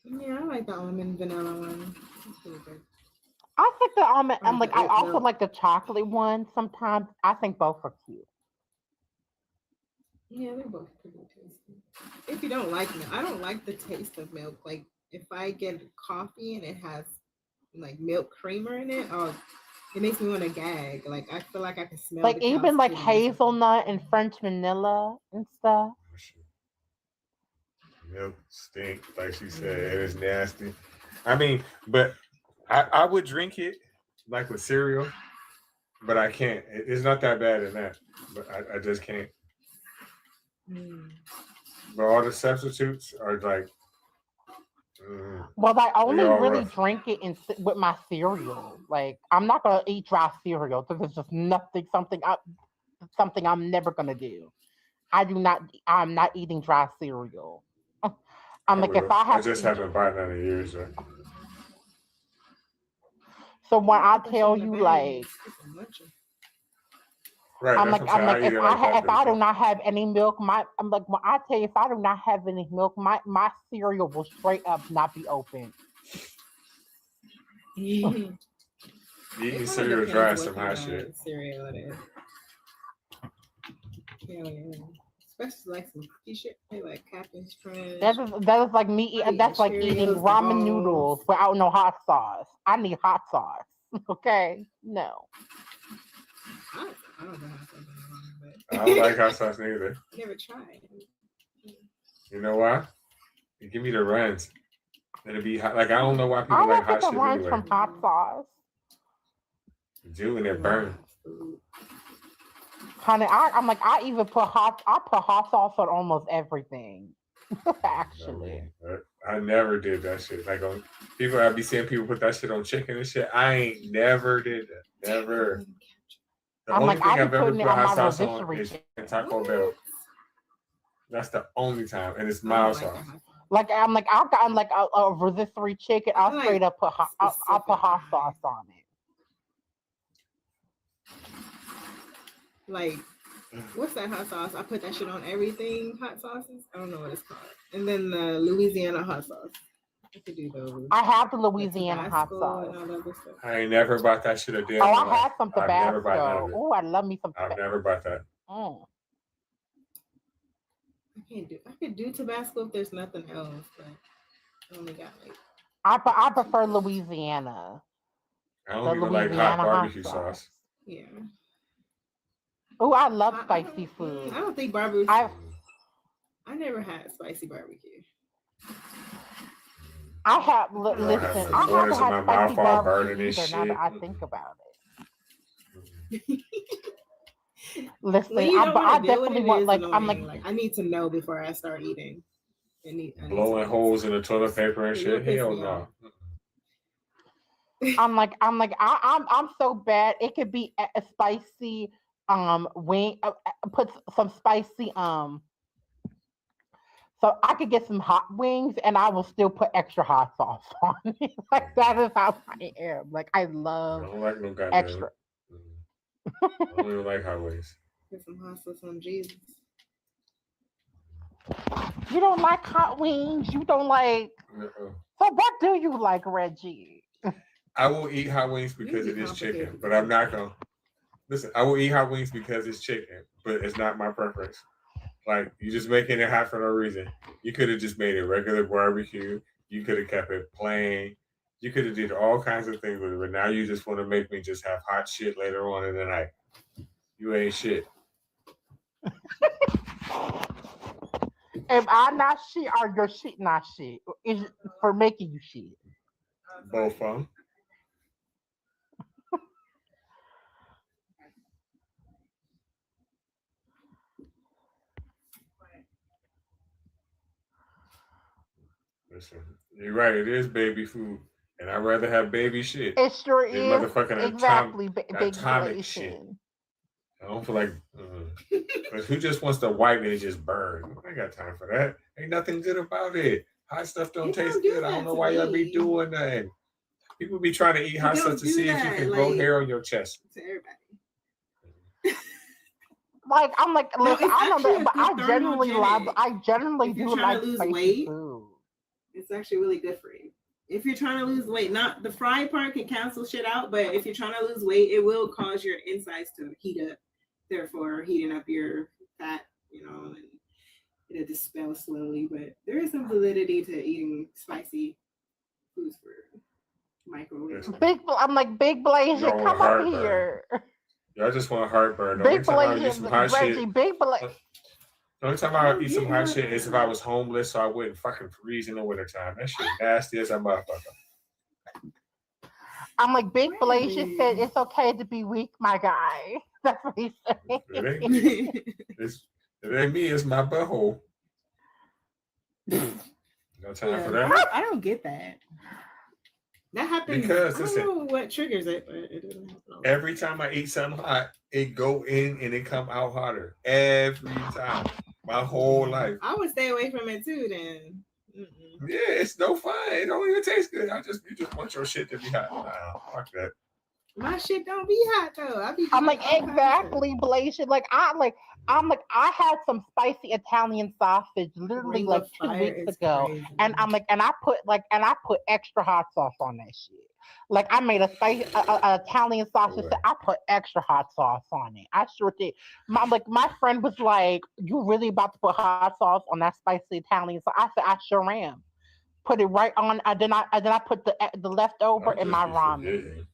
Yeah, I like the almond vanilla one. It's pretty good. I think the almond. I'm like, I oat also milk. like the chocolate one. Sometimes I think both are cute. Yeah, they're both pretty tasty. If you don't like milk, I don't like the taste of milk. Like if I get coffee and it has like milk creamer in it, oh, it makes me want to gag. Like I feel like I can smell. Like the cow's even like titty or something. hazelnut and French vanilla and stuff. Milk stink, like she said. It is nasty. I mean, but I would drink it like with cereal, but I can't. It's not that bad in that, but I just can't. But all the substitutes are like. Well, I only all really rough. drink it with my cereal. Like I'm not gonna eat dry cereal because it's just something I'm never gonna do. I'm not eating dry cereal. I'm like, if I have just to eat, haven't bought none in years. so when I tell you like, Right, I'm like, if I do not. not have any milk, I'm like, when I tell you, if I do not have any milk, my cereal will straight up not be open. Eating cereal dry some hot shit. Cereal it is. Hell yeah. Especially like some cookie shit, like Captain's Crunch. That is like me. That's like eating Cheerios, ramen balls. noodles without no hot sauce. I need hot sauce. Okay, no. I don't know hot sauce in ramen, but I don't like hot sauce neither. Never tried. You know why? You give me the runs. It'll be hot. Like I don't know why people I like don't hot get the shit runs anyway. from hot sauce. Do and it burn. Honey, I'm like, I put hot sauce on almost everything. Actually. I never did that shit. Like on people, I be seeing people put that shit on chicken and shit. I ain't never did that. Never. The I'm only like, thing I be I've ever putting it put on hot my sauce on rotisserie is chicken. Taco Bell. That's the only time, and it's mild sauce. Like I'm like, I've gotten like a rotisserie chicken. I'll straight up put I'll put hot sauce on it. Like, what's that hot sauce? I put that shit on everything. Hot sauces. I don't know what it's called. And then the Louisiana hot sauce. I could do those. I have the Louisiana hot Tabasco sauce. and all that other stuff. I ain't never bought that shit a damn. Oh, I had some I've never bought none Tabasco. of it. Oh, I love me some I've Tabasco. never bought that. I could do Tabasco if there's nothing else, but I only got like. I prefer Louisiana. I don't even like hot barbecue sauce. Yeah. Oh, I love spicy food. I don't think barbecue. I never had spicy barbecue. I have listen. I haven't had spicy barbecue either. Now that I think about it. Listen, Well, I definitely want like I'm like I need to know before I start eating. Blowing holes in the toilet paper and shit. Hell no. I'm so bad. It could be a spicy wing. Put some spicy So I could get some hot wings, and I will still put extra hot sauce on it. Like that is how I am. Like I love I don't like no goddamn extra. I don't even like hot wings. Put some hot sauce on Jesus. You don't like hot wings. You don't like. So what do you like, Reggie? I will eat hot wings because it is chicken, but I'm not gonna listen. I will eat hot wings because it's chicken, but it's not my preference. Like you just making it hot for no reason. You could have just made it regular barbecue. You could have kept it plain. You could have did all kinds of things with it, but now you just want to make me just have hot shit later on in the night. You ain't shit. Am I not shit or your shit not shit? Is it for making you shit? Both of them. Listen, you're right. It is baby food, and I'd rather have baby shit. It sure than is. Motherfucking Exactly. atomic shit. I don't feel like. But who just wants to wipe it and just burn? I ain't got time for that. Ain't nothing good about it. Hot stuff don't taste good. I don't know why y'all be doing that. People be trying to eat hot stuff to see if you can grow hair on your chest. To everybody. Like I'm like, No, listen, it's I don't know, actually but I good generally love. thermogenic. I generally If you're do trying like to lose spicy weight, food. it's actually really good for you. If you're trying to lose weight, not the fried part can cancel shit out, but if you're trying to lose weight, it will cause your insides to heat up, therefore heating up your fat, and it'll dispel slowly. But there is some validity to eating spicy foods for microwave. I'm like Big Blaze, Y'all want come up heartburn. here. Y'all just want heartburn. The Big only time I eat Blaze, some hot Reggie, shit. Big Blaze. The only time I eat some hot shit is if I was homeless, so I wouldn't fucking freeze in the wintertime. That shit nasty as a motherfucker. I'm like Big Blaze just said it's okay to be weak, my guy. That's what he said. It ain't me. It's my butthole. No time for that. I don't get that. That happens Because I don't know what triggers it, but it doesn't happen. Every time I eat something hot, it go in and it come out hotter. Every time. My whole life. I would stay away from it too then. Yeah, it's no fun. It don't even taste good. You just want your shit to be hot. Nah, fuck that. My shit don't be hot though. I'm like exactly Blaze. I had some spicy Italian sausage literally like 2 weeks ago, and I put extra hot sauce on that shit. Like I made a Italian sausage. I put extra hot sauce on it. I sure did. My friend was like, "You really about to put hot sauce on that spicy Italian?" So I said, "I sure am." Put it right on. Then I put the leftover in my ramen.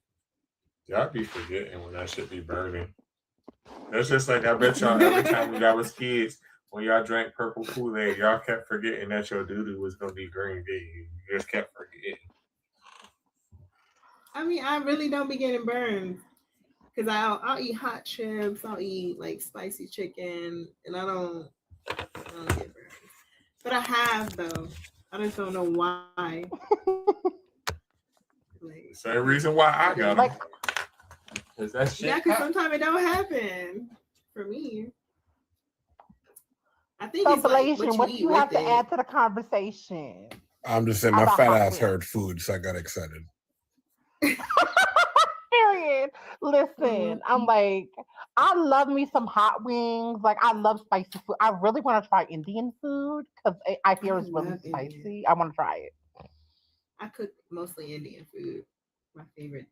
Y'all be forgetting when that shit be burning. That's just like I bet y'all every time when y'all was kids, when y'all drank purple Kool-Aid, y'all kept forgetting that your doo-doo was gonna be green tea. You just kept forgetting. I mean, I really don't be getting burned because I'll eat hot chips, I'll eat like spicy chicken, and I don't get burned. But I have though. I just don't know why. Same reason why I got them. Cause that shit. Yeah, because sometimes it don't happen for me. I think So, it's like what you have to add to the conversation? I'm just saying my About fat hot ass wings. heard food, so I got excited. Period. Listen, I'm like, I love me some hot wings. Like, I love spicy food. I really want to try Indian food because I hear it's really spicy. I want to try it. I cook mostly Indian food. My favorite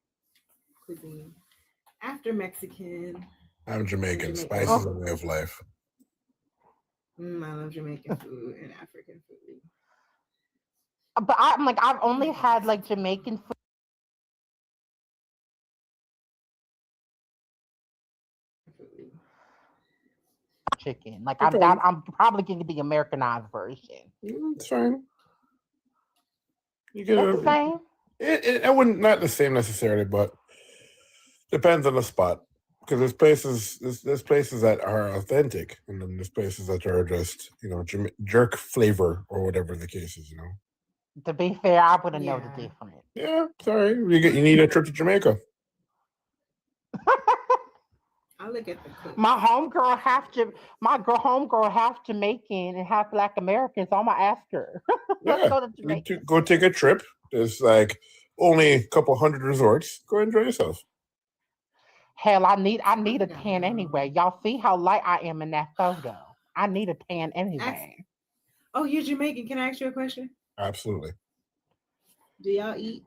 cuisine. After Mexican. I'm Jamaican. Spice is a way of life. I love Jamaican food and African food. But I've only had like Jamaican food. Chicken. Like I'm probably getting the Americanized version. It's fine. You It's the same. It wouldn't not the same necessarily, but depends on the spot. Because there's places that are authentic, and then there's places that are just jerk flavor or whatever the case is. To be fair, I wouldn't know the difference. Yeah, sorry. You need a trip to Jamaica. I look at the clips. My homegirl half Jamaican and half Black American, so I'm gonna ask her. Let's Yeah, go to Jamaica. go take a trip. There's like only a couple hundred resorts. Go enjoy yourself. Hell, I need a tan anyway. Y'all see how light I am in that photo. I need a tan anyway. Oh, you're Jamaican. Can I ask you a question? Absolutely. Do y'all eat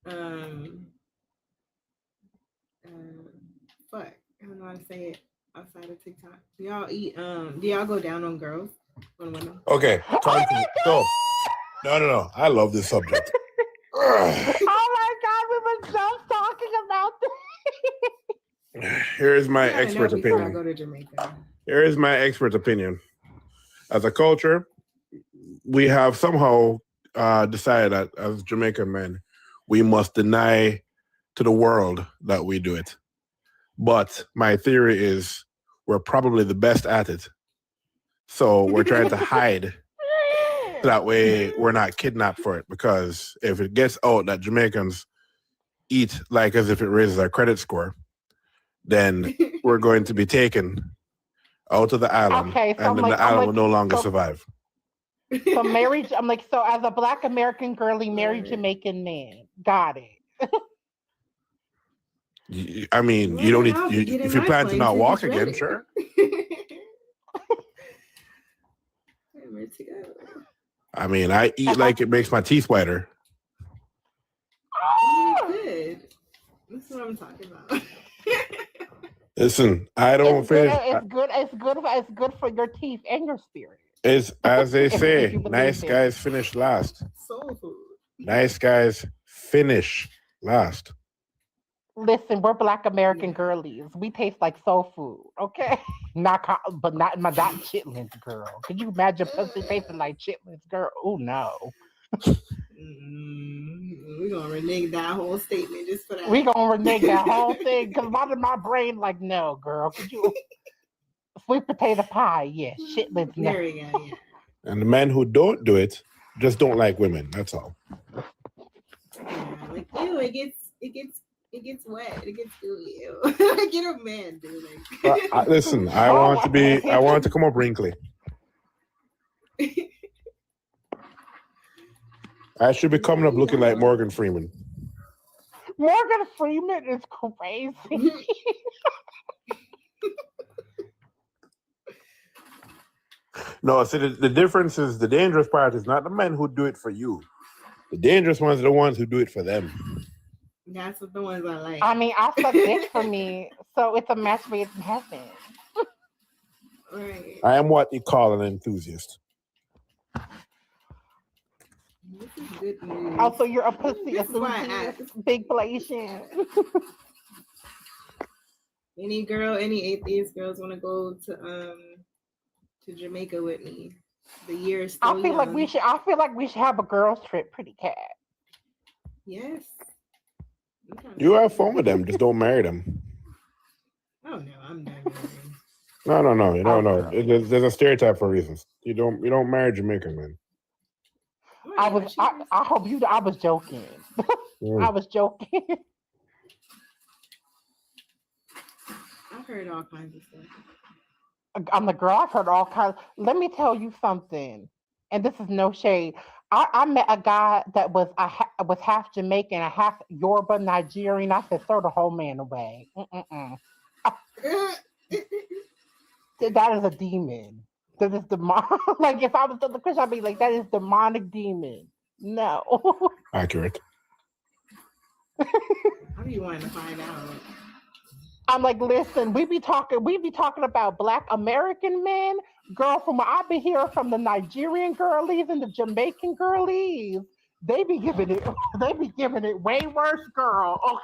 fuck, I don't know how to say it outside of TikTok. Do y'all eat do y'all go down on girls? On women? Okay. So no. I love this subject. Oh my god, we were just talking about this. Here's my expert opinion. I go to Jamaica. Here is my expert opinion. As a culture, we have somehow decided that as Jamaican men, we must deny to the world that we do it. But my theory is we're probably the best at it. So we're trying to hide so that way we're not kidnapped for it. Because if it gets out that Jamaicans eat like as if it raises our credit score, then we're going to be taken out of the island, Okay, so and then the island will no longer so- survive. So married, I'm like, so as a Black American girly, married Jamaican man. Got it. I mean, you don't need if you plan to not walk again, sure. I mean, I eat like it makes my teeth whiter. Good. That's what I'm talking about. Listen, I don't finish. It's good for your teeth and your spirit. It's as they If say, you believe nice it. guys finish last. Soul food. Nice guys finish last. Listen, we're Black American girlies. We taste like soul food, okay? But not chitlins, girl. Could you imagine pussy tasting like chitlins, girl? Oh no. We're gonna renege that whole statement just for that. We gonna renege that whole thing because my brain like, no, girl. Could you sweet potato pie? Yeah, chitlins. No. There we go. Yeah. And the men who don't do it just don't like women. That's all. Yeah, like ew, it gets wet. It gets gooey. Ew. Get a man, dude. Like. Listen, I want to come up wrinkly. I should be coming up looking like Morgan Freeman. Morgan Freeman is crazy. No, see, the difference is the dangerous part is not the men who do it for you. The dangerous ones are the ones who do it for them. That's what the ones I like. I mean, I suck dick for me, so it's a match made in heaven. Right. I am what you call an enthusiast. This is good news. Also, you're a pussy This is why I enthusiast. asked. Big Blasian. Any atheist girls want to go to Jamaica with me? The year is still I feel like we should have a girls trip, pretty cat. Yes. You have fun with them, just don't marry them. Oh no, I'm not marrying. No. You don't know. There's a stereotype for reasons. You don't marry Jamaican men. I hope you. I was joking. I was joking. I've heard all kinds of stuff. I'm the girl. I've heard all kinds. Let me tell you something, and this is no shade. I met a guy that was half Jamaican and half Yoruba Nigerian. I said, throw the whole man away. That is a demon. That is demonic. Like if I was the Christian, I'd be like, that is demonic demon. No. Accurate. How do you want to find out? I'm like, listen, we be talking about Black American men, girl. From what I be hearing from the Nigerian girlies and the Jamaican girlies, they be giving it way worse, girl. Okay.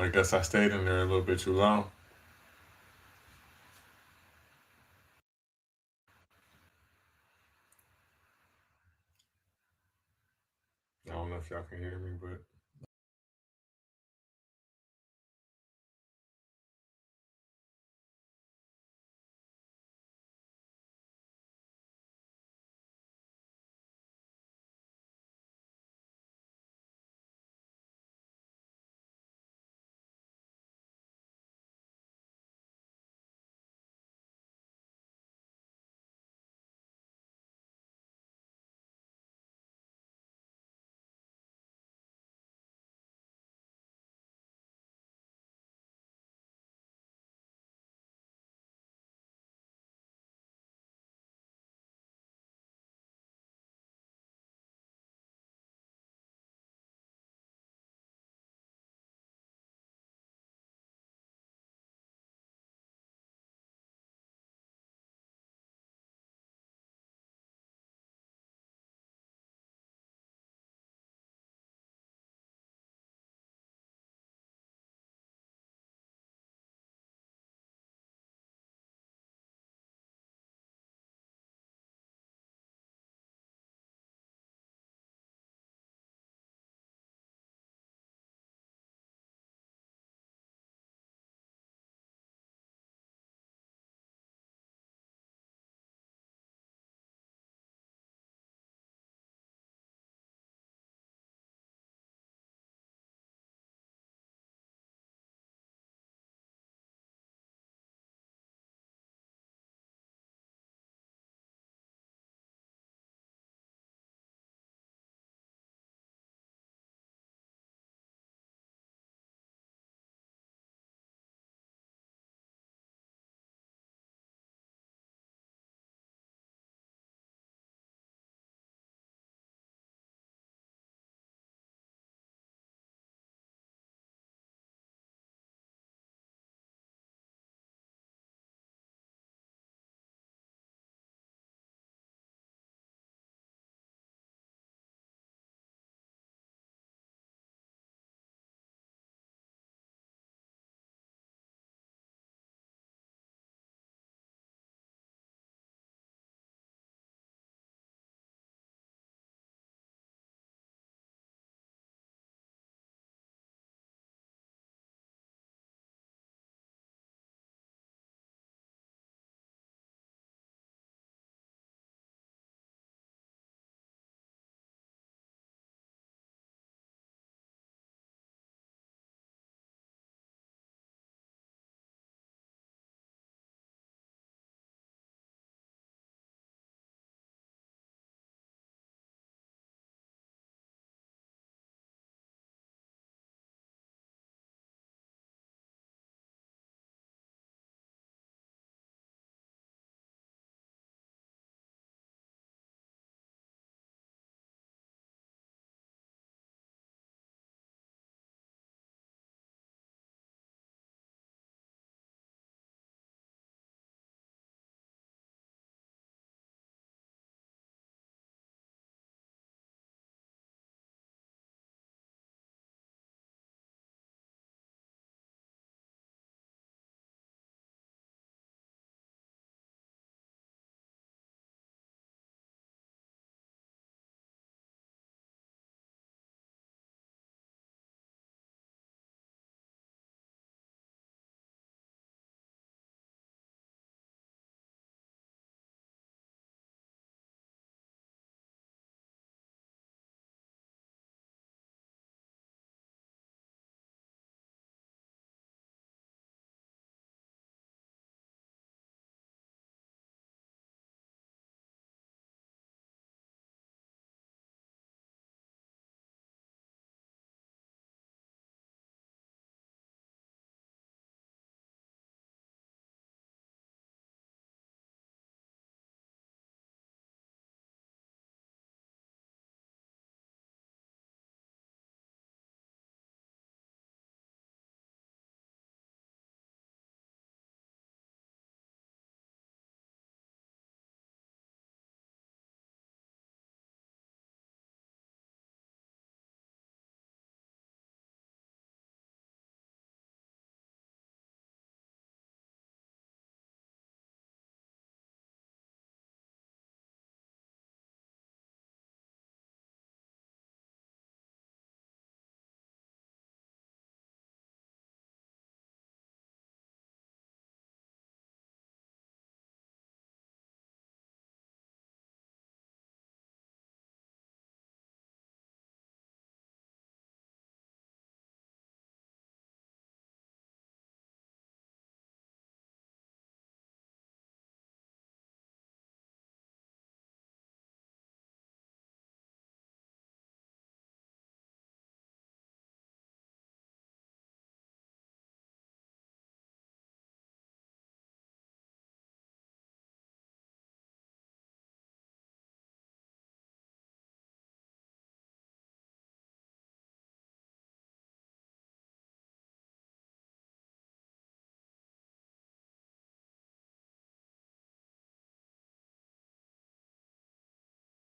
I guess I stayed in there a little bit too long. I don't know if y'all can hear me, but